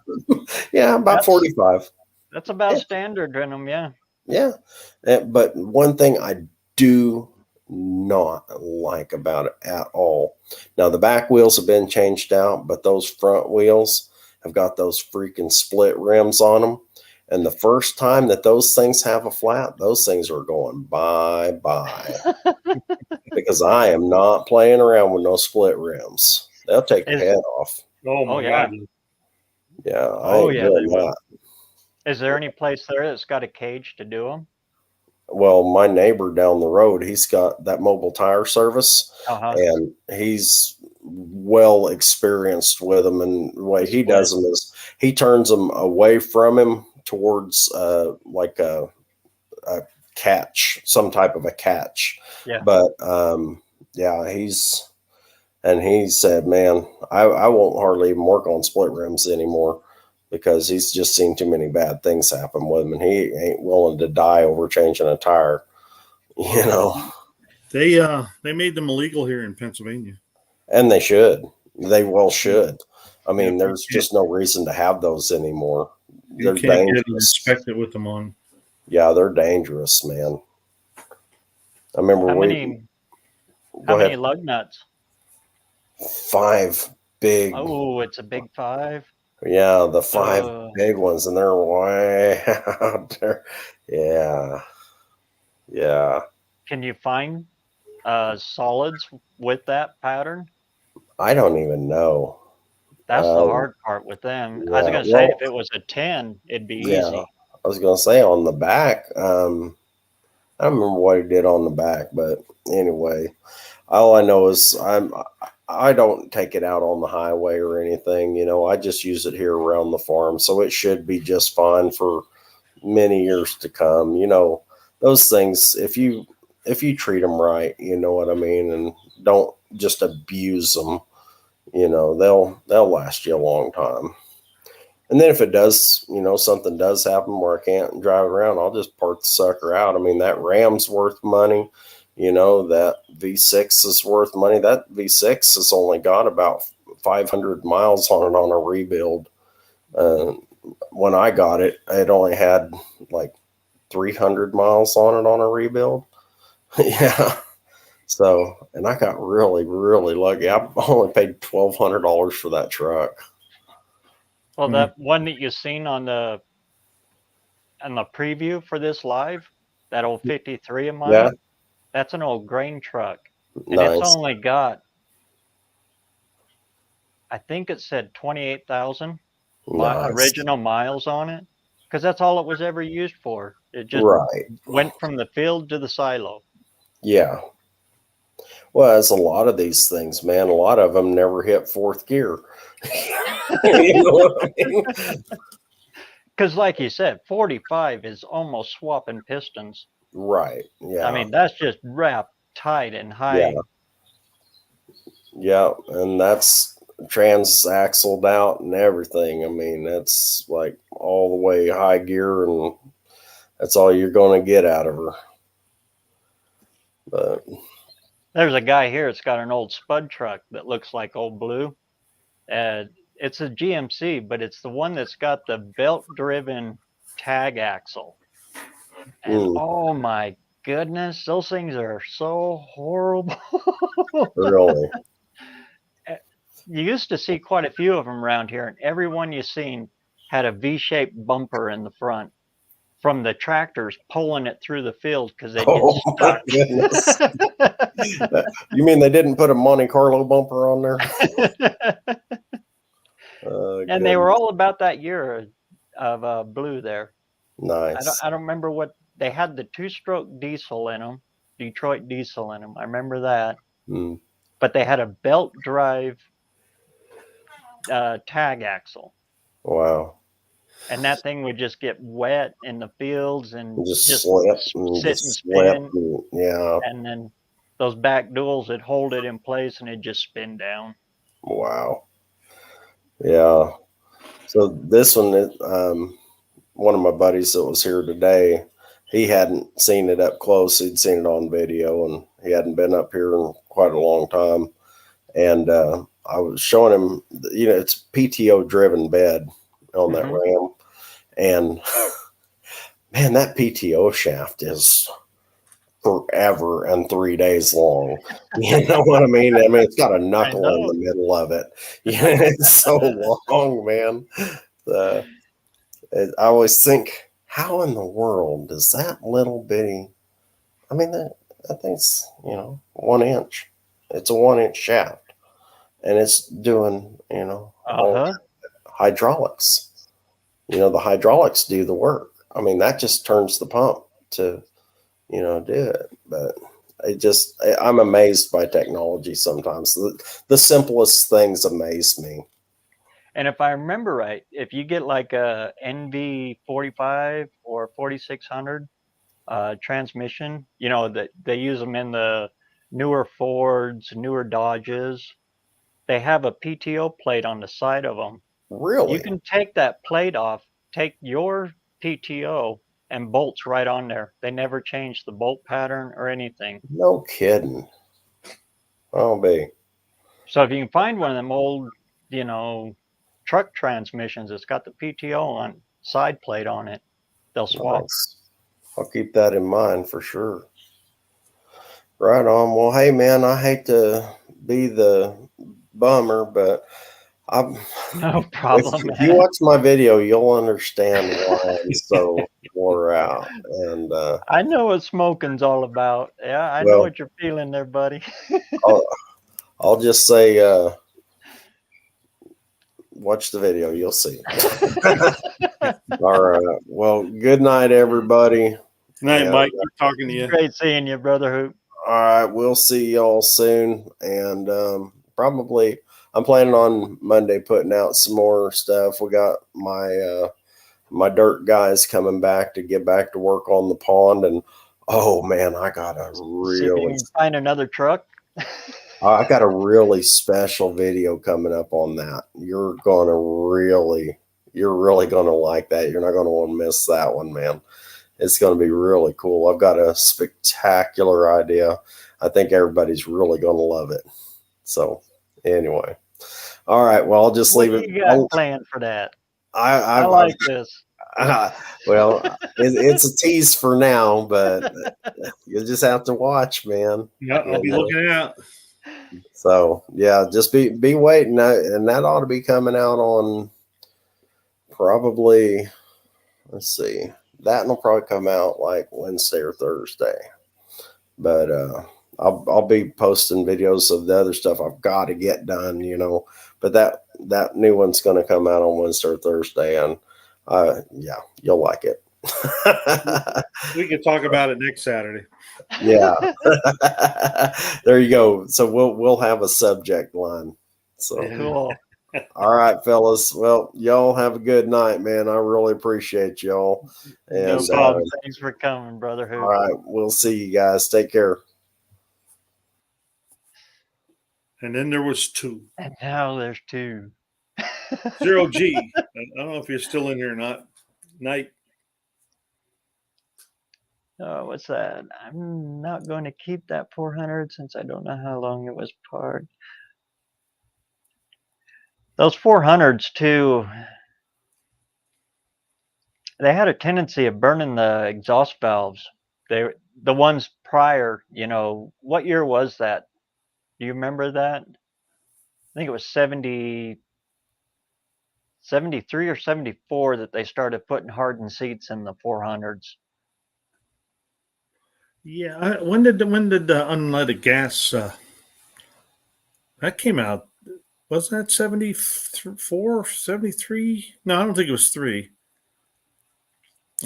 Yeah, about That's 45. that's about Yeah. standard in them, yeah. Yeah. But one thing I do not like about it at all. Now, the back wheels have been changed out, but those front wheels have got those freaking split rims on them. And the first time that those things have a flat, those things are going bye-bye. Because I am not playing around with no split rims. They'll take your Is head off. Oh my Oh yeah. God. Yeah, I Oh ain't yeah, doing they will. that. Is there any place there that's got a cage to do them? Well, my neighbor down the road, he's got that mobile tire service, Uh-huh. and he's well experienced with them. And the way he does them is he turns them away from him towards like a catch, some type of a catch. Yeah. But yeah, he said, man, I won't hardly even work on split rims anymore, because he's just seen too many bad things happen with him, and he ain't willing to die over changing a tire, you know. They made them illegal here in Pennsylvania. And they should. They well should. I mean, Yeah, there's just no reason to have those anymore. You They're can't get them dangerous. inspected with them on. Yeah, they're dangerous, man. I remember How many lug nuts? 5 big. Oh, it's a big 5. Yeah, the 5 big ones, and they're way out there. Yeah. Yeah. Can you find solids with that pattern? I don't even know. That's the hard part with them. I was Yeah, gonna say well, if it was a 10, it'd be yeah, easy. I was gonna say on the back. I don't remember what he did on the back, but anyway, all I know is I don't take it out on the highway or anything. You know, I just use it here around the farm, so it should be just fine for many years to come. You know, those things, if you treat them right, you know what I mean, and don't just abuse them, you know, they'll last you a long time. And then if it does, you know, something does happen where I can't drive around, I'll just park the sucker out. I mean, that Ram's worth money. You know, that V6 is worth money. That V6 has only got about 500 miles on it on a rebuild. When I got it, it only had like 300 miles on it on a rebuild. Yeah. So, and I got really, really lucky. I only paid $1,200 for that truck. Well, that one that you seen on the preview for this live, that old 53 of mine, Yeah. that's an old grain truck. And Nice. it's only got, I think it said 28,000 Nice. original miles on it, because that's all it was ever used for. It just Right. went from the field to the silo. Yeah. Well, it's a lot of these things, man. A lot of them never hit 4th gear. You know what I mean? Because like you said, 45 is almost swapping pistons. Right. Yeah. I mean, that's just wrapped tight and high. Yeah. Yeah. And that's transaxled out and everything. I mean, that's like all the way high gear, and that's all you're going to get out of her. But There's a guy here that's got an old spud truck that looks like Old Blue. It's a GMC, but it's the one that's got the belt-driven tag axle. And oh my goodness, those things are so horrible. really? You used to see quite a few of them around here, and every one you seen had a V-shaped bumper in the front from the tractors pulling it through the field because they get My goodness. You mean they didn't put a Monte Carlo bumper on there? And they were all about that year of blue there. Nice. I don't remember what they had. The 2-stroke diesel in them, Detroit diesel in them. I remember that. But they had a belt drive tag axle. Wow. and that thing would just get wet in the fields and Just just slip and sit just and slip. spin, And, yeah. and then those back duals would hold it in place and it'd just spin down. Wow. Yeah. So this one, one of my buddies that was here today, he hadn't seen it up close. He'd seen it on video, and he hadn't been up here in quite a long time. And I was showing him, it's PTO driven bed on that Ram. And man, that PTO shaft is forever and 3 days long. You know what I mean? I mean, it's got a knuckle in the middle of it. Yeah, it's so long, man. I always think, how in the world does that little bitty? I mean, that thing's 1 inch. It's a 1 inch shaft, and it's doing all hydraulics. The hydraulics do the work. I mean, that just turns the pump to do it. But I'm amazed by technology sometimes. The simplest things amaze me. And if I remember right, if you get like a NV45 or 4600 transmission, that they use them in the newer Fords, newer Dodges, they have a PTO plate on the side of them. Really? You can take that plate off, take your PTO, and bolts right on there. They never change the bolt pattern or anything. No kidding. I'll be. So if you can find one of them old, truck transmissions that's got the PTO on side plate on it, they'll swap. Nice. I'll keep that in mind for sure. Right on. Well, hey man, I hate to be the bummer, but no problem. If you watch my video, you'll understand why I'm so wore out. And I know what smoking's all about. Yeah, I know what you're feeling there, buddy. I'll just say, watch the video. You'll see. All right. Well, good night, everybody. Good night, Mike. Good talking to you. Great seeing you, Brother Hoop. All right. We'll see y'all soon. And probably I'm planning on Monday putting out some more stuff. We got my dirt guys coming back to get back to work on the pond. And oh man, I got a really find another truck. I got a really special video coming up on that. You're really gonna like that. You're not gonna want to miss that one, man. It's gonna be really cool. I've got a spectacular idea. I think everybody's really gonna love it. So anyway, all right. Well, I'll just leave it. You got planned for that? I like this. Well, it's a tease for now, but you'll just have to watch, man. Yeah, I'll be looking out. So yeah, just be waiting, and that ought to be coming out on probably. Let's see, that will probably come out like Wednesday or Thursday, but I'll be posting videos of the other stuff I've got to get done, But that new one's going to come out on Wednesday or Thursday, and yeah, you'll like it. We can talk about it next Saturday. Yeah. There you go. So we'll have a subject line. So cool. All right, fellas. Well, y'all have a good night, man. I really appreciate y'all. And no problem. Thanks for coming, Brother Hoop. All right, we'll see you guys. Take care. And then there was two. And now there's two. Zero G. I don't know if you're still in here or not. Night. Oh, what's that? I'm not going to keep that 400 since I don't know how long it was parked. Those 400s too, they had a tendency of burning the exhaust valves. The ones prior, what year was that? Do you remember that? I think it was 73 or 74 that they started putting hardened seats in the 400s. Yeah, when did the unleaded gas that came out? Was that 74, 73? No, I don't think it was 3.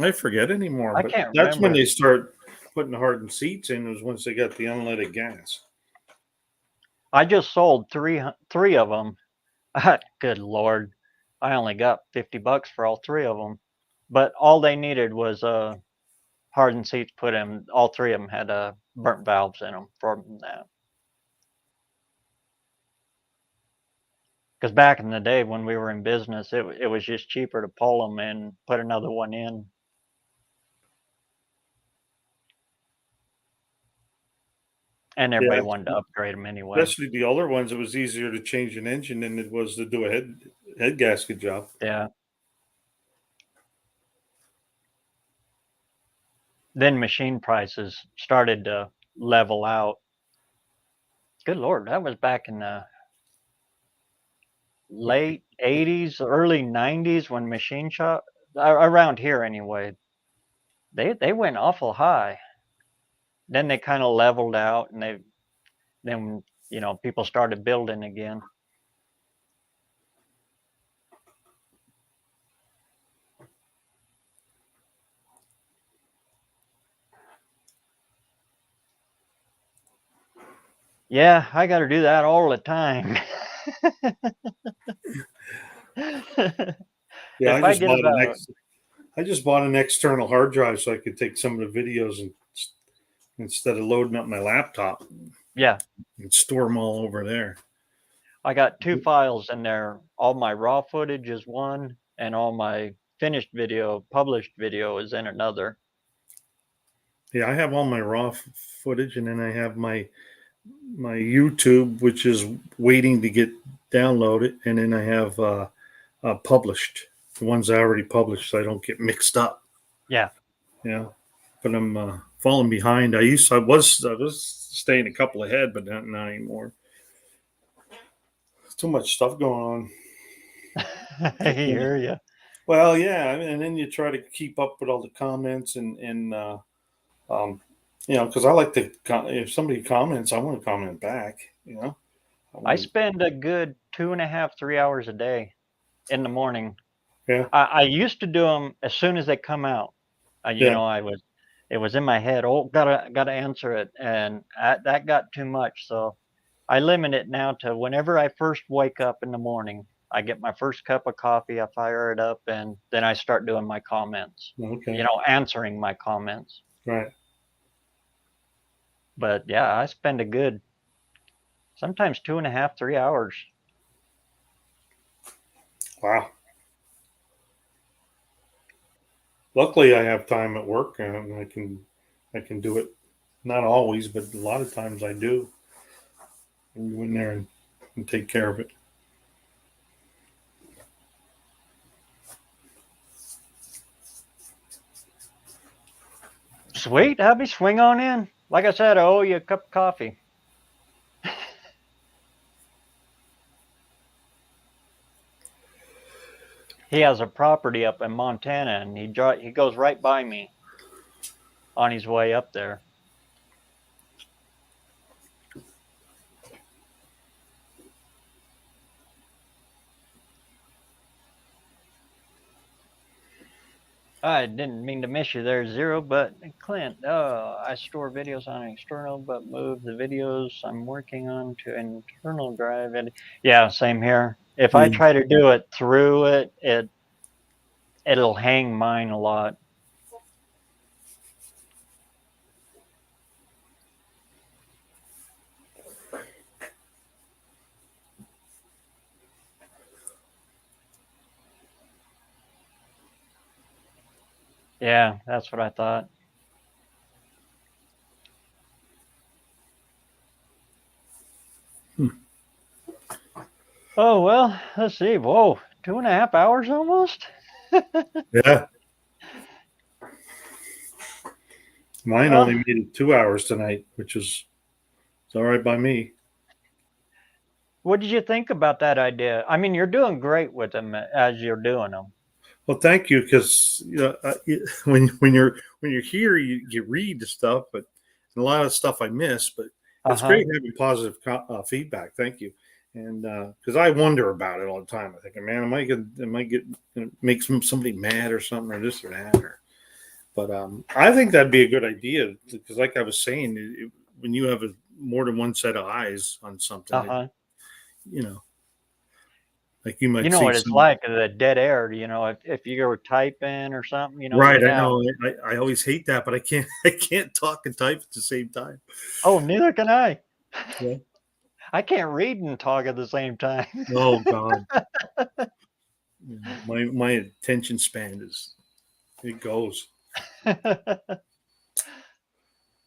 I forget anymore. I can't That's remember. when they start putting the hardened seats in, was once they got the unleaded gas. I just sold three of them. Good Lord. I only got $50 for all 3 of them, but all they needed was hardened seats put in. All 3 of them had burnt valves in them for that. Because back in the day when we were in business, it was just cheaper to pull them and put another one in. And everybody wanted to upgrade them anyway. Especially the older ones, it was easier to change an engine than it was to do a head gasket job. Yeah. Then machine prices started to level out. Good Lord, that was back in the late 80s, early 90s when machine shop, around here anyway, they went awful high. Then they kind of leveled out, and then people started building again. Yeah, I got to do that all the time. Yeah, If I I just get bought about I just bought an external hard drive so I could take some of the videos and instead of loading up my laptop yeah, and store them all over there. I got 2 files in there. All my raw footage is one, and all my finished video, published video, is in another. Yeah, I have all my raw footage, and then I have my YouTube, which is waiting to get downloaded, and then I have published the ones I already published, so I don't get mixed up. Yeah. Yeah, but I'm falling behind. I was staying a couple ahead, but not anymore. Too much stuff going on. I hear you. Well, yeah, and then you try to keep up with all the comments and because I like to if somebody comments, I want to comment back. I spend a good 2.5, 3 hours a day in the morning. Yeah. I used to do them as soon as they come out. It was in my head. Oh, gotta answer it, and that got too much. So I limit it now to whenever I first wake up in the morning. I get my first cup of coffee, I fire it up, and then I start doing my comments. Okay. Answering my comments. Right. But yeah, I spend a good, sometimes 2.5, 3 hours. Wow. Luckily, I have time at work, and I can do it. Not always, but a lot of times I do. And go in there and take care of it. Sweet, Abby, swing on in. Like I said, I owe you a cup of coffee. He has a property up in Montana, and he goes right by me on his way up there. I didn't mean to miss you there, Zero, but Clint, I store videos on external, but move the videos I'm working on to internal drive. And yeah, same here. If I try to do it through it'll hang mine a lot. Yeah, that's what I thought. Oh, well, let's see. Whoa, 2.5 hours almost? Yeah. Mine only made it 2 hours tonight, which is all right by me. What did you think about that idea? I mean, you're doing great with them as you're doing them. Well, thank you, because when you're here, you read the stuff, but a lot of stuff I miss. But it's great having positive feedback. Thank you, and because I wonder about it all the time. I think, man, am I gonna make somebody mad or something, or this or that? But I think that'd be a good idea, because, like I was saying, when you have more than one set of eyes on something, Like you might You know see what it's some, like, the dead air, if you were typing or something, right. you'd I have, know. I always hate that, but I can't I can't talk and type at the same time. oh, neither can I. Yeah. I can't read and talk at the same time. Oh God. My attention span it goes.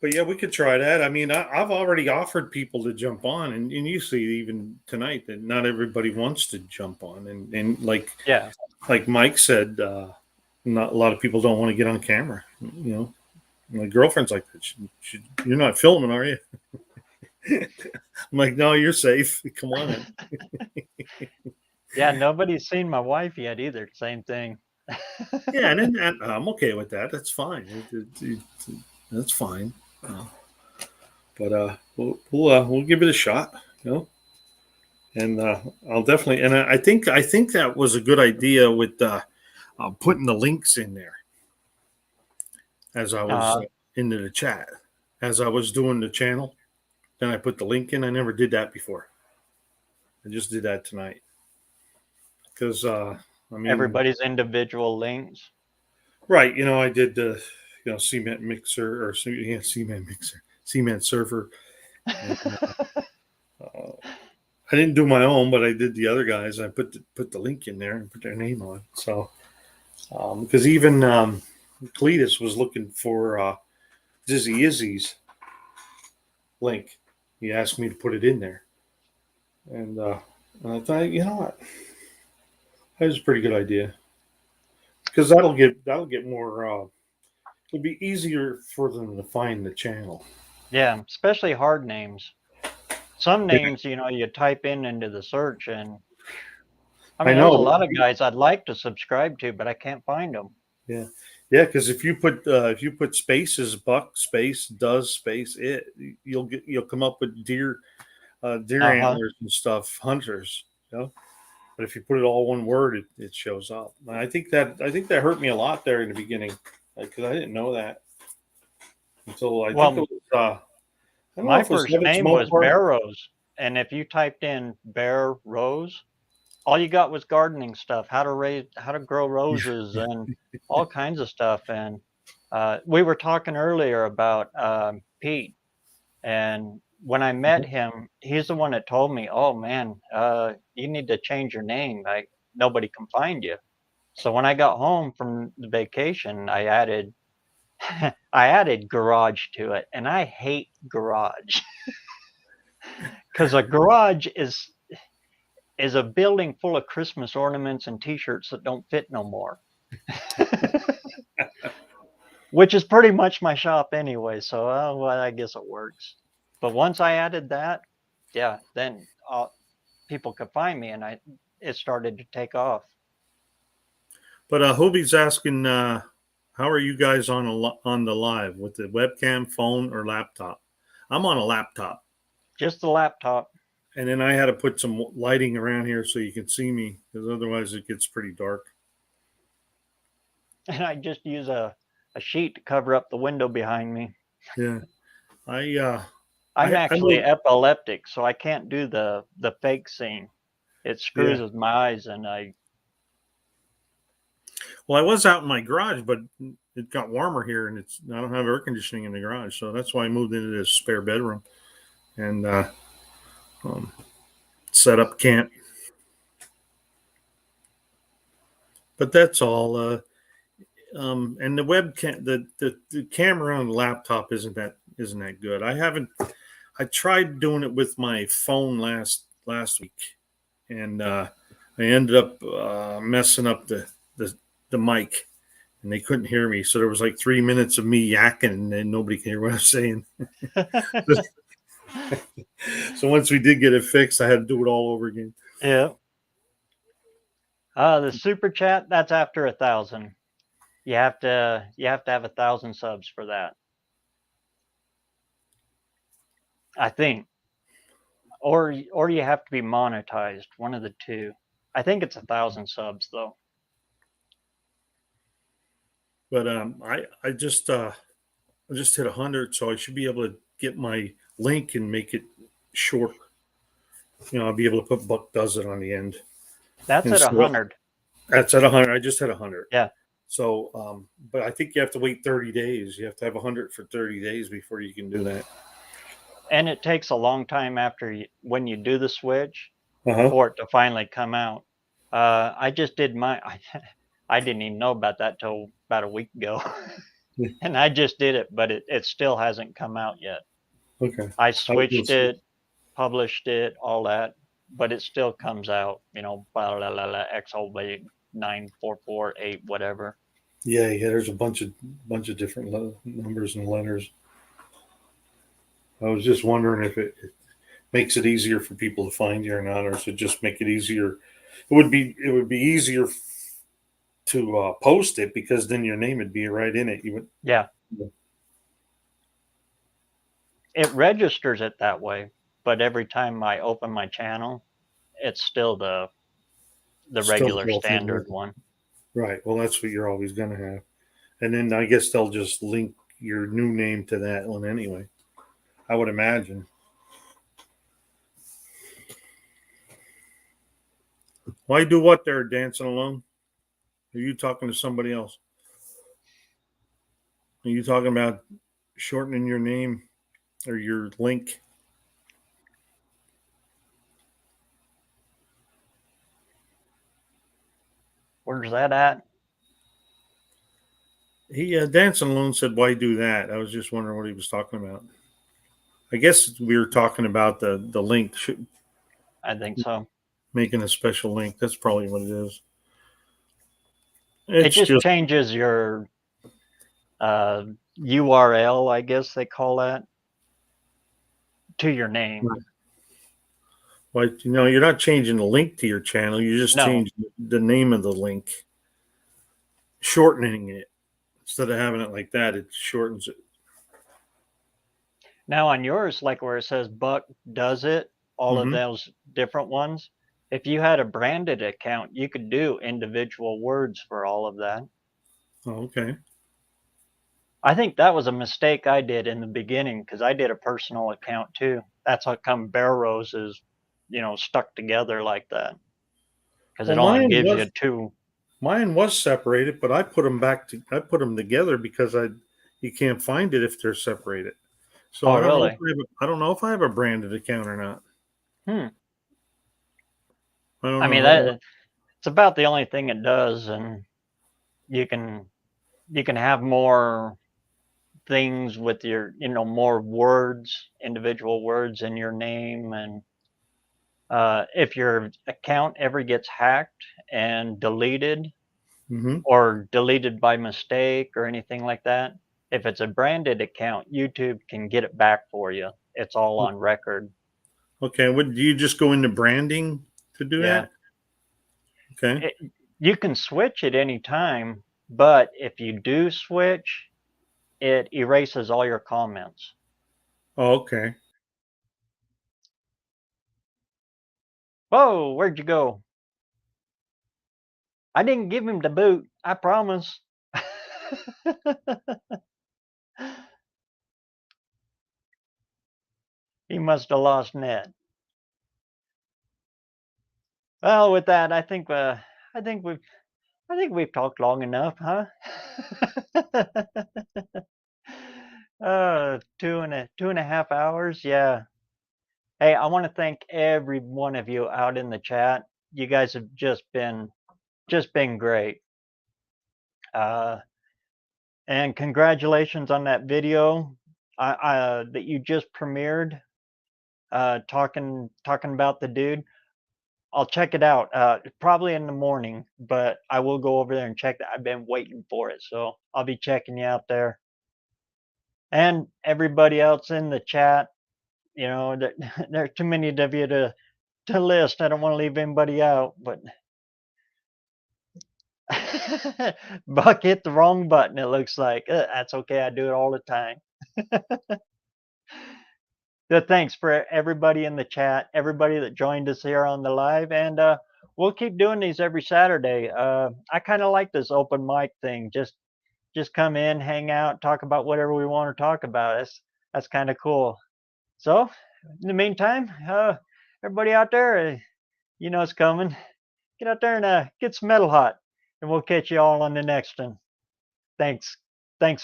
But yeah, we could try that. I mean, I've already offered people to jump on, and you see even tonight that not everybody wants to jump on, and Yeah. like Mike said, not a lot of people don't want to get on camera. You know, my girlfriend's like, "You're not filming, are you?" I'm like, "No, you're safe. Come on in." Yeah, nobody's seen my wife yet either. Same thing. Yeah, and I'm okay with that. That's fine. That's fine. But we'll give it a shot. You know. And I'll definitely, and I think that was a good idea with putting the links in there as I was into the chat, as I was doing the channel. Then I put the link in. I never did that before. I just did that tonight because I mean, Everybody's individual links. right? You know, I did the cement mixer or cement mixer, cement surfer. And, I didn't do my own, but I did the other guys. I put the link in there and put their name on. So, because even Cletus was looking for Dizzy Izzy's link, he asked me to put it in there, and I thought, you know what, that was a pretty good idea because that'll get more. It'll be easier for them to find the channel. Yeah, especially hard names. Some names, you type into the search, and I mean, there's a lot of guys I'd like to subscribe to, but I can't find them. Yeah, because if you put spaces, Buck space does space it, you'll come up with deer antlers and stuff, hunters. But if you put it all one word, it shows up. And I think that hurt me a lot there in the beginning because I didn't know that until I think it was. My first name was BareRose, and if you typed in BareRose, all you got was gardening stuff, how to grow roses and all kinds of stuff. And we were talking earlier about Pete, and when I met him, he's the one that told me, "Oh man, you need to change your name. Like nobody can find you." So when I got home from the vacation, I added garage to it, and I hate garage because a garage is a building full of Christmas ornaments and T-shirts that don't fit no more, which is pretty much my shop anyway. So well, I guess it works. But once I added that, yeah, then people could find me, and it started to take off. But Hobie's asking, how are you guys on the live with the webcam, phone, or laptop? I'm on a laptop. Just the laptop. And then I had to put some lighting around here so you can see me, because otherwise it gets pretty dark. And I just use a sheet to cover up the window behind me. Yeah, I'm actually epileptic, so I can't do the fake scene. It screws with my eyes, and Well, I was out in my garage, but it got warmer here, and I don't have air conditioning in the garage, so that's why I moved into this spare bedroom and set up camp. But that's all. And the webcam, the camera on the laptop isn't that good. I tried doing it with my phone last week, and I ended up messing up the mic, and they couldn't hear me. So there was like 3 minutes of me yakking, and nobody could hear what I was saying. So once we did get it fixed, I had to do it all over again. Yeah. The super chat, that's after 1,000. You have to have 1,000 subs for that, I think, or you have to be monetized. One of the two. I think it's 1,000 subs though. But I just hit 100, so I should be able to get my link and make it short. I'll be able to put Buck Does It on the end. That's And at so 100. that's at 100. I just had 100. Yeah. So, but I think you have to wait 30 days. You have to have 100 for 30 days before you can do that. And it takes a long time when you do the switch Uh-huh. for it to finally come out. I just did I didn't even know about that till about a week ago. And I just did it, but it still hasn't come out yet. Okay. I switched it, published it, all that, but it still comes out, blah, blah, blah, blah, XOB 9448, whatever. Yeah, there's a bunch of different numbers and letters. I was just wondering if it makes it easier for people to find you or not, or does it just make it easier? It would be easier to post it, because then your name would be right in it. Yeah. It registers it that way, but every time I open my channel, it's still the regular standard one. Right. Well, that's what you're always going to have. And then I guess they'll just link your new name to that one anyway, I would imagine. Why do what there, dancing alone? Are you talking to somebody else? Are you talking about shortening your name or your link? Where's that at? He dancing alone said, "Why do that?" I was just wondering what he was talking about. I guess we were talking about the link. I think so. Making a special link. That's probably what it is. It just changes your URL, I guess they call that, to your name. Right. Well, you're not changing the link to your channel. You just change the name of the link, shortening it. Instead of having it like that, it shortens it. Now on yours, like where it says Buck Does It, all of those different ones, if you had a branded account, you could do individual words for all of that. Oh, okay. I think that was a mistake I did in the beginning, because I did a personal account too. That's how come BareRose is, stuck together like that, because it only gives you two. Mine was separated, but I put them together because you can't find it if they're separated. So I don't know if I have a branded account or not. I mean, it's about the only thing it does, and you can have more things with your, more words, individual words in your name. And if your account ever gets hacked and deleted, or deleted by mistake or anything like that, if it's a branded account, YouTube can get it back for you. It's all on record. Okay. Do you just go into branding to do that? Okay. You can switch at any time, but if you do switch, it erases all your comments. Oh, okay. Whoa, where'd you go? I didn't give him the boot, I promise. He must have lost net. Well, with that, I think we've talked long enough, huh? 2.5 hours, yeah. Hey, I want to thank every one of you out in the chat. You guys have just been great. And congratulations on that video that you just premiered, talking about the dude. I'll check it out, probably in the morning, but I will go over there and check that. I've been waiting for it, so I'll be checking you out there. And everybody else in the chat, there are too many of you to list. I don't want to leave anybody out, but Buck hit the wrong button, it looks like. That's okay, I do it all the time. Thanks for everybody in the chat, everybody that joined us here on the live, and we'll keep doing these every Saturday. I kind of like this open mic thing. Just come in, hang out, talk about whatever we want to talk about. That's kind of cool. So in the meantime, everybody out there, it's coming. Get out there and get some metal hot, and we'll catch you all on the next one. Thanks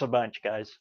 a bunch, guys.